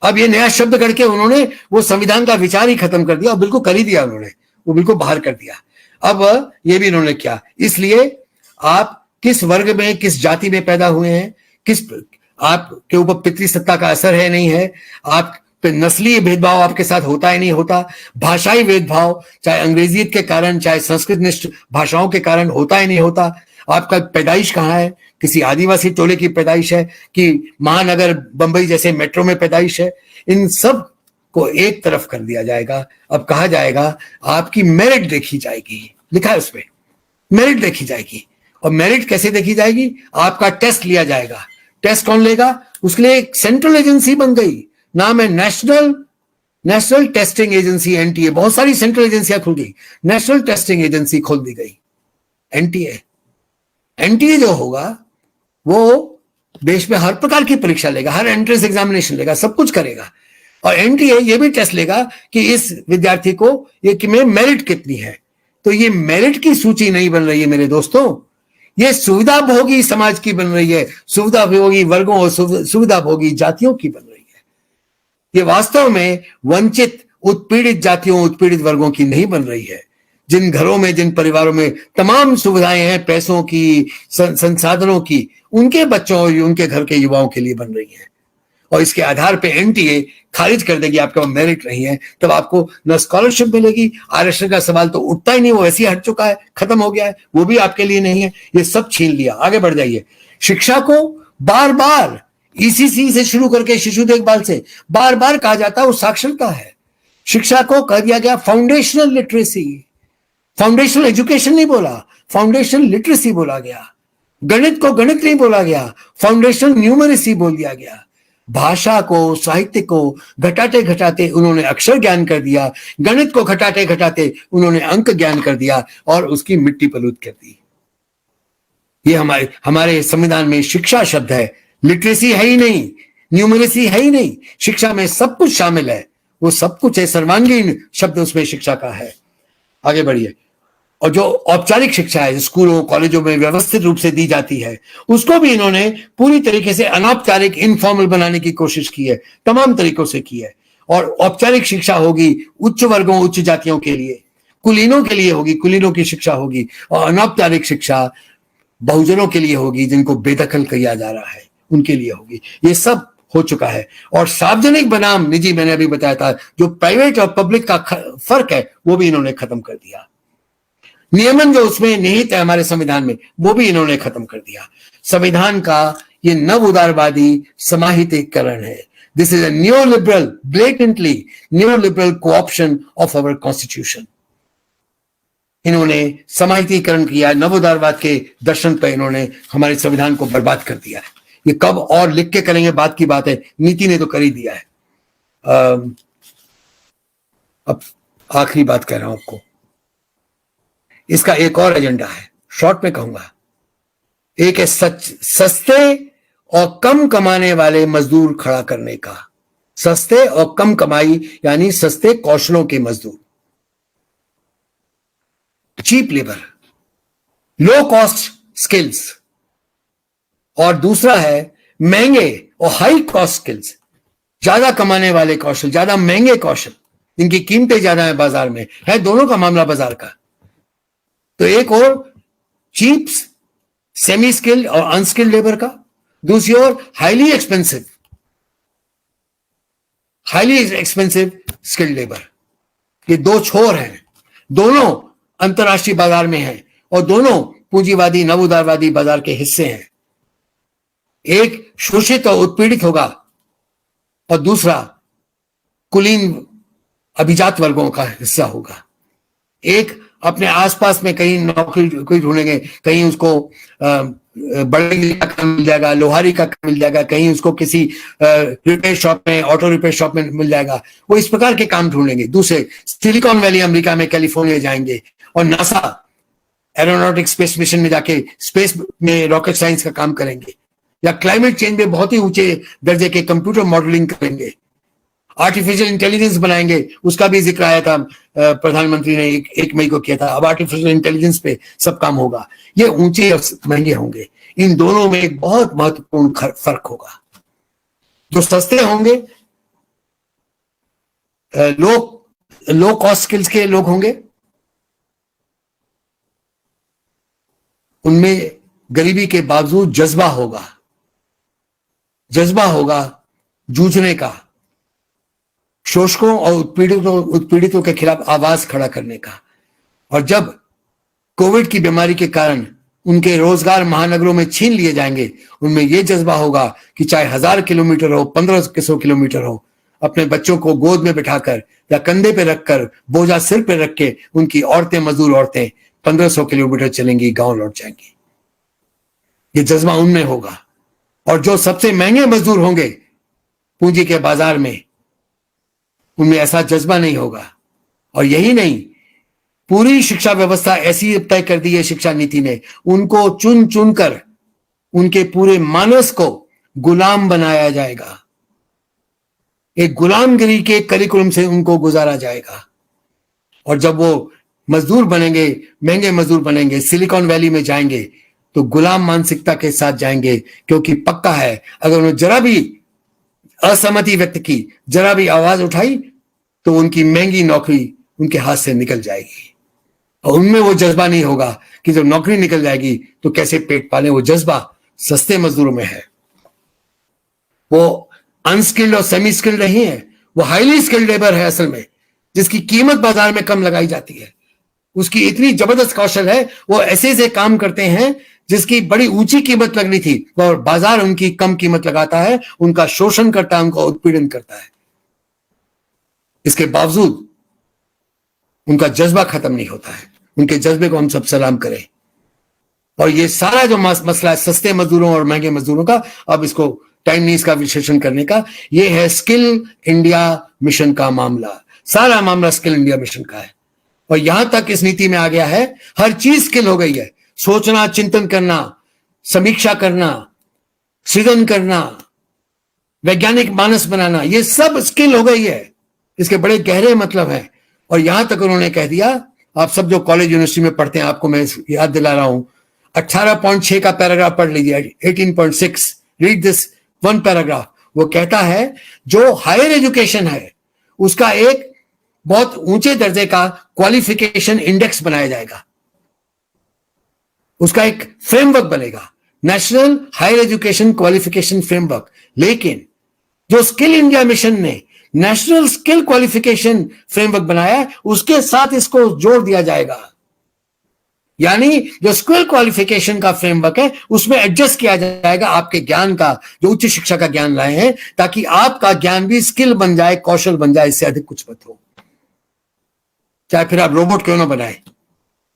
Speaker 1: अब ये नया शब्द करके उन्होंने वो संविधान का विचार ही खत्म कर दिया और बिल्कुल कर ही दिया उन्होंने, वो बिल्कुल बाहर कर दिया। अब ये भी इन्होंने किया। इसलिए आप किस वर्ग में, किस जाति में पैदा हुए हैं, किस आपके ऊपर पितृसत्ता का असर है नहीं है, आप नस्लीय भेदभाव आपके साथ होता ही नहीं होता, भाषाई भेदभाव चाहे अंग्रेजियत के कारण चाहे संस्कृत निष्ठ भाषाओं के कारण होता ही नहीं होता, आपका पैदाइश कहाँ है, किसी आदिवासी टोले की पैदाइश है कि महानगर बंबई जैसे मेट्रो में पैदाइश है, इन सब को एक तरफ कर दिया जाएगा। अब कहा जाएगा आपकी मेरिट देखी जाएगी, लिखा है उसमें, मेरिट देखी जाएगी। और मेरिट कैसे देखी जाएगी? आपका टेस्ट लिया जाएगा। टेस्ट कौन लेगा? उसके लिए एक सेंट्रल एजेंसी बन गई, नाम है नेशनल टेस्टिंग एजेंसी, NTA। बहुत सारी सेंट्रल एजेंसियां खुल गई, नेशनल टेस्टिंग एजेंसी खोल दी गई, NTA जो होगा वो देश में हर प्रकार की परीक्षा लेगा, हर एंट्रेंस एग्जामिनेशन लेगा, सब कुछ करेगा। और NTA ये भी टेस्ट लेगा कि इस विद्यार्थी को ये कि में मेरिट कितनी है। तो ये मेरिट की सूची नहीं बन रही है मेरे दोस्तों, ये सुविधा भोगी समाज की बन रही है, सुविधा भोगी वर्गों और सुविधा भोगी जातियों की बन रही है। ये वास्तव में वंचित, उत्पीड़ित जातियों, उत्पीड़ित वर्गों की नहीं बन रही है। जिन घरों में, जिन परिवारों में तमाम सुविधाएं हैं, पैसों की, संसाधनों की, उनके बच्चों और उनके घर के युवाओं के लिए बन रही है। और इसके आधार पे NTA खारिज कर देगी, आपके पास मेरिट नहीं है, तब आपको न स्कॉलरशिप मिलेगी। आरक्षण का सवाल तो उठता ही नहीं, वो ऐसे ही हट चुका है, खत्म हो गया है, वो भी आपके लिए नहीं है। ये सब छीन लिया। आगे बढ़ जाइए। शिक्षा को बार बार ECC से शुरू करके शिशु देखभाल से बार बार कहा जाता है वो साक्षरता है। शिक्षा को कह दिया गया फाउंडेशनल लिटरेसी, फाउंडेशनल एजुकेशन नहीं बोला, फाउंडेशनल लिटरेसी बोला गया। गणित को गणित नहीं बोला गया, फाउंडेशनल न्यूमरेसी बोल दिया गया। भाषा को, साहित्य को घटाते घटाते उन्होंने अक्षर ज्ञान कर दिया, गणित को घटाते घटाते उन्होंने अंक ज्ञान कर दिया और उसकी मिट्टी पलूद कर दी। ये हमारे संविधान में शिक्षा शब्द है, लिटरेसी है ही नहीं, न्यूमरेसी है ही नहीं। शिक्षा में सब कुछ शामिल है, वो सब कुछ है, सर्वांगीण शब्द उसमें शिक्षा का है। आगे बढ़िए। और जो औपचारिक शिक्षा है, स्कूलों कॉलेजों में व्यवस्थित रूप से दी जाती है, उसको भी इन्होंने पूरी तरीके से अनौपचारिक, इनफॉर्मल बनाने की कोशिश की है, तमाम तरीकों से की है। और औपचारिक शिक्षा होगी उच्च वर्गों, उच्च जातियों के लिए, कुलीनों के लिए होगी, कुलीनों की शिक्षा होगी। और अनौपचारिक शिक्षा बहुजनों के लिए होगी, जिनको बेदखल किया जा रहा है, उनके लिए होगी। ये सब हो चुका है। और सार्वजनिक बनाम निजी, मैंने अभी बताया था, जो प्राइवेट और पब्लिक का फर्क है, वो भी इन्होंने खत्म कर दिया। नियमन जो उसमें निहित है हमारे संविधान में, वो भी इन्होंने खत्म कर दिया। संविधान का ये नव उदारवादी समाहितीकरण है। This is a neoliberal, blatantly neoliberal cooption of our constitution. इन्होंने समाहितीकरण किया, नव उदारवाद के दर्शन पर इन्होंने हमारे संविधान को बर्बाद कर दिया है। ये कब और लिख के करेंगे बात की बात है, नीति ने तो कर ही दिया है। अब आखिरी बात कह रहा हूं आपको, इसका एक और एजेंडा है, शॉर्ट में कहूंगा। एक है सस्ते और कम कमाने वाले मजदूर खड़ा करने का, सस्ते और कम कमाई यानी सस्ते कौशलों के मजदूर, cheap labour, low cost skills. और दूसरा है महंगे और हाई कॉस्ट स्किल्स, ज्यादा कमाने वाले कौशल, ज्यादा महंगे कौशल, जिनकी कीमतें ज्यादा है बाजार में, है दोनों का मामला बाजार का। तो एक और चीप सेमी स्किल्ड और अनस्किल्ड लेबर का, दूसरी ओर हाईली एक्सपेंसिव स्किल्ड लेबर। ये दो छोर हैं, दोनों अंतरराष्ट्रीय बाजार में हैं और दोनों पूंजीवादी नवउदारवादी बाजार के हिस्से हैं। एक शोषित और उत्पीड़ित होगा और दूसरा कुलीन अभिजात वर्गों का हिस्सा होगा। एक अपने आसपास में कहीं नौकरी ढूंढेंगे, कहीं उसको बड़े का काम मिल जाएगा, लोहारी का काम मिल जाएगा, कहीं उसको किसी रिपेयर शॉप में, ऑटो रिपेयर शॉप में मिल जाएगा, वो इस प्रकार के काम ढूंढेंगे। दूसरे सिलिकॉन वैली अमेरिका में, कैलिफोर्निया जाएंगे और नासा एरोनॉटिक स्पेस मिशन में जाके स्पेस में रॉकेट साइंस का काम करेंगे, या क्लाइमेट चेंज में बहुत ही ऊंचे दर्जे के कंप्यूटर मॉडलिंग करेंगे, आर्टिफिशियल इंटेलिजेंस बनाएंगे। उसका भी जिक्र आया था, प्रधानमंत्री ने 1 मई को किया था। अब आर्टिफिशियल इंटेलिजेंस पे सब काम होगा। ये ऊंचे और महंगे होंगे। इन दोनों में एक बहुत महत्वपूर्ण फर्क होगा। जो सस्ते होंगे, लो कॉस्ट स्किल्स के लोग होंगे, उनमें गरीबी के बावजूद जज्बा होगा जूझने का, शोषकों और उत्पीड़ितों के खिलाफ आवाज खड़ा करने का। और जब कोविड की बीमारी के कारण उनके रोजगार महानगरों में छीन लिए जाएंगे, उनमें यह जज्बा होगा कि चाहे 1000 किलोमीटर हो, 1500 किलोमीटर हो, अपने बच्चों को गोद में बिठाकर या कंधे पे रखकर, बोझा सिर पे रख के उनकी मजदूर औरतें 1500 किलोमीटर चलेंगी, गांव लौट जाएंगी। ये जज्बा उनमें होगा। और जो सबसे महंगे मजदूर होंगे पूंजी के बाजार में, उनमें ऐसा जज्बा नहीं होगा। और यही नहीं, पूरी शिक्षा व्यवस्था ऐसी तय कर दी है शिक्षा नीति ने, उनको चुन चुन कर उनके पूरे मानस को गुलाम बनाया जाएगा। एक गुलामगिरी के करिकुलम से उनको गुजारा जाएगा। और जब वो मजदूर बनेंगे, महंगे मजदूर बनेंगे, सिलिकॉन वैली में जाएंगे, तो गुलाम मानसिकता के साथ जाएंगे। क्योंकि पक्का है, अगर उन्होंने जरा भी असहमति व्यक्त की, जरा भी आवाज उठाई, तो उनकी महंगी नौकरी उनके हाथ से निकल जाएगी। और उनमें वो जज्बा नहीं होगा कि जब नौकरी निकल जाएगी तो कैसे पेट पालें। वो जज्बा सस्ते मजदूरों में है। वो अनस्किल्ड और सेमी स्किल्ड नहीं है, वो हाईली स्किल्ड लेबर है असल में, जिसकी कीमत बाजार में कम लगाई जाती है। उसकी इतनी जबरदस्त कौशल है, वो ऐसे काम करते हैं जिसकी बड़ी ऊंची कीमत लगनी थी, और बाजार उनकी कम कीमत लगाता है, उनका शोषण करता है, उनका उत्पीड़न करता है। इसके बावजूद उनका जज्बा खत्म नहीं होता है। उनके जज्बे को हम सब सलाम करें। और ये सारा जो मसला है सस्ते मजदूरों और महंगे मजदूरों का, अब इसको टाइम नहीं इसका विश्लेषण करने का, ये है स्किल इंडिया मिशन का मामला। सारा मामला स्किल इंडिया मिशन का है। और यहां तक इस नीति में आ गया है, हर चीज स्किल हो गई है। सोचना, चिंतन करना, समीक्षा करना, सृजन करना, वैज्ञानिक मानस बनाना, ये सब स्किल हो गई है। इसके बड़े गहरे मतलब हैं। और यहां तक उन्होंने कह दिया, आप सब जो कॉलेज यूनिवर्सिटी में पढ़ते हैं, आपको मैं याद दिला रहा हूं, 18.6 का पैराग्राफ पढ़ लीजिए, 18.6, रीड दिस वन पैराग्राफ। वो कहता है जो हायर एजुकेशन है उसका एक बहुत ऊंचे दर्जे का क्वालिफिकेशन इंडेक्स बनाया जाएगा, उसका एक फ्रेमवर्क बनेगा, national higher education qualification framework. लेकिन जो स्किल इंडिया मिशन ने नेशनल स्किल क्वालिफिकेशन फ्रेमवर्क बनाया है, उसके साथ इसको जोड़ दिया जाएगा। यानी जो स्किल क्वालिफिकेशन का फ्रेमवर्क है, उसमें एडजस्ट किया जाएगा आपके ज्ञान का, जो उच्च शिक्षा का ज्ञान लाए हैं, ताकि आपका ज्ञान भी स्किल बन जाए, कौशल बन जाए, इससे अधिक कुछ मत हो। चाहे फिर आप रोबोट क्यों ना बनाए,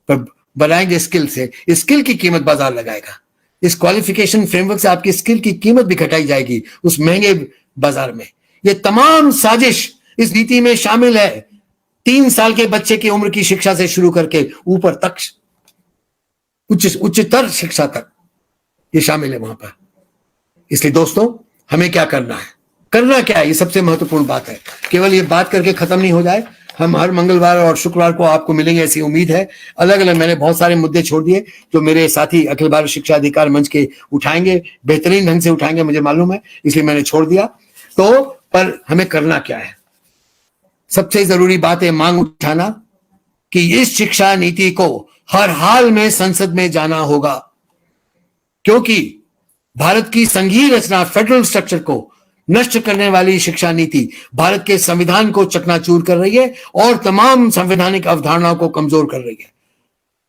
Speaker 1: पर बनाएंगे स्किल से। स्किल की कीमत बाजार लगाएगा। इस क्वालिफिकेशन फ्रेमवर्क से आपकी स्किल की कीमत भी घटाई जाएगी उस महंगे बाजार में। ये तमाम साजिश इस नीति में शामिल है। 3 साल के बच्चे की उम्र की शिक्षा से शुरू करके ऊपर तक, उच्चतर शिक्षा तक ये शामिल है वहां पर। इसलिए दोस्तों, हमें क्या करना है, करना क्या है, ये सबसे महत्वपूर्ण बात है। केवल ये बात करके खत्म नहीं हो जाए। हम हर मंगलवार और शुक्रवार को आपको मिलेंगे, ऐसी उम्मीद है। अलग अलग मैंने बहुत सारे मुद्दे छोड़ दिए जो मेरे साथी अखिल भारत शिक्षा अधिकार मंच के उठाएंगे, बेहतरीन ढंग से उठाएंगे, मुझे मालूम है, इसलिए मैंने छोड़ दिया। तो पर हमें करना क्या है, सबसे जरूरी बात है मांग उठाना कि इस शिक्षा नीति को हर हाल में संसद में जाना होगा, क्योंकि भारत की संघीय रचना, फेडरल स्ट्रक्चर को नष्ट करने वाली शिक्षा नीति भारत के संविधान को चकनाचूर कर रही है और तमाम संवैधानिक अवधारणाओं को कमजोर कर रही है।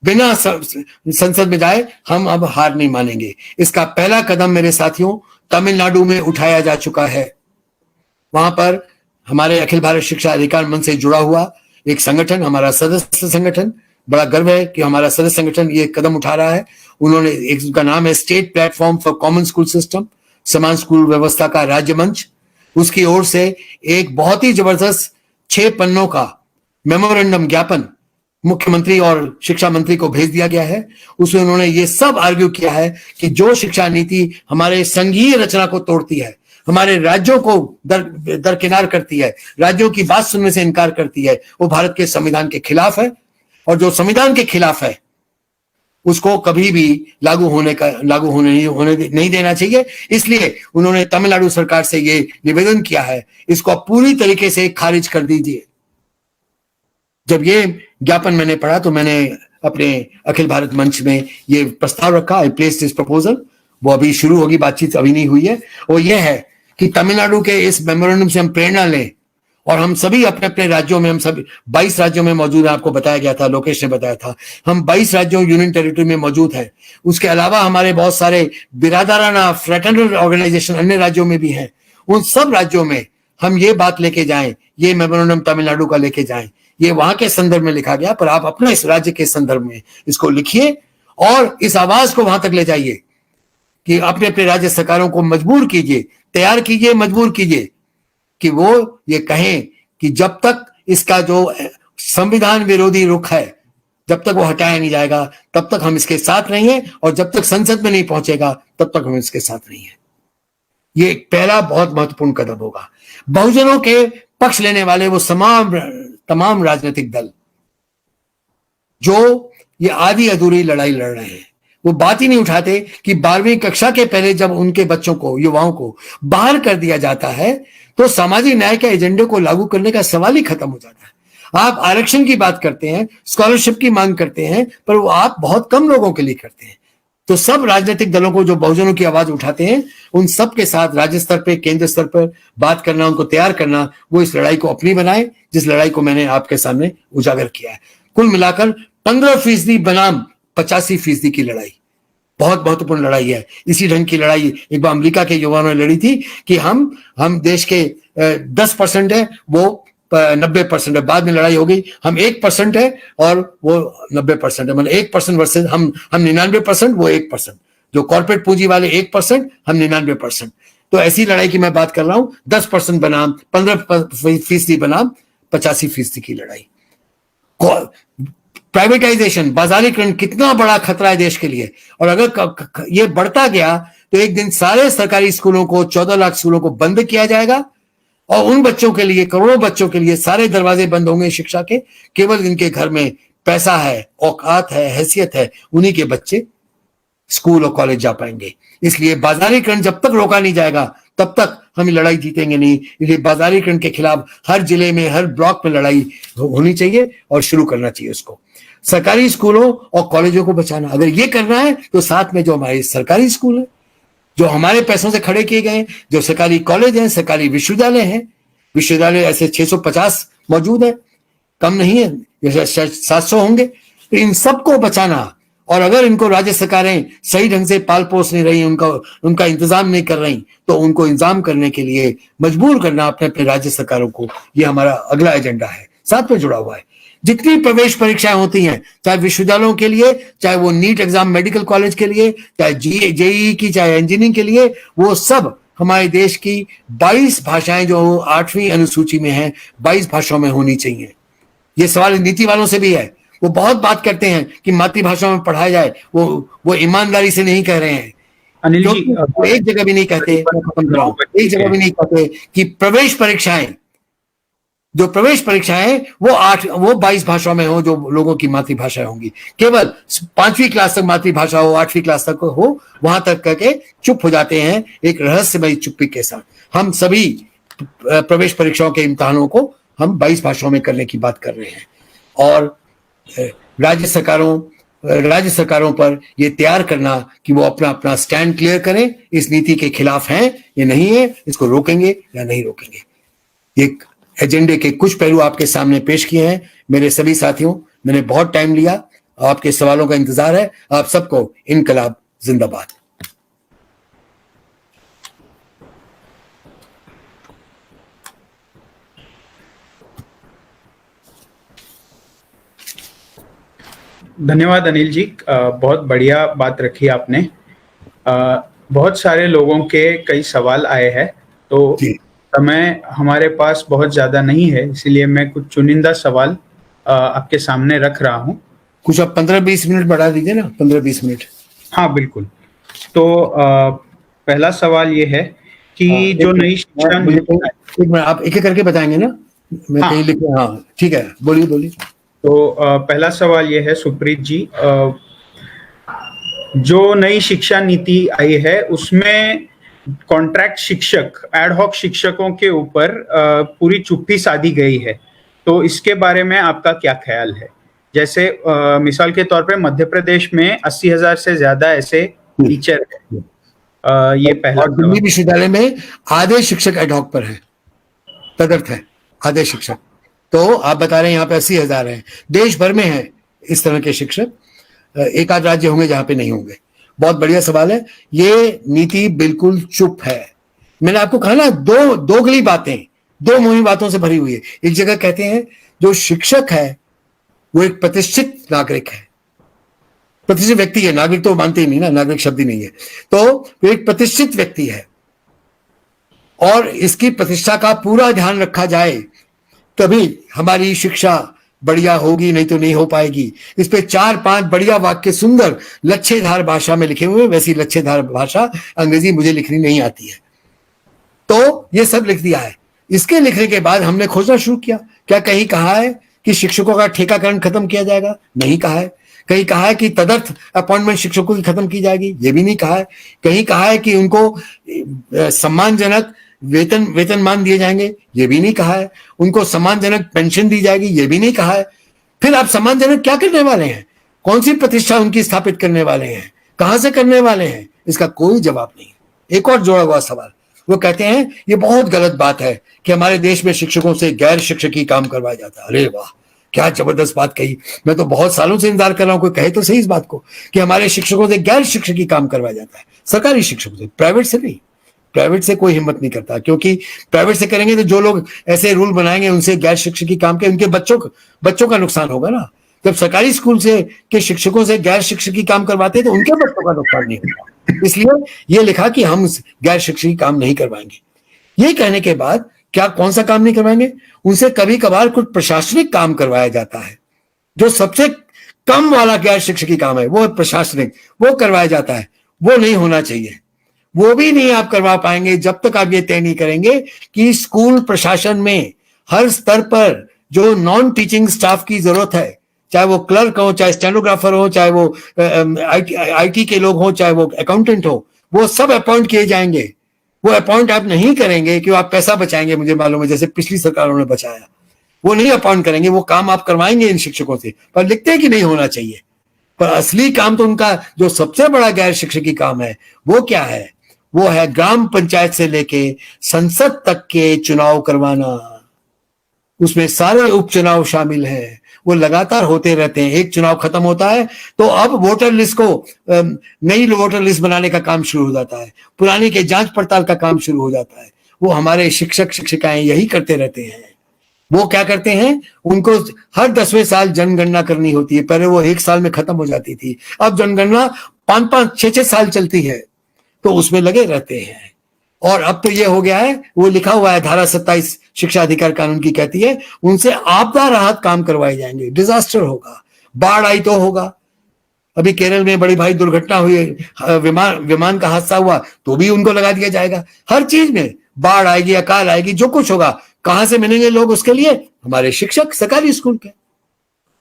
Speaker 1: बिना संसद में जाए हम अब हार नहीं मानेंगे। इसका पहला कदम मेरे साथियों तमिलनाडु में उठाया जा चुका है। वहां पर हमारे अखिल भारत शिक्षा अधिकार मंच से जुड़ा हुआ एक संगठन, हमारा सदस्य संगठन, बड़ा गर्व है कि हमारा सदस्य संगठन ये कदम उठा रहा है। उन्होंने एक, उसका नाम है state platform for common school system, समान स्कूल व्यवस्था का राज्य मंच। उसकी ओर से एक बहुत ही जबरदस्त 6 पन्नों का मेमोरेंडम ज्ञापन मुख्यमंत्री और शिक्षा मंत्री को भेज दिया गया है। उसमें उन्होंने ये सब आर्ग्यू किया है कि जो शिक्षा नीति हमारे संघीय रचना को तोड़ती है, हमारे राज्यों को दरकिनार करती है, राज्यों की बात सुनने से इनकार करती है, वो भारत के संविधान के खिलाफ है। और जो संविधान के खिलाफ है उसको कभी भी लागू होने नहीं देना चाहिए। इसलिए उन्होंने तमिलनाडु सरकार से ये निवेदन किया है, इसको पूरी तरीके से खारिज कर दीजिए। जब ये ज्ञापन मैंने पढ़ा तो मैंने अपने अखिल भारत मंच में ये प्रस्ताव रखा, आई प्लेस दिस प्रपोजल। वो अभी शुरू होगी, बातचीत अभी नहीं हुई है। वो ये है कि तमिलनाडु के इस मेमोरेंडम से हम प्रेरणा लें और हम सभी अपने अपने राज्यों में, हम सभी 22 राज्यों में मौजूद है, आपको बताया गया था, लोकेश ने बताया था, हम 22 राज्यों यूनियन टेरिटरी में मौजूद हैं। उसके अलावा हमारे बहुत सारे बिरादराना फ्रेटर्नल ऑर्गेनाइजेशन अन्य राज्यों में भी हैं। उन सब राज्यों में हम ये बात लेके जाएं, ये मेमोरेंडम तमिलनाडु का लेके जाएं। ये वहां के संदर्भ में लिखा गया, पर आप अपना इस राज्य के संदर्भ में इसको लिखिए और इस आवाज को वहां तक ले जाइए कि अपने अपने राज्य सरकारों को मजबूर कीजिए, तैयार कीजिए, मजबूर कीजिए कि वो ये कहें कि जब तक इसका जो संविधान विरोधी रुख है, जब तक वो हटाया नहीं जाएगा तब तक हम इसके साथ नहीं है, और जब तक संसद में नहीं पहुंचेगा तब तक हम इसके साथ नहीं है। ये एक पहला बहुत महत्वपूर्ण कदम होगा। बहुजनों के पक्ष लेने वाले वो तमाम राजनीतिक दल जो ये आधी अधूरी लड़ाई लड़ रहे हैं, वो बात ही नहीं उठाते कि 12वीं कक्षा के पहले जब उनके बच्चों को, युवाओं को बाहर कर दिया जाता है तो सामाजिक न्याय के एजेंडे को लागू करने का सवाल ही खत्म हो जाता है। आप आरक्षण की बात करते हैं, स्कॉलरशिप की मांग करते हैं, पर वो आप बहुत कम लोगों के लिए करते हैं। तो सब राजनीतिक दलों को जो बहुजनों की आवाज उठाते हैं, उन सब के साथ राज्य स्तर पे, केंद्र स्तर पर बात करना, उनको तैयार करना, वो इस लड़ाई को अपनी बनाए, जिस लड़ाई को मैंने आपके सामने उजागर किया है। कुल मिलाकर 15% बनाम 85% की लड़ाई, बहुत महत्वपूर्ण लड़ाई है। इसी ढंग की लड़ाई एक बार अमेरिका के युवाओं ने लड़ी थी कि हम देश के 10% है, वो 90% है। बाद में लड़ाई हो गई, हम 1% है और वो 90% है। मतलब 1% वर्सेस हम 99%, वो 1%। जो कॉर्पोरेट पूंजी वाले 1%, हम 99%। तो ऐसी लड़ाई की मैं बात कर रहा हूं, 10% बनाम 15% बनाम 85% की लड़ाई। प्राइवेटाइजेशन, बाजारीकरण कितना बड़ा खतरा है देश के लिए, और अगर ये बढ़ता गया तो एक दिन सारे सरकारी स्कूलों को, 14 लाख स्कूलों को बंद किया जाएगा और उन बच्चों के लिए, करोड़ों बच्चों के लिए सारे दरवाजे बंद होंगे शिक्षा के। केवल जिनके घर में पैसा है, औकात है, हैसियत है, उन्हीं के बच्चे स्कूल और कॉलेज जा पाएंगे। इसलिए बाजारीकरण जब तक रोका नहीं जाएगा तब तक हम लड़ाई जीतेंगे नहीं। इसलिए बाजारीकरण के खिलाफ हर जिले में, हर ब्लॉक में लड़ाई होनी चाहिए और शुरू करना चाहिए उसको। सरकारी स्कूलों और कॉलेजों को बचाना, अगर ये करना है तो साथ में जो हमारे सरकारी स्कूल है, जो हमारे पैसों से खड़े किए गए हैं, जो सरकारी कॉलेज हैं, सरकारी विश्वविद्यालय हैं, विश्वविद्यालय ऐसे 650 मौजूद है, कम नहीं है, जैसे 700 होंगे, तो इन सबको बचाना। और अगर इनको राज्य सरकारें सही ढंग से पाल पोस नहीं रही, उनका इंतजाम नहीं कर रही, तो उनको इंतजाम करने के लिए मजबूर करना अपने अपने राज्य सरकारों को। ये हमारा अगला एजेंडा है, साथ में जुड़ा हुआ है।
Speaker 3: जितनी प्रवेश परीक्षाएं होती हैं, चाहे विश्वविद्यालयों के लिए, चाहे वो नीट एग्जाम मेडिकल कॉलेज के लिए, चाहे जेईई की, चाहे इंजीनियरिंग के लिए, वो सब हमारे देश की 22 भाषाएं जो 8वीं अनुसूची में हैं 22 भाषाओं में होनी चाहिए। ये सवाल नीति वालों से भी है। वो बहुत बात करते हैं कि मातृभाषा में पढ़ाया जाए, वो ईमानदारी से नहीं कह रहे हैं।
Speaker 4: अनिल जी,
Speaker 3: वो एक जगह भी नहीं कहते, एक जगह भी नहीं कहते कि प्रवेश परीक्षाएं, जो प्रवेश परीक्षाएं वो 22 भाषाओं में हो, जो लोगों की मातृभाषा होंगी। केवल 5वीं क्लास तक मातृभाषा हो, 8वीं क्लास तक हो, वहां तक करके चुप हो जाते हैं एक रहस्यमयी चुप्पी के साथ। हम सभी प्रवेश परीक्षाओं के इम्तिहानों को हम 22 भाषाओं में करने की बात कर रहे हैं, और राज्य सरकारों पर ये तैयार करना कि वो अपना अपना स्टैंड क्लियर करें, इस नीति के खिलाफ हैं या नहीं है, इसको रोकेंगे या नहीं रोकेंगे। एक एजेंडे के कुछ पहलू आपके सामने पेश किए हैं। मेरे सभी साथियों, मैंने बहुत टाइम लिया, आपके सवालों का इंतजार है। आप सबको इनकलाब जिंदाबाद।
Speaker 4: धन्यवाद अनिल जी, बहुत बढ़िया बात रखी आपने। बहुत सारे लोगों के कई सवाल आए हैं, तो समय हमारे पास बहुत ज्यादा नहीं है, इसीलिए मैं कुछ चुनिंदा सवाल आपके सामने रख रहा हूं।
Speaker 3: कुछ आप 15-20 मिनट बढ़ा दीजिए ना, 15-20 मिनट।
Speaker 4: हाँ बिल्कुल। तो पहला सवाल ये है कि जो नई शिक्षा नीति,
Speaker 3: आप एक एक करके बताएंगे ना, मैं कहीं लिखे। हाँ ठीक है, बोलिए।
Speaker 4: तो पहला सवाल ये है सुप्रीत जी, जो नई शिक्षा नीति आई है उसमें कॉन्ट्रैक्ट शिक्षक, एडहॉक शिक्षकों के ऊपर पूरी चुप्पी साधी गई है, तो इसके बारे में आपका क्या ख्याल है? जैसे मिसाल के तौर पे मध्य प्रदेश में 80,000 से ज्यादा ऐसे टीचर हैं। ये पहला।
Speaker 3: और दिल्ली विश्वविद्यालय में आधे शिक्षक एडहॉक पर हैं, तदर्थ है आधे शिक्षक। तो आप बता रहे हैं यहाँ पे 80,000 हैं, देश भर में है इस तरह के शिक्षक, एक आध राज्य होंगे जहां पे नहीं होंगे। बहुत बढ़िया सवाल है। ये नीति बिल्कुल चुप है। मैंने आपको कहा ना, दोगली बातें, दो मुहिम बातों से भरी हुई है। एक जगह कहते हैं जो शिक्षक है वो एक प्रतिष्ठित नागरिक है, प्रतिष्ठित व्यक्ति है, नागरिक तो मानते ही नहीं ना, नागरिक शब्द ही नहीं है, तो वो एक प्रतिष्ठित व्यक्ति है और इसकी प्रतिष्ठा का पूरा ध्यान रखा जाए तभी हमारी शिक्षा बढ़िया होगी, नहीं तो नहीं हो पाएगी। इस पे 4-5 बढ़िया वाक्य सुंदर लच्छेदार भाषा में लिखे हुए, वैसी लच्छेदार भाषा अंग्रेजी मुझे लिखनी नहीं आती है, तो ये सब लिख दिया है। इसके लिखने के बाद हमने खोजना शुरू किया, क्या कहीं कहा है कि शिक्षकों का ठेकाकरण खत्म किया जाएगा? नहीं कहा है। कहीं कहा है कि तदर्थ अपॉइंटमेंट शिक्षकों की खत्म की जाएगी? ये भी नहीं कहा है। कहीं कहा है कि उनको सम्मानजनक वेतनमान दिए जाएंगे? ये भी नहीं कहा है। उनको सम्मानजनक पेंशन दी जाएगी? ये भी नहीं कहा है। फिर आप सम्मानजनक क्या करने वाले हैं? कौन सी प्रतिष्ठा उनकी स्थापित करने वाले हैं? कहां से करने वाले हैं? इसका कोई जवाब नहीं है। एक और जोड़ा हुआ सवाल, वो कहते हैं ये बहुत गलत बात है कि हमारे देश में शिक्षकों से गैर शिक्षकी काम करवाया जाता है। अरे वाह, क्या जबरदस्त बात कही। मैं तो बहुत सालों से इंतजार कर रहा हूं कोई कहे तो सही इस बात को कि हमारे शिक्षकों से गैर शिक्षकी काम करवाया जाता है। सरकारी शिक्षकों से, प्राइवेट से नहीं। प्राइवेट से कोई हिम्मत नहीं करता, क्योंकि प्राइवेट से करेंगे तो जो लोग ऐसे रूल बनाएंगे उनसे गैर शिक्षकी काम के, उनके बच्चों का नुकसान होगा ना। जब सरकारी स्कूल से के शिक्षकों से गैर शिक्षकी काम करवाते हैं तो उनके बच्चों का नुकसान नहीं होगा। इसलिए ये लिखा कि हम गैर शिक्षकी काम नहीं करवाएंगे। ये कहने के बाद क्या कौन सा काम नहीं करवाएंगे? उनसे कभी कभार कुछ प्रशासनिक काम करवाया जाता है, जो सबसे कम वाला गैर शिक्षकी काम है वो प्रशासनिक, वो करवाया जाता है। वो नहीं होना चाहिए। वो भी नहीं आप करवा पाएंगे जब तक आप ये तय नहीं करेंगे कि स्कूल प्रशासन में हर स्तर पर जो नॉन टीचिंग स्टाफ की जरूरत है, चाहे वो क्लर्क हो, चाहे स्टेनोग्राफर हो, चाहे वो आईटी के लोग हो, चाहे वो अकाउंटेंट हो, वो सब अपॉइंट किए जाएंगे। वो अपॉइंट आप नहीं करेंगे कि आप पैसा बचाएंगे, मुझे मालूम है, जैसे पिछली सरकारों ने बचाया। वो नहीं अपॉइंट करेंगे, वो काम आप करवाएंगे इन शिक्षकों से, पर लिखते हैं कि नहीं होना चाहिए। पर असली काम तो उनका जो सबसे बड़ा गैर शिक्षकी काम है वो क्या है? वो है ग्राम पंचायत से लेके संसद तक के चुनाव करवाना। उसमें सारे उपचुनाव शामिल हैं, वो लगातार होते रहते हैं। एक चुनाव खत्म होता है तो अब वोटर लिस्ट को नई वोटर लिस्ट बनाने का काम शुरू हो जाता है, पुरानी के जांच पड़ताल का काम शुरू हो जाता है। वो हमारे शिक्षक शिक्षिकाएं यही करते रहते हैं। वो क्या करते हैं, उनको हर 10वें साल जनगणना करनी होती है। पहले वो 1 साल में खत्म हो जाती थी, अब जनगणना 5-5, 6-6 साल चलती है, तो उसमें लगे रहते हैं। और अब तो ये हो गया है, वो लिखा हुआ है धारा 27 शिक्षा अधिकार कानून की, कहती है उनसे आपदा राहत काम करवाए जाएंगे। डिजास्टर होगा, बाढ़ आई तो होगा। अभी केरल में बड़ी भाई दुर्घटना हुई, विमान का हादसा हुआ तो भी उनको लगा दिया जाएगा। हर चीज में बाढ़ आएगी, अकाल आएगी, जो कुछ होगा, कहां से मिलेंगे लोग उसके लिए? हमारे शिक्षक सरकारी स्कूल के।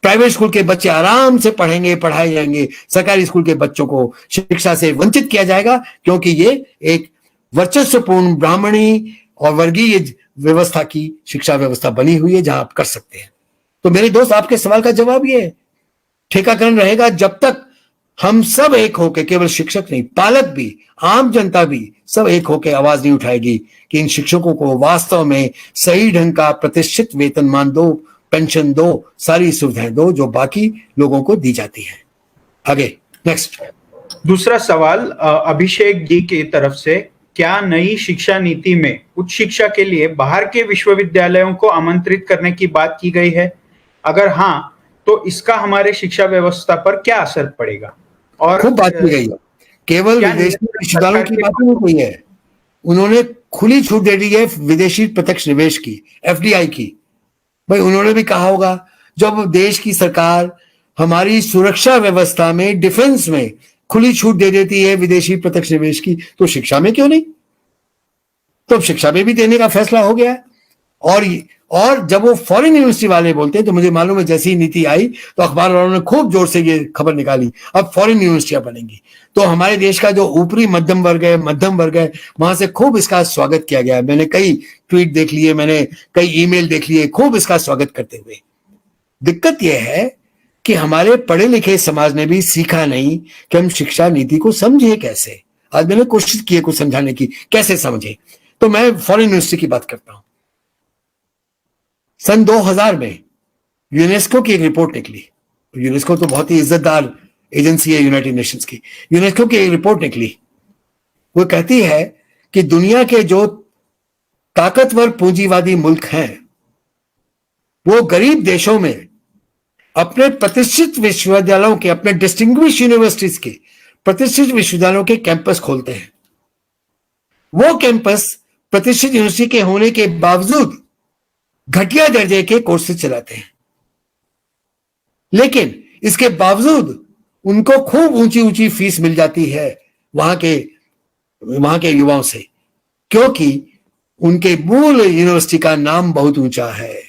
Speaker 3: प्राइवेट स्कूल के बच्चे आराम से पढ़ेंगे, पढ़ाए जाएंगे, सरकारी स्कूल के बच्चों को शिक्षा से वंचित किया जाएगा, क्योंकि ये एक वर्चस्वपूर्ण ब्राह्मणी और वर्गीय व्यवस्था की शिक्षा व्यवस्था बनी हुई है, जहां आप कर सकते हैं। तो मेरे दोस्त, आपके सवाल का जवाब ये है, ठेकाकरण रहेगा जब तक हम सब एक होके, केवल शिक्षक नहीं, पालक भी, आम जनता भी सब एक होके आवाज नहीं उठाएगी कि इन शिक्षकों को वास्तव में सही ढंग का प्रतिष्ठित वेतनमान दो, पेंशन दो, सारी सुविधाएं दो जो बाकी लोगों को दी जाती है। आगे नेक्स्ट।
Speaker 4: दूसरा सवाल अभिषेक जी की तरफ से, क्या नई शिक्षा नीति में उच्च शिक्षा के लिए बाहर के विश्वविद्यालयों को आमंत्रित करने की बात की गई है? अगर हाँ, तो इसका हमारे शिक्षा व्यवस्था पर क्या असर पड़ेगा? और
Speaker 3: खूब बात की गई है, केवल विदेशी विश्वविद्यालयों की बात नहीं हुई है, उन्होंने खुली छूट दे दी है विदेशी प्रत्यक्ष निवेश की, एफडीआई की। भाई उन्होंने भी कहा होगा, जब देश की सरकार हमारी सुरक्षा व्यवस्था में, डिफेंस में खुली छूट दे देती है विदेशी प्रत्यक्ष निवेश की, तो शिक्षा में क्यों नहीं? तो अब शिक्षा में भी देने का फैसला हो गया है। और जब वो फॉरेन यूनिवर्सिटी वाले बोलते हैं, तो मुझे मालूम है जैसी नीति आई तो अखबार वालों ने खूब जोर से ये खबर निकाली, अब फॉरेन यूनिवर्सिटियां बनेंगी। तो हमारे देश का जो ऊपरी मध्यम वर्ग है, वहां से खूब इसका स्वागत किया गया। मैंने कई ट्वीट देख लिए, मैंने कई ईमेल देख लिए, खूब इसका स्वागत करते हुए। दिक्कत यह है कि हमारे पढ़े लिखे समाज ने भी सीखा नहीं कि हम शिक्षा नीति को समझे कैसे। आज मैंने कोशिश की है कुछ समझाने की, कैसे समझे। तो मैं फॉरेन यूनिवर्सिटी की बात करता हूं। सन 2000 में यूनेस्को की एक रिपोर्ट निकली। यूनेस्को तो बहुत ही इज्जतदार एजेंसी है यूनाइटेड नेशंस की। यूनेस्को की एक रिपोर्ट निकली, वो कहती है कि दुनिया के जो ताकतवर पूंजीवादी मुल्क हैं, वो गरीब देशों में अपने प्रतिष्ठित विश्वविद्यालयों के, अपने डिस्टिंग्विश यूनिवर्सिटीज के, प्रतिष्ठित विश्वविद्यालयों के कैंपस खोलते हैं। वो कैंपस प्रतिष्ठित यूनिवर्सिटी के होने के बावजूद घटिया दर्जे के कोर्सेज चलाते हैं, लेकिन इसके बावजूद उनको खूब ऊंची ऊंची फीस मिल जाती है वहां के युवाओं से, क्योंकि उनके मूल यूनिवर्सिटी का नाम बहुत ऊंचा है।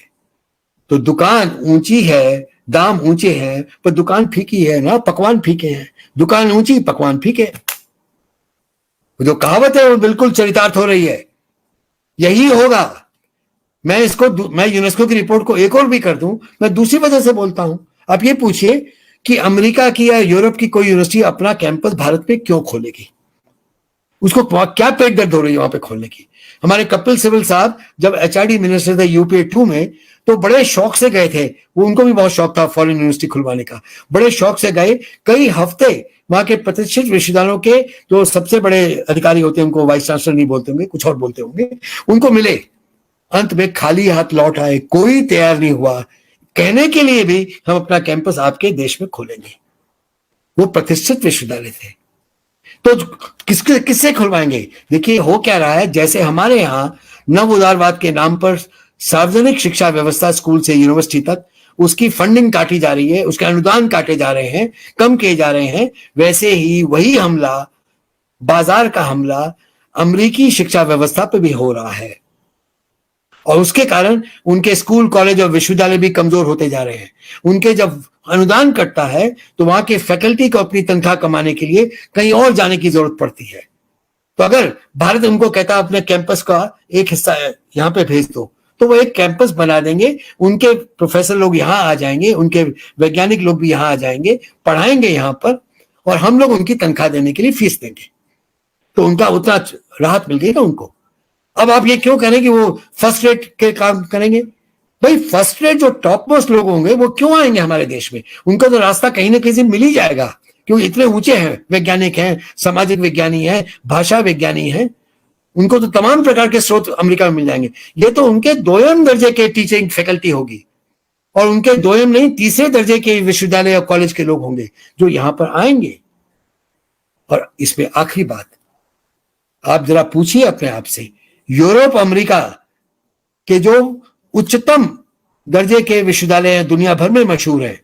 Speaker 3: तो दुकान ऊंची है, दाम ऊंचे हैं, पर दुकान फीकी है ना, पकवान फीके हैं। दुकान ऊंची, पकवान फीके। जो कहावत है वो बिल्कुल चरितार्थ हो रही है। यही होगा। मैं यूनेस्को की रिपोर्ट को एक और भी कर दूं, मैं दूसरी वजह से बोलता हूं। आप ये पूछिए कि अमेरिका की या यूरोप की कोई यूनिवर्सिटी अपना कैंपस भारत में क्यों खोलेगी? उसको क्या पेट दर्द हो रही है वहां पे खोलने की? हमारे कपिल सिब्बल साहब जब एचआरडी मिनिस्टर थे यूपीए 2 में, तो बड़े शौक से गए थे। उनको भी बहुत शौक था फॉरेन यूनिवर्सिटी खुलवाने का। बड़े शौक से गए, कई हफ्ते वहां के प्रतिष्ठित विश्वविद्यालयों के जो सबसे बड़े अधिकारी होते हैं, उनको वाइस चांसलर नहीं बोलते होंगे, कुछ और बोलते होंगे, उनको मिले। अंत में खाली हाथ लौट आए, कोई तैयार नहीं हुआ कहने के लिए भी हम अपना कैंपस आपके देश में खोलेंगे। वो प्रतिष्ठित विश्वविद्यालय थे, तो किससे खुलवाएंगे? देखिए हो क्या रहा है, जैसे हमारे यहां नव उदारवाद के नाम पर सार्वजनिक शिक्षा व्यवस्था, स्कूल से यूनिवर्सिटी तक, उसकी फंडिंग काटी जा रही है, उसके अनुदान काटे जा रहे हैं, कम किए जा रहे हैं, वैसे ही वही हमला, बाजार का हमला अमेरिकी शिक्षा व्यवस्था पे भी हो रहा है। और उसके कारण उनके स्कूल, कॉलेज और विश्वविद्यालय भी कमजोर होते जा रहे हैं। उनके जब अनुदान कटता है तो वहां के फैकल्टी को अपनी तनख्वाह कमाने के लिए कहीं और जाने की जरूरत पड़ती है। तो अगर भारत उनको कहता है अपने कैंपस का एक हिस्सा यहाँ पे भेज दो, तो वो एक कैंपस बना देंगे, उनके प्रोफेसर लोग यहाँ आ जाएंगे, उनके वैज्ञानिक लोग भी यहाँ आ जाएंगे, पढ़ाएंगे यहाँ पर, और हम लोग उनकी तनख्वाह देने के लिए फीस देंगे। तो उनका उतना राहत मिल गई ना उनको। अब आप ये क्यों करें कि वो फर्स्ट रेट के काम करेंगे? भाई फर्स्ट रेट जो टॉप मोस्ट लोग होंगे वो क्यों आएंगे हमारे देश में? उनका तो रास्ता कहीं ना कहीं से मिल ही जाएगा, क्योंकि इतने ऊंचे हैं, वैज्ञानिक हैं, सामाजिक विज्ञानी हैं, भाषा विज्ञानी हैं। उनको तो तमाम प्रकार के स्रोत अमेरिका में मिल जाएंगे। ये तो उनके दोयम दर्जे के टीचिंग फैकल्टी होगी और उनके दोयम नहीं तीसरे दर्जे के विश्वविद्यालय और कॉलेज के लोग होंगे जो यहां पर आएंगे। और इसमें आखिरी बात, आप जरा पूछिए अपने आप से, यूरोप अमेरिका के जो उच्चतम दर्जे के विश्वविद्यालय दुनिया भर में मशहूर है,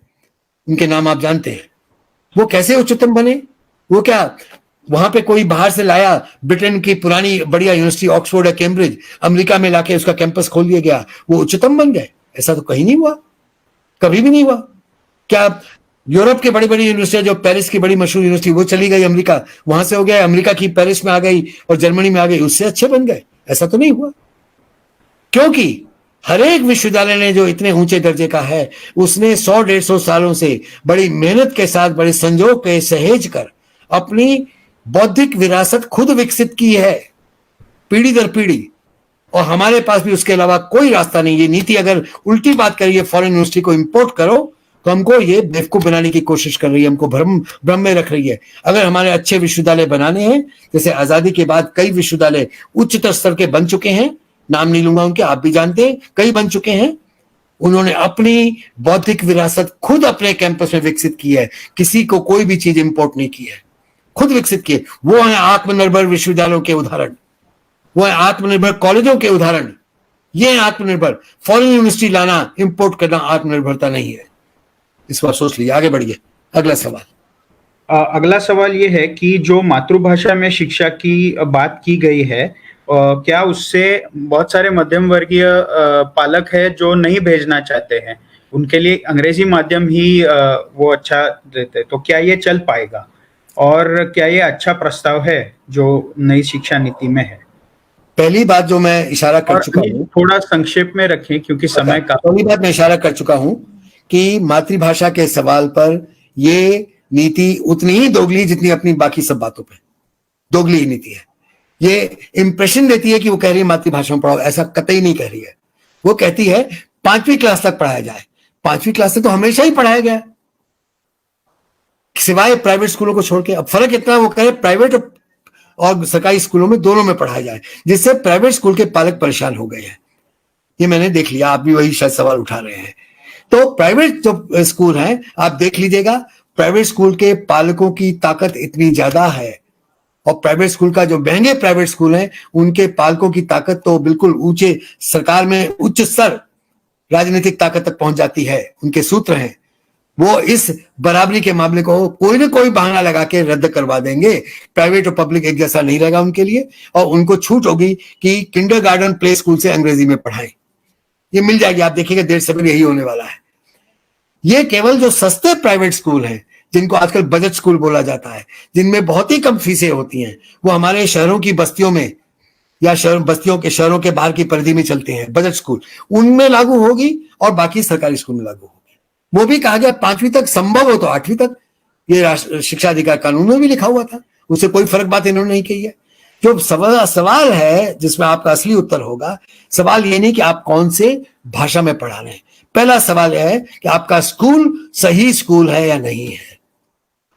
Speaker 3: उनके नाम आप जानते हैं, वो कैसे उच्चतम बने? वो क्या वहां पे कोई बाहर से लाया, ब्रिटेन की पुरानी बढ़िया यूनिवर्सिटी ऑक्सफोर्ड या कैम्ब्रिज अमेरिका में लाके उसका कैंपस खोल दिया गया, वो उच्चतम बन गए? ऐसा तो कहीं नहीं हुआ, कभी भी नहीं हुआ। क्या यूरोप के बड़ी बड़ी यूनिवर्सिटियां, जो पेरिस की बड़ी मशहूर यूनिवर्सिटी, वो चली गई अमेरिका, वहां से हो गया अमेरिका की पेरिस में आ गई और जर्मनी में आ गई, उससे अच्छे बन गए? ऐसा तो नहीं हुआ, क्योंकि हर एक विश्वविद्यालय ने जो इतने ऊंचे दर्जे का है, उसने 100-150 सालों से बड़ी मेहनत के साथ, बड़े संजोग के सहेज कर अपनी बौद्धिक विरासत खुद विकसित की है, पीढ़ी दर पीढ़ी। और हमारे पास भी उसके अलावा कोई रास्ता नहीं। ये नीति अगर उल्टी बात करिए, फॉरेन यूनिवर्सिटी को इंपोर्ट करो, तो हमको ये बेवकूफ बनाने की कोशिश कर रही है, हमको भ्रम में रख रही है। अगर हमारे अच्छे विश्वविद्यालय बनाने हैं, जैसे आजादी के बाद कई विश्वविद्यालय उच्चतर स्तर के बन चुके हैं, नाम नहीं लूंगा उनके, आप भी जानते हैं, कई बन चुके हैं, उन्होंने अपनी बौद्धिक विरासत खुद अपने कैंपस में विकसित की है, किसी को कोई भी चीज इंपोर्ट नहीं की है, खुद विकसित किए। वो है आत्मनिर्भर विश्वविद्यालयों के उदाहरण, वो है आत्मनिर्भर कॉलेजों के उदाहरण। ये है आत्मनिर्भर। फॉरेन यूनिवर्सिटी लाना, इंपोर्ट करना आत्मनिर्भरता नहीं है। इस बार सोच लीजिए। आगे बढ़िए, अगला सवाल।
Speaker 4: अगला सवाल ये है कि जो मातृभाषा में शिक्षा की बात की गई है, क्या उससे बहुत सारे मध्यम वर्गीय पालक है जो नहीं भेजना चाहते हैं, उनके लिए अंग्रेजी माध्यम ही वो अच्छा देते, तो क्या ये चल पाएगा और क्या ये अच्छा प्रस्ताव है जो नई शिक्षा नीति में है?
Speaker 3: पहली बात जो मैं इशारा कर चुका हूं,
Speaker 4: थोड़ा संक्षेप में रखें क्योंकि समय का।
Speaker 3: पहली बात मैं इशारा कर चुका हूं कि मातृभाषा के सवाल पर ये नीति उतनी ही दोगली जितनी अपनी बाकी सब बातों पे दोगली नीति है। ये इंप्रेशन देती है कि वो कह रही है मातृभाषा में पढ़ाओ, ऐसा कतई नहीं कह रही है। वो कहती है 5वीं क्लास तक पढ़ाया जाए। 5वीं क्लास तक तो हमेशा ही पढ़ाया गया, सिवाय प्राइवेट स्कूलों को छोड़ के। अब फर्क इतना, वो कह रहे प्राइवेट और सरकारी स्कूलों में दोनों में पढ़ाया जाए, जिससे प्राइवेट स्कूल के पालक परेशान हो गए हैं। ये मैंने देख लिया, आप भी वही शायद सवाल उठा रहे हैं। तो प्राइवेट जो स्कूल हैं, आप देख लीजिएगा, प्राइवेट स्कूल के पालकों की ताकत इतनी ज्यादा है, और प्राइवेट स्कूल का जो महंगे प्राइवेट स्कूल हैं, उनके पालकों की ताकत तो बिल्कुल ऊंचे सरकार में उच्च स्तर राजनीतिक ताकत तक पहुंच जाती है। उनके सूत्र हैं, वो इस बराबरी के मामले को कोई ना कोई बहाना लगा के रद्द करवा देंगे। प्राइवेट और पब्लिक एक जैसा नहीं रहेगा उनके लिए, और उनको छूट होगी कि किंडरगार्टन प्ले स्कूल से अंग्रेजी में पढ़ाएं। ये मिल जाएगी, आप देखिएगा 1.5 साल में यही होने वाला है। ये केवल जो सस्ते प्राइवेट स्कूल हैं, जिनको आजकल बजट स्कूल बोला जाता है, जिनमें बहुत ही कम फीसें होती हैं, वो हमारे शहरों की बस्तियों में या शहरों के बाहर की परिधि में चलते हैं, बजट स्कूल, उनमें लागू होगी और बाकी सरकारी स्कूल में लागू होगी। वो भी कहा गया 5वीं तक, संभव हो तो 8वीं तक। ये राष्ट्रीय शिक्षा अधिकार कानून में भी लिखा हुआ था, उससे कोई फर्क बात इन्होंने नहीं कही है। जो सवाल है जिसमें आपका असली उत्तर होगा, सवाल ये नहीं कि आप कौन से भाषा में पढ़ा रहे हैं। पहला सवाल यह है कि आपका स्कूल सही स्कूल है या नहीं है,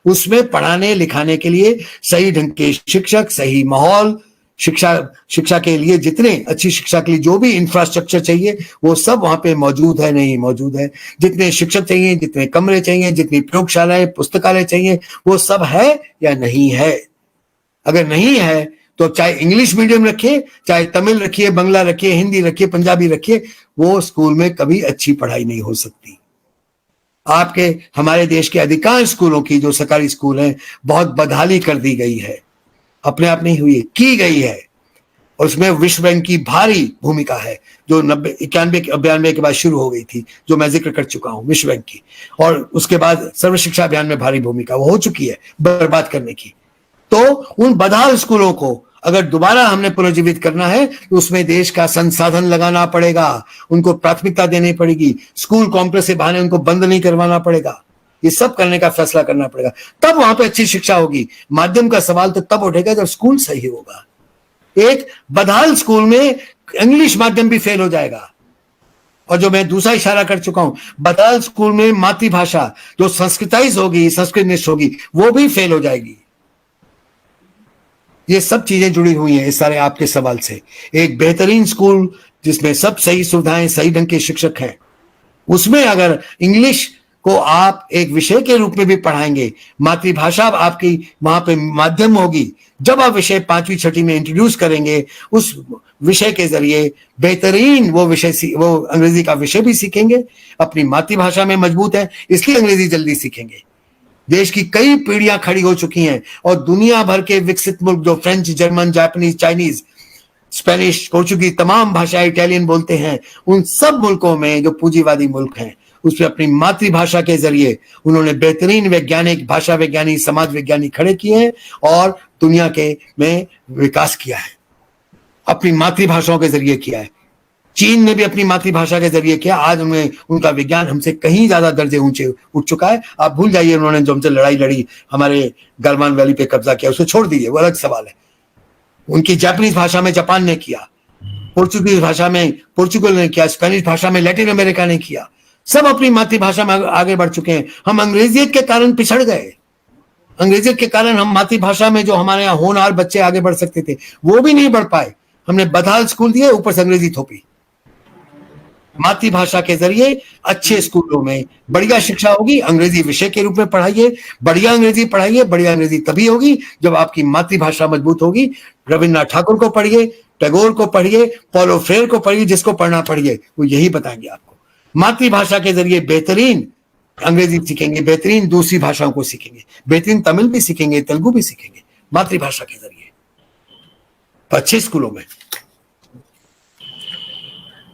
Speaker 3: उसमें पढ़ाने लिखाने के लिए सही ढंग के शिक्षक, सही माहौल, शिक्षा के लिए जितने अच्छी शिक्षा के लिए जो भी इंफ्रास्ट्रक्चर चाहिए वो सब वहां पे मौजूद है नहीं मौजूद है, जितने शिक्षक चाहिए, जितने कमरे चाहिए, जितनी प्रयोगशालाएं, पुस्तकालय चाहिए, वो सब है या नहीं है। अगर नहीं है तो चाहे इंग्लिश मीडियम रखिए, चाहे तमिल रखिए, बांग्ला रखिए, हिंदी रखिए, पंजाबी रखिए, वो स्कूल में कभी अच्छी पढ़ाई नहीं हो सकती। आपके हमारे देश के अधिकांश स्कूलों की जो सरकारी स्कूल हैं, बहुत बदहाली कर दी गई है, अपने आप नहीं हुई, की गई है। और उसमें विश्व बैंक की भारी भूमिका है, जो 91-92 के बाद शुरू हो गई थी, जो मैं जिक्र कर चुका हूं, विश्व बैंक की। और उसके बाद सर्व शिक्षा अभियान में भारी भूमिका वो हो चुकी है बर्बाद करने की। तो उन बदहाल स्कूलों को अगर दोबारा हमने पुनर्जीवित करना है तो उसमें देश का संसाधन लगाना पड़ेगा, उनको प्राथमिकता देनी पड़ेगी, स्कूल कॉम्प्लेक्स से बहाने उनको बंद नहीं करवाना पड़ेगा, ये सब करने का फैसला करना पड़ेगा, तब वहां पे अच्छी शिक्षा होगी। माध्यम का सवाल तो तब उठेगा जब स्कूल सही होगा। एक बदहाल स्कूल में इंग्लिश माध्यम भी फेल हो जाएगा। और जो मैं दूसरा इशारा कर चुका हूं, बदहाल स्कूल में मातृभाषा जो संस्कृताइज होगी, संस्कृतनिष्ठ होगी, वो भी फेल हो जाएगी। ये सब चीजें जुड़ी हुई हैं इस सारे आपके सवाल से। एक बेहतरीन स्कूल जिसमें सब सही सुविधाएं, सही ढंग के शिक्षक हैं, उसमें अगर इंग्लिश को आप एक विषय के रूप में भी पढ़ाएंगे, मातृभाषा आपकी वहां पे माध्यम होगी, जब आप विषय 5वीं 6वीं में इंट्रोड्यूस करेंगे, उस विषय के जरिए बेहतरीन वो अंग्रेजी का विषय भी सीखेंगे, अपनी मातृभाषा में मजबूत है इसलिए अंग्रेजी जल्दी सीखेंगे। देश की कई पीढ़ियां खड़ी हो चुकी हैं और दुनिया भर के विकसित मुल्क जो French, German, Japanese, Chinese, Spanish, Portuguese, तमाम भाषाएं, इटालियन बोलते हैं, उन सब मुल्कों में जो पूंजीवादी मुल्क हैं उसमें अपनी मातृभाषा के जरिए उन्होंने बेहतरीन वैज्ञानिक, भाषा वैज्ञानिक, समाज वैज्ञानिक खड़े किए हैं और दुनिया के में विकास किया है, अपनी मातृभाषाओं के जरिए किया है। चीन ने भी अपनी मातृभाषा के जरिए किया, आज उनमें उनका विज्ञान हमसे कहीं ज्यादा दर्जे ऊंचे उठ चुका है। आप भूल जाइए उन्होंने जो हमसे लड़ाई लड़ी, हमारे गलवान वैली पे कब्जा किया, उसको छोड़ दीजिए, वो अलग सवाल है। उनकी जापानीज भाषा में जापान ने किया, पोर्चुगीज भाषा में पोर्चुगल ने किया, स्पेनिश भाषा में लैटिन अमेरिका ने किया, सब अपनी मातृभाषा में आगे बढ़ चुके हैं। हम अंग्रेजियत के कारण पिछड़ गए, अंग्रेजियत के कारण हम मातृभाषा में जो हमारे यहाँ होनहार बच्चे आगे बढ़ सकते थे वो भी नहीं बढ़ पाए। हमने बदहाल स्कूल दिए, ऊपर से अंग्रेजी थोपी। मातृभाषा के जरिए अच्छे स्कूलों में बढ़िया शिक्षा होगी, अंग्रेजी विषय के रूप में पढ़ाइए, बढ़िया अंग्रेजी पढ़ाइए। बढ़िया अंग्रेजी तभी होगी जब आपकी मातृभाषा मजबूत होगी। रविन्द्रनाथ ठाकुर को पढ़िए, टैगोर को पढ़िए, पॉलो फ्रेयर को पढ़िए, जिसको पढ़ना पढ़िए, वो यही बताएंगे आपको। मातृभाषा के जरिए बेहतरीन अंग्रेजी सीखेंगे, बेहतरीन दूसरी भाषाओं को सीखेंगे, बेहतरीन तमिल भी सीखेंगे, तेलुगु भी सीखेंगे मातृभाषा के जरिए अच्छे स्कूलों में।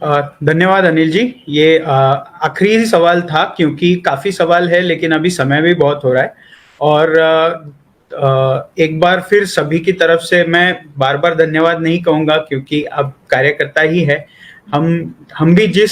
Speaker 4: धन्यवाद अनिल जी। ये आखिरी सवाल था क्योंकि काफी सवाल है लेकिन अभी समय भी बहुत हो रहा है और एक बार फिर सभी की तरफ से मैं बार बार धन्यवाद नहीं कहूंगा क्योंकि अब कार्यकर्ता ही है। हम भी जिस